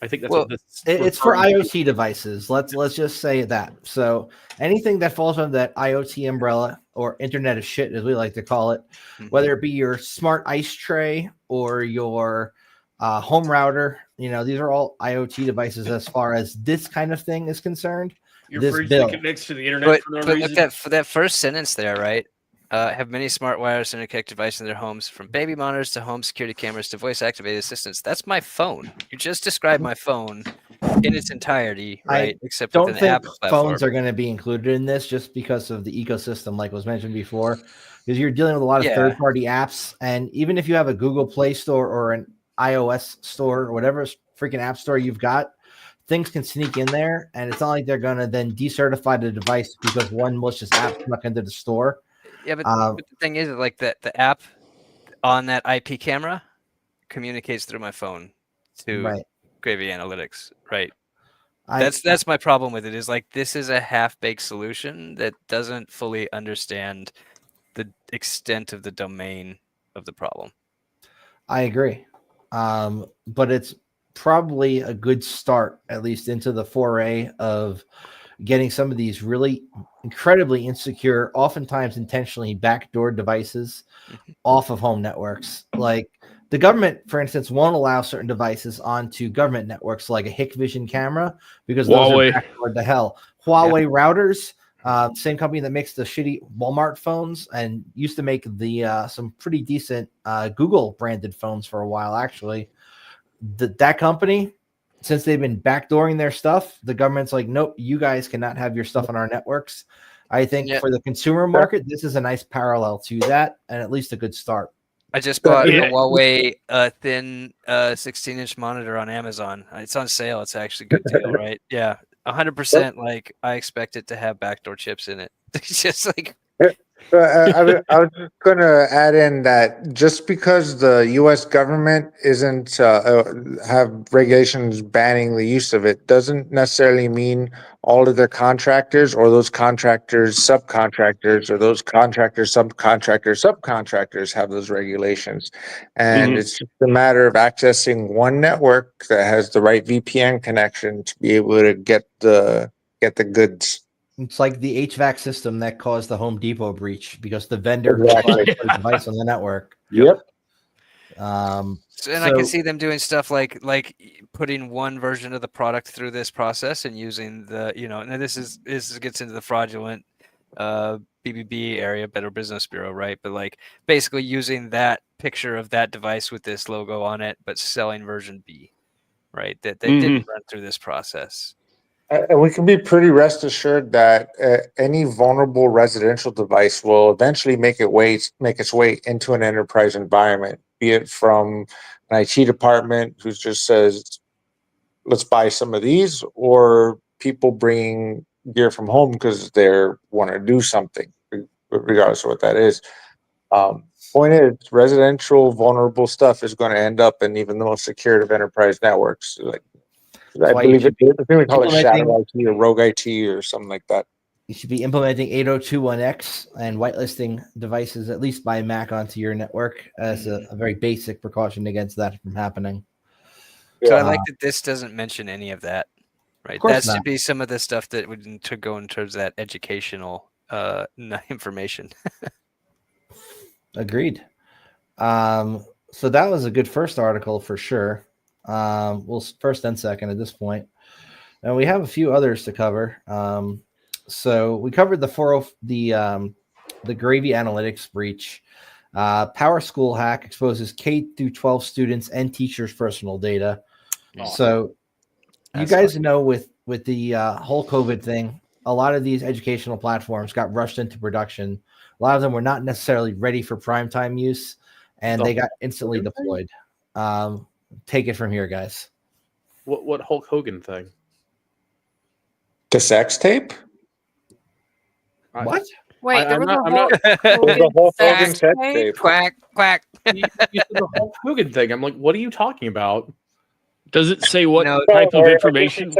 I think that's what this it's for IoT devices. Let's just say that. So anything that falls under that IoT umbrella or Internet of Shit, as we like to call it, whether it be your smart ice tray or your home router. These are all IoT devices as far as this kind of thing is concerned. Your this fridge bill. that connects to the internet for no But reason. look for that first sentence there, right? Have many smart wireless interconnect devices in their homes, from baby monitors to home security cameras to voice-activated assistants. That's my phone. You just described my phone in its entirety, right? Except don't with an think app platform. phones are going to be included in this just because of the ecosystem, like was mentioned before, because you're dealing with a lot of third-party apps, and even if you have a Google Play Store or an iOS store or whatever freaking app store you've got, things can sneak in there, and it's not like they're going to then decertify the device because one malicious app snuck into the store. Yeah, but the thing is, like the app on that IP camera communicates through my phone to Gravy Analytics, right? That's my problem with it. Is like this is a half-baked solution that doesn't fully understand the extent of the domain of the problem. I agree, but it's probably a good start, at least into the foray of getting some of these really incredibly insecure, oftentimes intentionally backdoor devices off of home networks. Like the government, for instance, won't allow certain devices onto government networks, like a Hikvision camera, because those are backdoored to hell. Huawei routers, same company that makes the shitty Walmart phones and used to make the some pretty decent Google branded phones for a while, actually. That company, since they've been backdooring their stuff, the government's like, nope, you guys cannot have your stuff on our networks. I think for the consumer market, this is a nice parallel to that, and at least a good start. I just bought a Huawei thin 16-inch monitor on Amazon. It's on sale. It's actually a good deal, right? Yeah, 100%. Like I expect it to have backdoor chips in it. It's just like. I was just going to add in that just because the U.S. government isn't have regulations banning the use of it doesn't necessarily mean all of their contractors or those contractors subcontractors or those contractors subcontractors have those regulations. And it's just a matter of accessing one network that has the right VPN connection to be able to get the goods. It's like the HVAC system that caused the Home Depot breach because the vendor put a device on the network. Yep. And I can see them doing stuff like putting one version of the product through this process and using the, and this gets into the fraudulent BBB area, Better Business Bureau, right? But like basically using that picture of that device with this logo on it, but selling version B, right? That they didn't run through this process. And we can be pretty rest assured that any vulnerable residential device will eventually make its way into an enterprise environment, be it from an IT department who just says, let's buy some of these, or people bringing gear from home because they want to do something, regardless of what that is. Point is, residential vulnerable stuff is going to end up in even the most secured of enterprise networks. Like, I believe we call it shadow IT or rogue IT or something like that. You should be implementing 802.1x and whitelisting devices, at least by Mac, onto your network as a very basic precaution against that from happening. So I like that this doesn't mention any of that, right? That should be some of the stuff that would to go in terms of that educational information. Agreed. So that was a good first article for sure. Well, first and second at this point. Now we have a few others to cover. So we covered the Gravy Analytics breach. Power School hack exposes K through 12 students and teachers' personal data. So you guys know with the whole COVID thing, a lot of these educational platforms got rushed into production. A lot of them were not necessarily ready for primetime use, and they got instantly deployed. Take it from here, guys. What Hulk Hogan thing? The sex tape? What? Wait, there was the Hulk Hogan sex tape. Quack, quack. You said the Hulk Hogan thing. I'm like, what are you talking about? Does it say what type of information?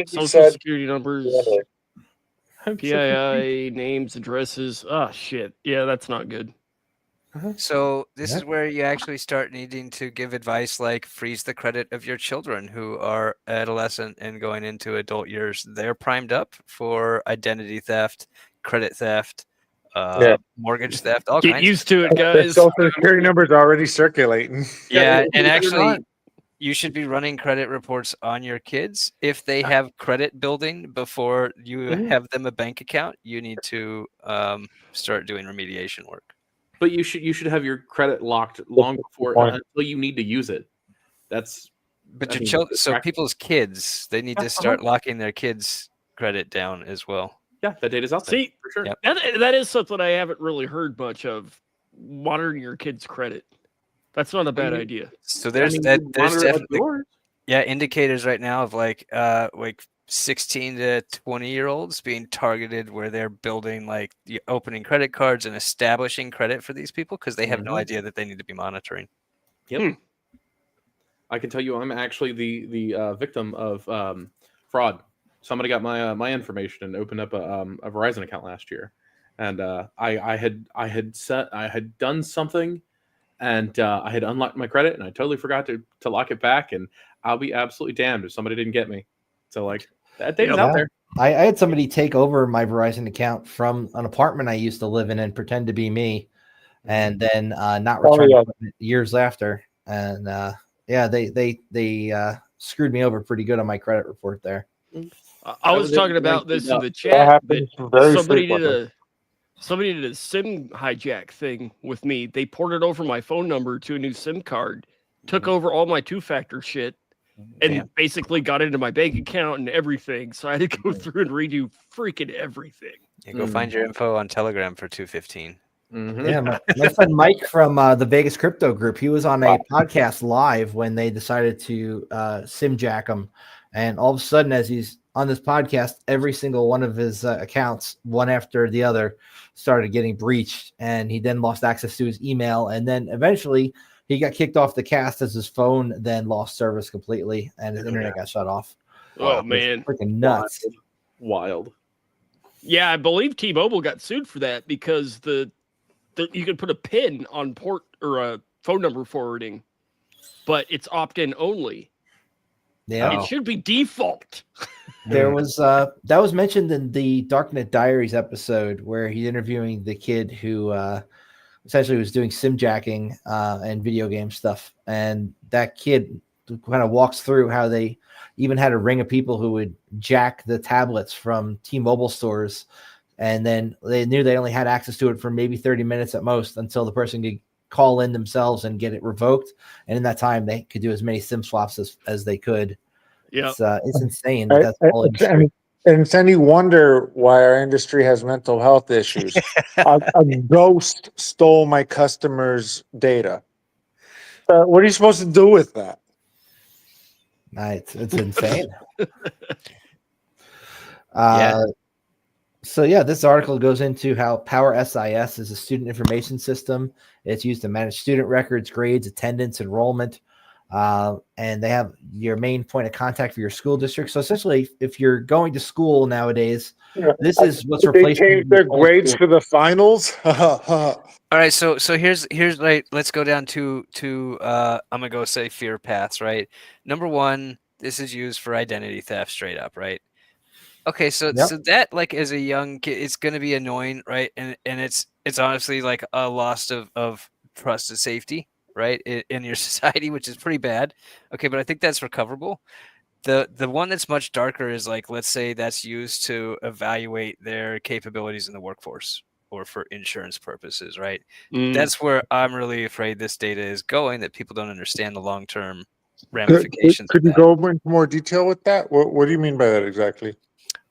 Social security numbers, PII, names, addresses. Oh, shit. Yeah, that's not good. So this is where you actually start needing to give advice like freeze the credit of your children who are adolescent and going into adult years. They're primed up for identity theft, credit theft, mortgage theft, all Get kinds used to it, guys. Social security numbers already circulating. Yeah, and actually you should be running credit reports on your kids. If they have credit building before you have them a bank account, you need to start doing remediation work. But you should have your credit locked long before until you need to use it. But your children, so people's kids, they need to start locking their kids' credit down as well. Yeah, that data's out there. See, for sure. Yep. That is something I haven't really heard much of. Monitoring your kids' credit. That's not a bad idea. So there's definitely indicators right now of like 16 to 20-year-olds being targeted where they're building like the opening credit cards and establishing credit for these people because they have no idea that they need to be monitoring. Yep. I can tell you, I'm actually the victim of fraud. Somebody got my information and opened up a Verizon account last year, and I had done something, and I had unlocked my credit, and I totally forgot to lock it back, and I'll be absolutely damned if somebody didn't get me. So like that data's out there. I had somebody take over my Verizon account from an apartment I used to live in and pretend to be me, and then not return it years after, and they screwed me over pretty good on my credit report there. I was talking about this in the chat. Somebody did a SIM hijack thing with me. They ported over my phone number to a new SIM card, took over all my two-factor shit, and basically got into my bank account and everything. So I had to go through and redo freaking everything. Yeah, go find your info on Telegram for $2.15. Yeah, my friend Mike from the Vegas Crypto Group, he was on a podcast live when they decided to SIM jack him. And all of a sudden, as he's on this podcast, every single one of his accounts, one after the other, started getting breached. And he then lost access to his email. And then eventually he got kicked off the cast as his phone then lost service completely and his internet got shut off. Oh, man. Freaking nuts. Wild. Yeah, I believe T-Mobile got sued for that because you can put a PIN on port or a phone number forwarding, but it's opt-in only. Yeah, it should be default. There was that was mentioned in the Darknet Diaries episode where he's interviewing the kid who essentially was doing sim jacking and video game stuff, and that kid kind of walks through how they even had a ring of people who would jack the tablets from T-Mobile stores, and then they knew they only had access to it for maybe 30 minutes at most until the person could call in themselves and get it revoked. And in that time, they could do as many SIM swaps as they could. Yeah, it's insane. That's all and it's any wonder why our industry has mental health issues. a ghost stole my customers' data. What are you supposed to do with that? It's insane. So this article goes into how Power SIS is a student information system. It's used to manage student records, grades, attendance, enrollment, and they have your main point of contact for your school district. So essentially, if you're going to school nowadays, this is what's replacing. They changed their grades for the finals. All right, so here's right. Let's go down to I'm gonna go say fear paths. Right, number one, this is used for identity theft, straight up. Right. Okay, so that like as a young kid, it's going to be annoying, right? And it's honestly like a loss of trust and safety, right, in your society, which is pretty bad. Okay, but I think that's recoverable. The one that's much darker is like, let's say that's used to evaluate their capabilities in the workforce or for insurance purposes, right? That's where I'm really afraid this data is going, that people don't understand the long-term ramifications. Could you go into more detail with that? What do you mean by that exactly?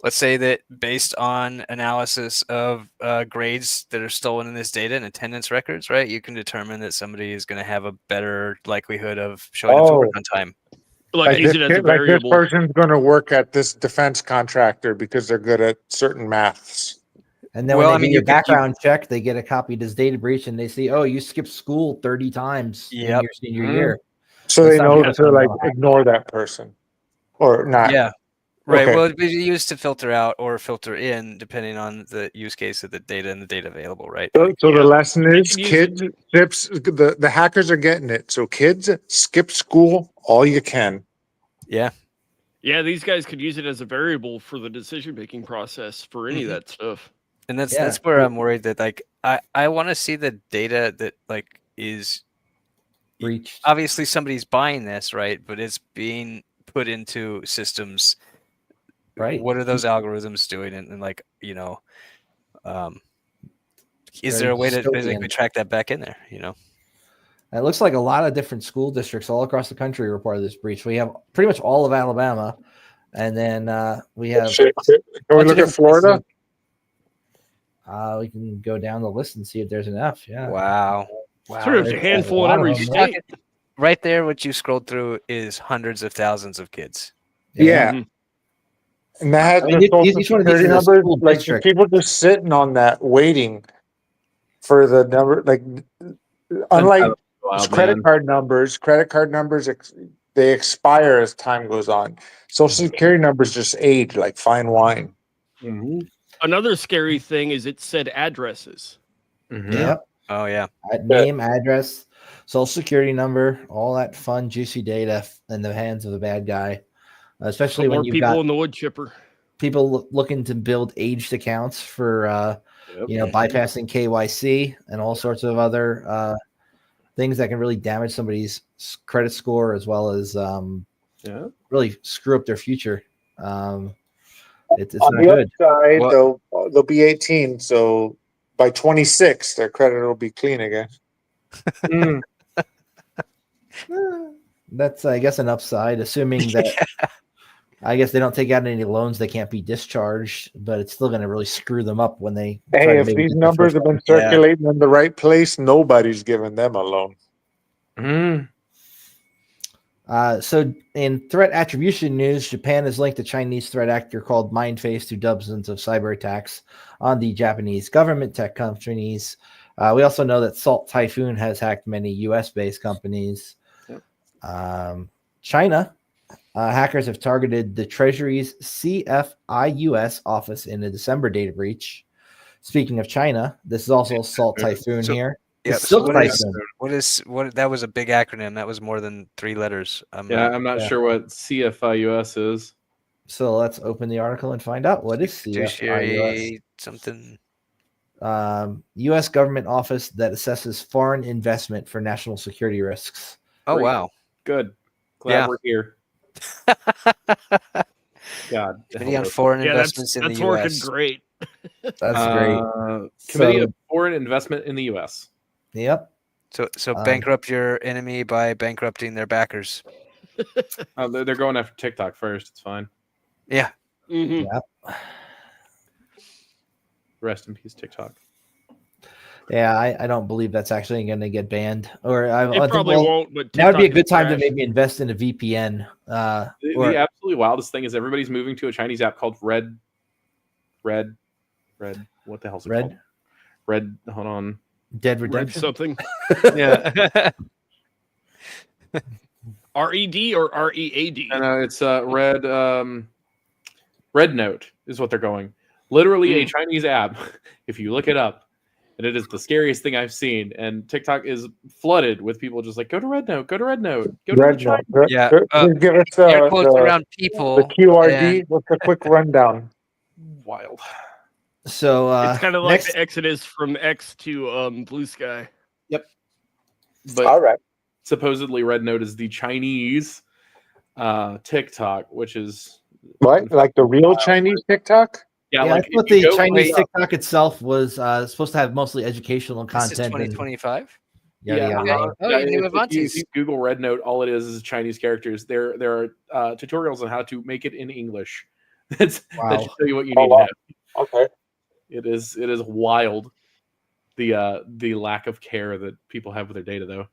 Let's say that based on analysis of grades that are stolen in this data and attendance records, right, you can determine that somebody is going to have a better likelihood of showing up to work on time. Like use it as a variable. This person's going to work at this defense contractor because they're good at certain maths. And then when they get your background check, they get a copy of this data breach and they see, oh, you skipped school 30 times in your senior year. So they know to like ignore that person or not. Yeah. Right. Okay. Well, it'd be used to filter out or filter in, depending on the use case of the data and the data available, right? So the lesson is, kids, the hackers are getting it. So kids, skip school all you can. Yeah. Yeah, these guys could use it as a variable for the decision-making process for any of that stuff. And that's where I'm worried that like I want to see the data that like is breached. Obviously, somebody's buying this, right? But it's being put into systems. Right. What are those algorithms doing? And like, is there a way to basically track that back in there? It looks like a lot of different school districts all across the country are part of this breach. We have pretty much all of Alabama, and then we have. Can we look at Florida? We can go down the list and see if there's enough. Yeah. Wow. Sort of a handful in every state. Right there, what you scrolled through is hundreds of thousands of kids. Yeah. Mm-hmm. And that has the social security numbers. Like people just sitting on that, waiting for the number. Like, unlike credit card numbers, they expire as time goes on. Social security numbers just age like fine wine. Mm-hmm. Another scary thing is it said addresses. Mm-hmm. Yep. Oh yeah. Name, address, social security number, all that fun, juicy data in the hands of the bad guy. Especially when you've people got in the wood chipper. People looking to build aged accounts for bypassing KYC and all sorts of other things that can really damage somebody's credit score as well as really screw up their future. It's on not the good. Upside, they'll be 18, so by 26 their credit will be clean again. That's, I guess, an upside, assuming that I guess they don't take out any loans they can't be discharged, but it's still going to really screw them up when they. Hey, if these numbers have been circulating in the right place, nobody's giving them a loan. So in threat attribution news, Japan has linked a Chinese threat actor called Mindface to dozens of cyber attacks on the Japanese government tech companies. We also know that Salt Typhoon has hacked many U.S.-based companies. China, hackers have targeted the Treasury's CFIUS office in a December data breach. Speaking of China, this is also Salt Typhoon here. Yeah, so what that was a big acronym. That was more than 3 letters. I'm not sure what CFIUS is. So let's open the article and find out what is CFIUS. Something. U.S. government office that assesses foreign investment for national security risks. Oh, great. Wow. Good. Glad we're here. God. Committee on Foreign Investments in the U.S. That's working great. That's great. Committee of Foreign Investment in the U.S. Yep. So bankrupt your enemy by bankrupting their backers. They're going after TikTok first. It's fine. Yeah. Mm-hmm. Yep. Rest in peace, TikTok. Yeah, I don't believe that's actually going to get banned. Or it probably won't. But that would be a good time to maybe invest in a VPN. The absolutely wildest thing is everybody's moving to a Chinese app called Red. What the hell's it called? Red. Hold on. Dead Redemption. Something. Yeah. RED or READ? No, it's Red. Red Note is what they're going. Literally a Chinese app. If you look it up. And it is the scariest thing I've seen. And TikTok is flooded with people just like, go to Red Note, go to Red Note, go to Red Note. Yeah. Give us around people. The QRD. What's a quick rundown? Wild. So it's kind of like the Exodus from X to Blue Sky. Yep. But all right. Supposedly Red Note is the Chinese TikTok, which is what? Like the real Chinese TikTok? Yeah, like I thought the Chinese TikTok itself was supposed to have mostly educational content. This is 2025. If you Google Red Note, all it is Chinese characters. There are tutorials on how to make it in English. That should tell you what you need to know. Okay. It is wild. The lack of care that people have with their data, though.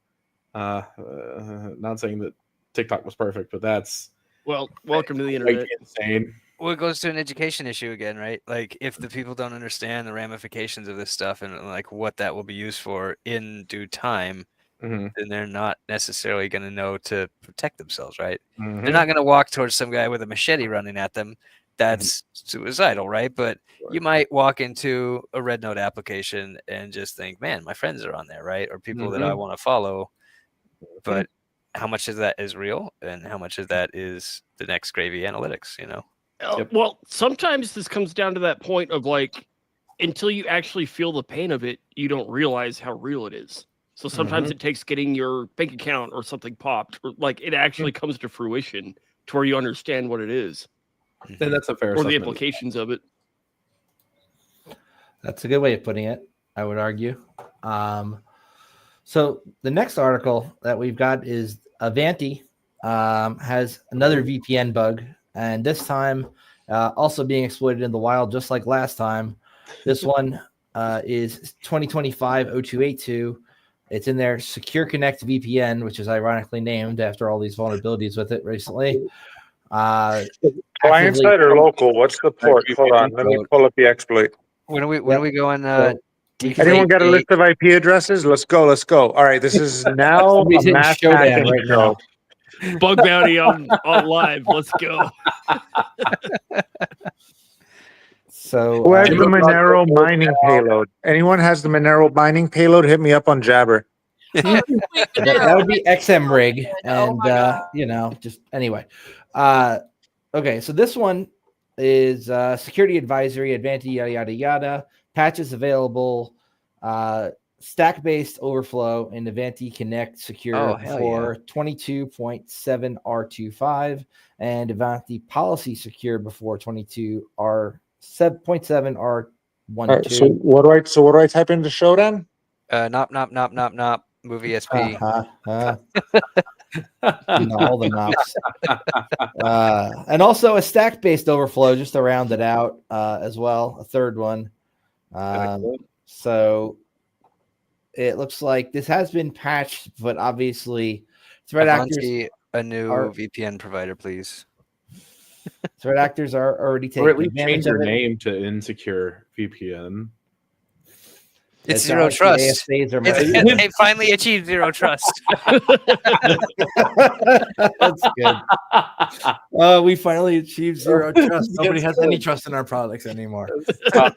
Not saying that TikTok was perfect, but that's welcome to the internet. Insane. Well, it goes to an education issue again, right? Like if the people don't understand the ramifications of this stuff and like what that will be used for in due time, then they're not necessarily going to know to protect themselves, right? They're not going to walk towards some guy with a machete running at them. That's suicidal, right? But you might walk into a Red Note application and just think, man, my friends are on there, right? Or people that I want to follow. But how much of that is real and how much of that is the next gravy analytics, you know? Well, sometimes this comes down to that point of like, until you actually feel the pain of it, you don't realize how real it is. So sometimes it takes getting your bank account or something popped, or like it actually comes to fruition to where you understand what it is. And that's a fair or the assessment. implications of it. That's a good way of putting it, I would argue. So the next article that we've got is Avanti has another VPN bug, and this time also being exploited in the wild, just like last time. This one is 2025-0282. It's in their Secure Connect VPN, which is ironically named after all these vulnerabilities with it recently. Client side or local? What's the port? Hold on, let me pull up the exploit. When are we going? Anyone got a list of IP addresses? Let's go. All right, this is now a mass hacking right show. now. Bug bounty on live. Let's go. So who has the Monero mining payload? Anyone has the Monero mining payload? Hit me up on Jabber. that would be XM rig, and just anyway. Okay, so this one is security advisory, Avanti, yada yada yada. Patches available, stack-based overflow in Avanti Connect Secure for 22.7 R25 and Avanti Policy Secure before 22 R7.7 R12. Right, so what do I type into show then? Nop. Movie SP. All the knobs. And also a stack-based overflow just to round it out as well. A third one. So it looks like this has been patched, but obviously threat actors a new VPN provider, please. Threat actors are already taking or at least advantage change your of it. name to Insecure VPN. It's zero trust. They finally achieved zero trust. That's good. We finally achieved zero trust. Nobody has any trust in our products anymore. That's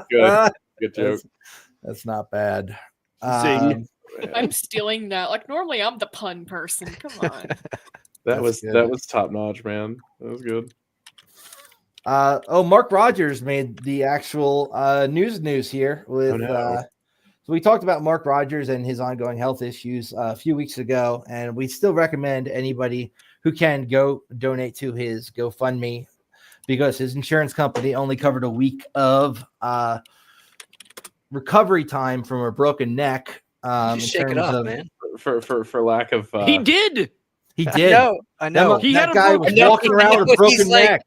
good. Good joke. That's not bad. I'm stealing that. Like normally, I'm the pun person. Come on. That was top notch, man. That was good. Mark Rogers made the actual news here with. So we talked about Mark Rogers and his ongoing health issues a few weeks ago, and we still recommend anybody who can go donate to his GoFundMe because his insurance company only covered a week of recovery time from a broken neck. Shake it up, man. For lack of he did. He did. I know. He had a guy was walking around with a broken neck.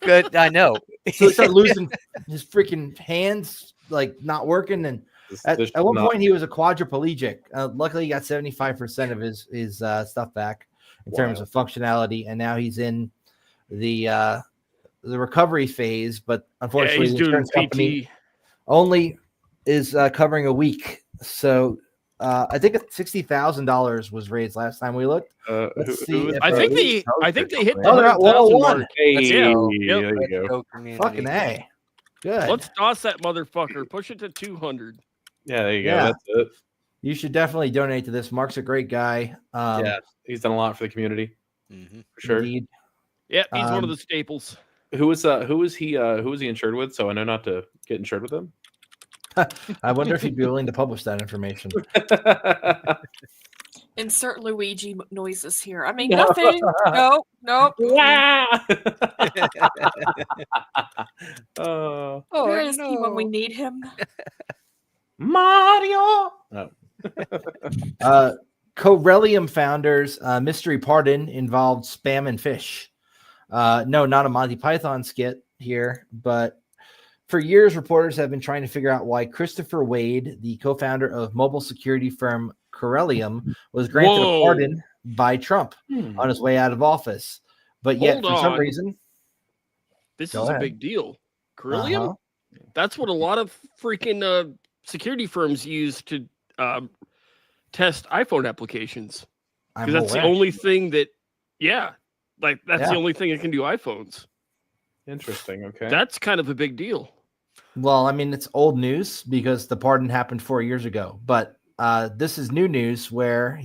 Good, I know. So he started losing his freaking hands, like not working. And at one point, he was a quadriplegic. Luckily, he got 75% of his stuff back in terms of functionality, and now he's in the recovery phase. But unfortunately, the insurance company only is covering a week. So I think $60,000 was raised last time we looked. Let's see. I think they hit. Oh, they're at 101. Hey, there you go. Fucking A. Good. Let's toss that motherfucker. Push it to 200. Yeah, there you go. That's it. You should definitely donate to this. Mark's a great guy. He's done a lot for the community. For sure. Indeed. Yeah, he's one of the staples. Who was he insured with? So I know not to get insured with him. I wonder if he'd be willing to publish that information. Insert Luigi noises here. I mean, nothing. No. Where is he when we need him? Mario. Corellium founders mystery pardon involved spam and fish. No, not a Monty Python skit here, but for years, reporters have been trying to figure out why Christopher Wade, the co-founder of mobile security firm Corellium, was granted a pardon by Trump on his way out of office. But yet, for some reason... This is a big deal. Corellium? That's what a lot of freaking security firms use to test iPhone applications. Because that's the only thing that... that's the only thing that can do iPhones. Interesting. Okay. That's kind of a big deal. Well, I mean, it's old news because the pardon happened 4 years ago. But this is new news where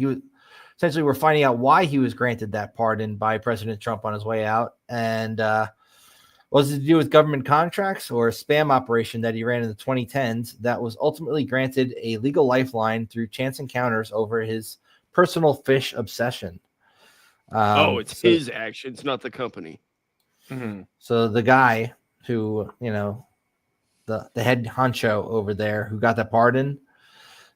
essentially we're finding out why he was granted that pardon by President Trump on his way out. And Was it to do with government contracts or a spam operation that he ran in the 2010s that was ultimately granted a legal lifeline through chance encounters over his personal fish obsession? It's his actions, not the company. Mm-hmm. So the guy who, the head honcho over there who got that pardon.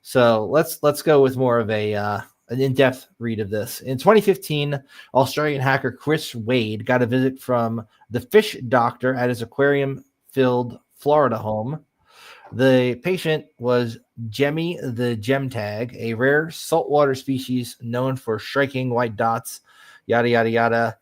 So let's go with more of an in-depth read of this. In 2015, Australian hacker Chris Wade got a visit from the fish doctor at his aquarium-filled Florida home. The patient was Jemmy the Gemtag, a rare saltwater species known for striking white dots, yada, yada, yada,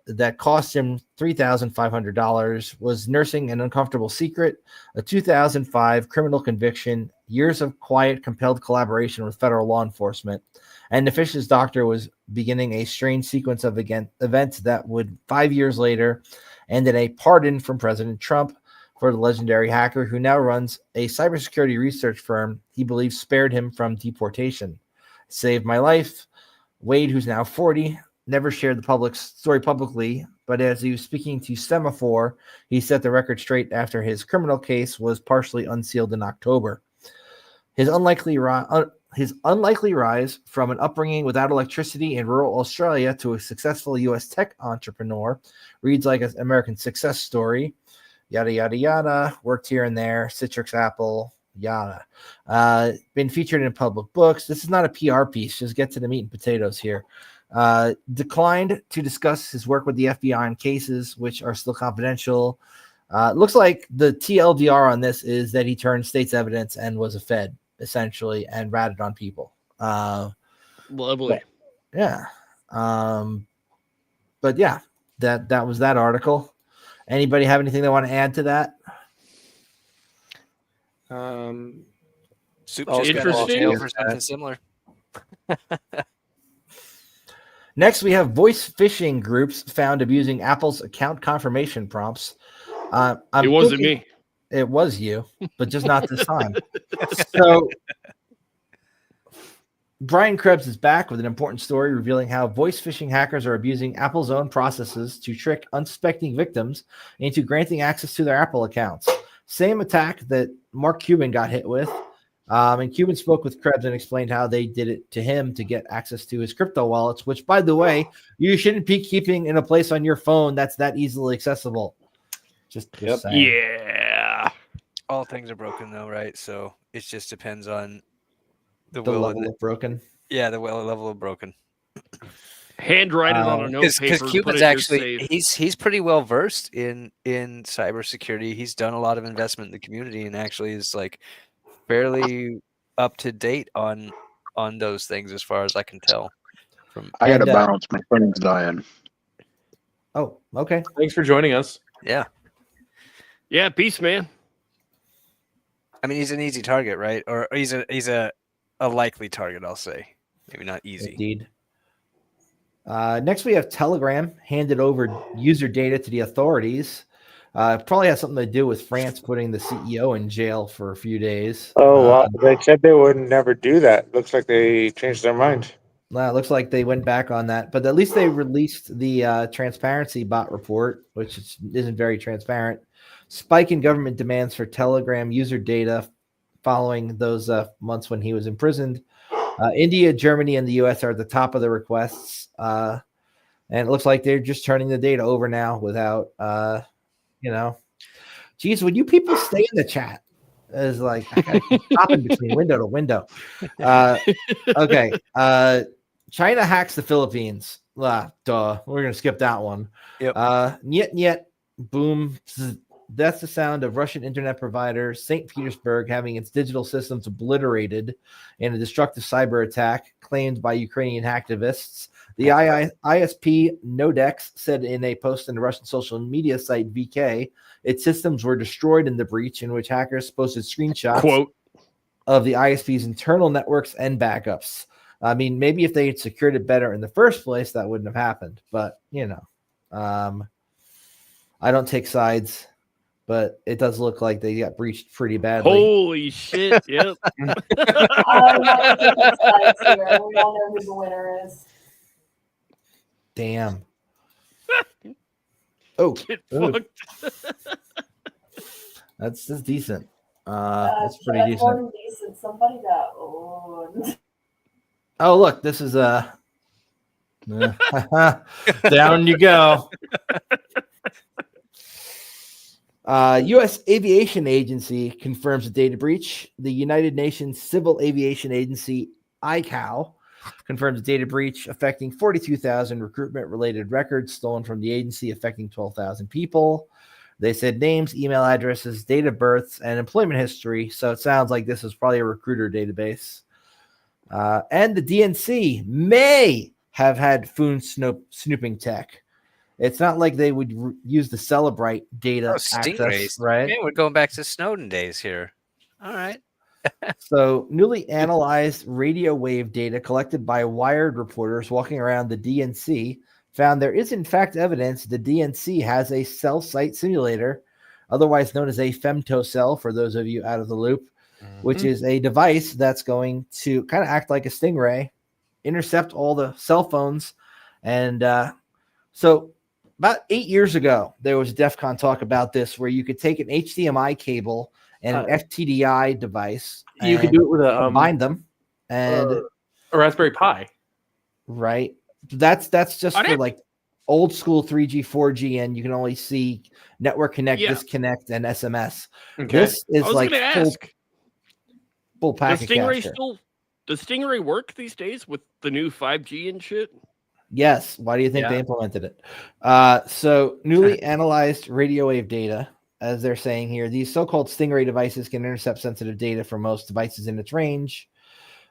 that cost him $3,500, was nursing an uncomfortable secret, a 2005 criminal conviction, years of quiet, compelled collaboration with federal law enforcement, and the fish's doctor was beginning a strange sequence of events that would 5 years later end in a pardon from President Trump for the legendary hacker who now runs a cybersecurity research firm he believes spared him from deportation. Saved my life. Wade, who's now 40, never shared the story publicly, but as he was speaking to Semaphore, he set the record straight after his criminal case was partially unsealed in October. His unlikely rise from an upbringing without electricity in rural Australia to a successful U.S. tech entrepreneur reads like an American success story. Yada, yada, yada. Worked here and there. Citrix, Apple, yada. Been featured in public books. This is not a PR piece. Just get to the meat and potatoes here. Declined to discuss his work with the FBI on cases which are still confidential. Looks like the TLDR on this is that he turned state's evidence and was a Fed, essentially, and ratted on people. Lovely. Yeah. But yeah, that was that article. Anybody have anything they want to add to that? Soup Oh, just got interesting. in jail for something similar. Next, we have voice phishing groups found abusing Apple's account confirmation prompts. It wasn't me. It was you, but just not this time. So, Brian Krebs is back with an important story revealing how voice phishing hackers are abusing Apple's own processes to trick unsuspecting victims into granting access to their Apple accounts. Same attack that Mark Cuban got hit with. And Cuban spoke with Krebs and explained how they did it to him to get access to his crypto wallets, which, by the way, you shouldn't be keeping in a place on your phone that's that easily accessible. Just saying. Yeah. All things are broken, though, right? So it just depends on the level of broken. Yeah, the level of broken. Handwrite it on a note paper. Because Cuban's actually he's pretty well versed in cybersecurity. He's done a lot of investment in the community and actually is like fairly up to date on those things as far as I can tell. I got to bounce. My friend's dying. Oh, okay. Thanks for joining us. Yeah. Yeah, peace, man. I mean, he's an easy target, right? Or he's a likely target, I'll say. Maybe not easy. Indeed. Next, we have Telegram handed over user data to the authorities. Probably has something to do with France putting the CEO in jail for a few days. Oh, wow. They said they would never do that. Looks like they changed their mind. Well, it looks like they went back on that, but at least they released the transparency bot report, which isn't very transparent. Spike in government demands for Telegram user data following those months when he was imprisoned. India, Germany, and the U.S. are at the top of the requests, and it looks like they're just turning the data over now without, Geez, would you people stay in the chat? It's like I gotta keep stopping between window to window. Okay. China hacks the Philippines. We're gonna skip that one. Yep. Niet, boom. That's the sound of Russian internet provider St. Petersburg having its digital systems obliterated in a destructive cyber attack claimed by Ukrainian hacktivists. The ISP Nodex said in a post on the Russian social media site VK, its systems were destroyed in the breach, in which hackers posted screenshots of the ISP's internal networks and backups. I mean, maybe if they had secured it better in the first place, that wouldn't have happened. But, I don't take sides. But it does look like they got breached pretty badly. Holy shit! Yep. We all know who the winner is. Damn. Oh, Get ooh, fucked. that's decent. That's pretty that's more decent. than decent. Somebody got owned. Oh, look, this is down you go. U.S. Aviation Agency confirms a data breach. The United Nations Civil Aviation Agency, ICAO, confirms a data breach affecting 42,000 recruitment-related records stolen from the agency, affecting 12,000 people. They said names, email addresses, date of births, and employment history. So it sounds like this is probably a recruiter database. And the DNC may have had phone snooping tech. It's not like they would use the Celebrite data access, Stingrays, right? Man, we're going back to Snowden days here. All right. So newly analyzed radio wave data collected by Wired reporters walking around the DNC found there is in fact evidence the DNC has a cell site simulator, otherwise known as a femtocell for those of you out of the loop, which is a device that's going to kind of act like a stingray, intercept all the cell phones. And so about 8 years ago, there was DEF CON talk about this where you could take an HDMI cable and an FTDI device. You could do it with a combine them and a Raspberry Pi. Right. That's just for like old school 3G, 4G, and you can only see network connect, disconnect, and SMS. Okay. This is I was like gonna ask, full does packet Stingray capture. does Stingray work these days with the new 5G and shit? Yes. Why do you think they implemented it? So newly analyzed radio wave data, as they're saying here, these so-called Stingray devices can intercept sensitive data from most devices in its range.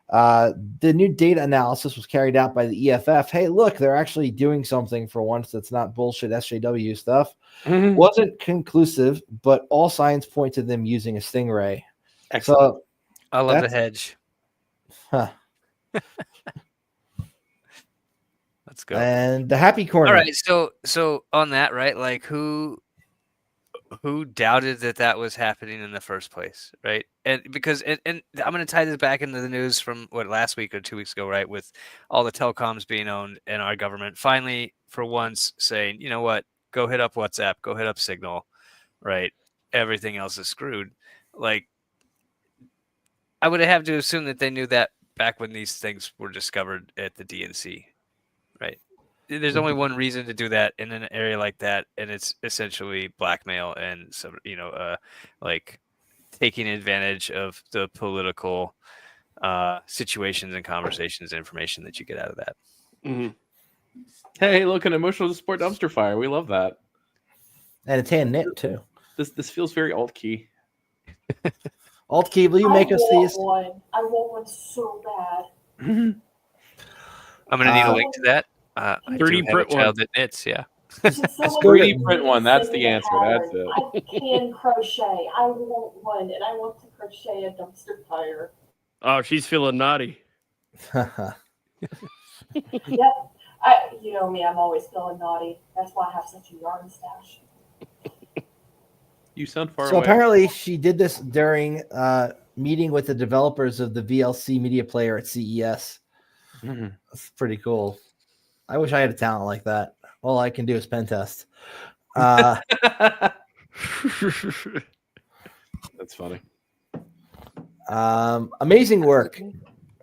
The new data analysis was carried out by the EFF. Hey, look, they're actually doing something for once that's not bullshit SJW stuff. Wasn't conclusive, but all signs point to them using a Stingray. Excellent. So I love the hedge. Huh. Let's go. And the happy corner. All right, so on that, right? Like who doubted that was happening in the first place, right? And because and I'm going to tie this back into the news from last week or 2 weeks ago, right? With all the telecoms being owned and our government finally, for once, saying, you know what, go hit up WhatsApp, go hit up Signal, right? Everything else is screwed. Like, I would have to assume that they knew that back when these things were discovered at the DNC, right? There's only one reason to do that in an area like that, and it's essentially blackmail and some, like taking advantage of the political situations and conversations and information that you get out of that. Mm-hmm. Hey, look, an emotional support dumpster fire. We love that. And it's hand knit too. This feels very alt key. Alt key, will you make us these? I want one so bad. I'm gonna need a link to that. 3D print one that knits, yeah. 3D print one. That's the answer. That's it. I can crochet. I want one, and I want to crochet a dumpster fire. Oh, she's feeling naughty. Yep. You know me, I'm always feeling naughty. That's why I have such a yarn stash. You sound far So away. apparently she did this during meeting with the developers of the VLC media player at CES. That's pretty cool. I wish I had a talent like that. All I can do is pen test. That's funny. Amazing work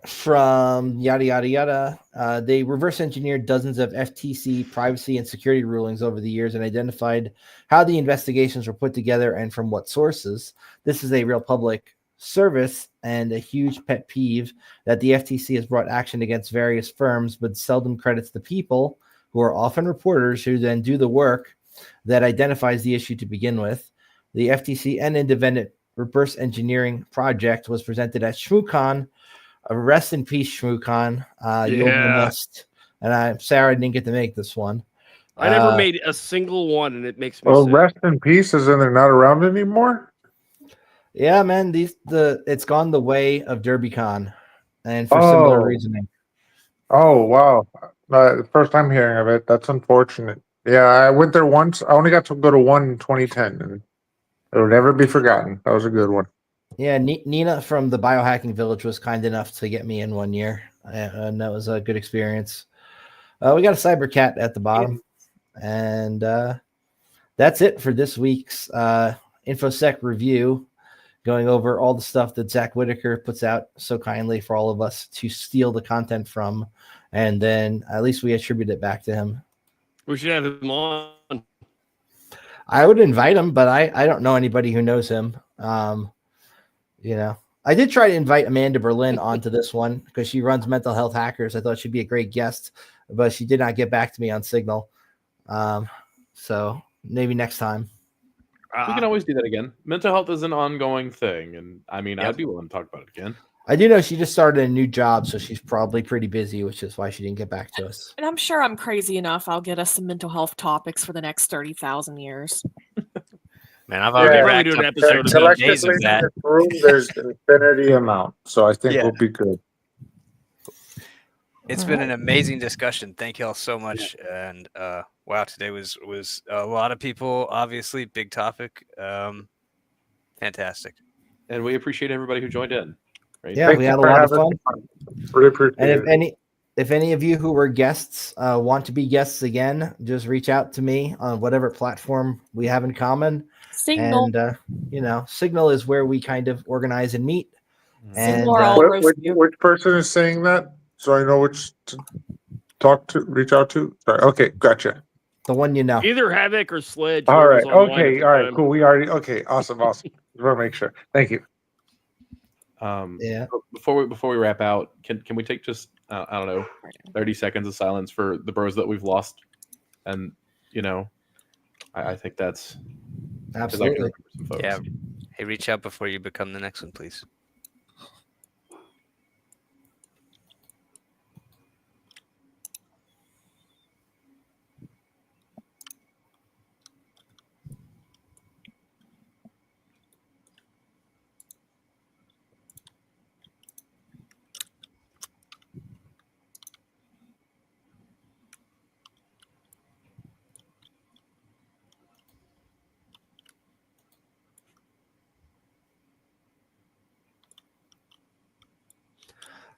from yada, yada, yada. They reverse engineered dozens of FTC privacy and security rulings over the years and identified how the investigations were put together and from what sources. This is a real public service and a huge pet peeve that the FTC has brought action against various firms, but seldom credits the people who are often reporters who then do the work that identifies the issue to begin with. The FTC and independent reverse engineering project was presented at ShmooCon. Rest in peace, ShmooCon. You'll be missed. And Sarah didn't get to make this one. I never made a single one, and it makes me Well, sad. rest in peace, as in they're not around anymore? Yeah, man. It's gone the way of DerbyCon, and for similar reasoning. Oh, wow. First time hearing of it. That's unfortunate. Yeah, I went there once. I only got to go to one in 2010, and it'll never be forgotten. That was a good one. Yeah, Nina from the Biohacking Village was kind enough to get me in one year, and that was a good experience. We got a cyber cat at the bottom, and that's it for this week's InfoSec review, going over all the stuff that Zach Whitaker puts out so kindly for all of us to steal the content from, and then at least we attribute it back to him. We should have him on. I would invite him, but I don't know anybody who knows him. I did try to invite Amanda Berlin onto this one because she runs Mental Health Hackers. I thought she'd be a great guest, but she did not get back to me on Signal. So maybe next time. We can always do that again. Mental health is an ongoing thing, and I mean, I'd be willing to talk about it again. I do know she just started a new job, so she's probably pretty busy, which is why she didn't get back to us. And I'm sure I'm crazy enough. I'll get us some mental health topics for the next 30,000 years. Man, I've already racked do an up episode 30 days of In that. this room, there's infinity amount, so I think we'll be good. It's been an amazing discussion. Thank you all so much. And wow, today was a lot of people. Obviously, big topic. Fantastic. And we appreciate everybody who joined in. Right? Yeah, we had a lot of fun. Really appreciate And it. if any of you who were guests want to be guests again, just reach out to me on whatever platform we have in common. Signal. And Signal is where we kind of organize and meet. And Which person is saying that? So I know which to reach out to. Sorry. Okay, gotcha. The one you know. Either Havoc or Sledge. All right. whoever's online Okay. at the All right. time. Cool. We already. Okay. Awesome. Just want to make sure. Thank you. Yeah. Before we wrap out, can we take just I don't know 30 seconds of silence for the bros that we've lost, and I think that's absolutely. Yeah. Hey, reach out before you become the next one, please.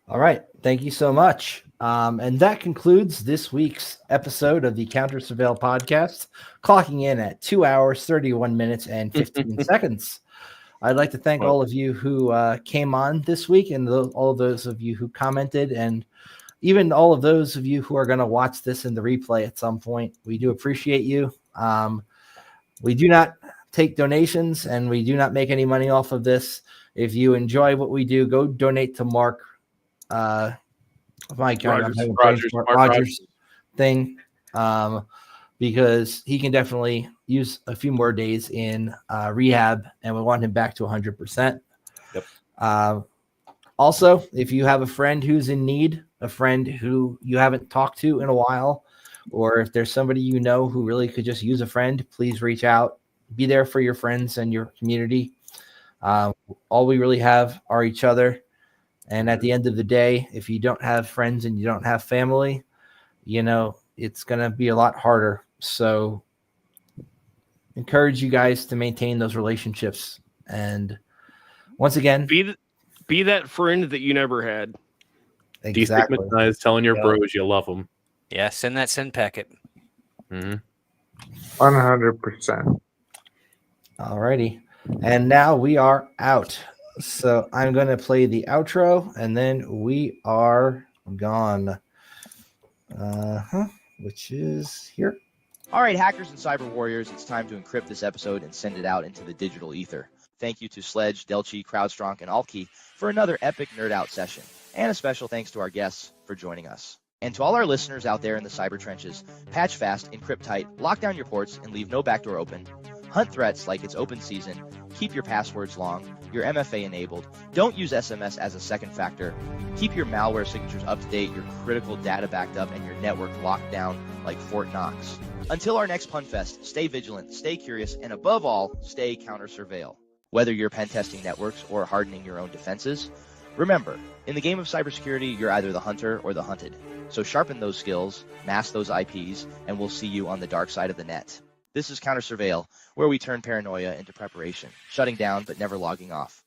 All right. Thank you so much. And that concludes this week's episode of the CounterSurveil Podcast, clocking in at 2 hours, 31 minutes, and 15 seconds. I'd like to thank all of you who came on this week, and all of those of you who commented, and even all of those of you who are going to watch this in the replay at some point. We do appreciate you. We do not take donations, and we do not make any money off of this. If you enjoy what we do, go donate to Mark. Rogers thing, because he can definitely use a few more days in rehab, and we want him back to 100%. Yep. Also, if you have a friend who's in need, a friend who you haven't talked to in a while, or if there's somebody you know who really could just use a friend, please reach out. Be there for your friends and your community. All we really have are each other. And at the end of the day, if you don't have friends and you don't have family, it's going to be a lot harder. So encourage you guys to maintain those relationships. And once again, be that friend that you never had. Exactly. Destigmatize telling your bros you love them. Yeah, send that send packet. 100%. All righty. And now we are out. So I'm going to play the outro, and then we are gone. Which is here. All right, hackers and cyber warriors, it's time to encrypt this episode and send it out into the digital ether. Thank you to Sledge, Delchi, CrowdStrong, and Altkey for another epic nerd out session. And a special thanks to our guests for joining us. And to all our listeners out there in the cyber trenches, patch fast, encrypt tight, lock down your ports, and leave no backdoor open. Hunt threats like it's open season. Keep your passwords long. Your MFA enabled. Don't use SMS as a second factor. Keep your malware signatures up to date, your critical data backed up, and your network locked down like Fort Knox. Until our next PunFest, stay vigilant, stay curious, and above all, stay CounterSurveil. Whether you're pen testing networks or hardening your own defenses, remember, in the game of cybersecurity, you're either the hunter or the hunted. So sharpen those skills, mask those IPs, and we'll see you on the dark side of the net. This is CounterSurveil, where we turn paranoia into preparation, shutting down but never logging off.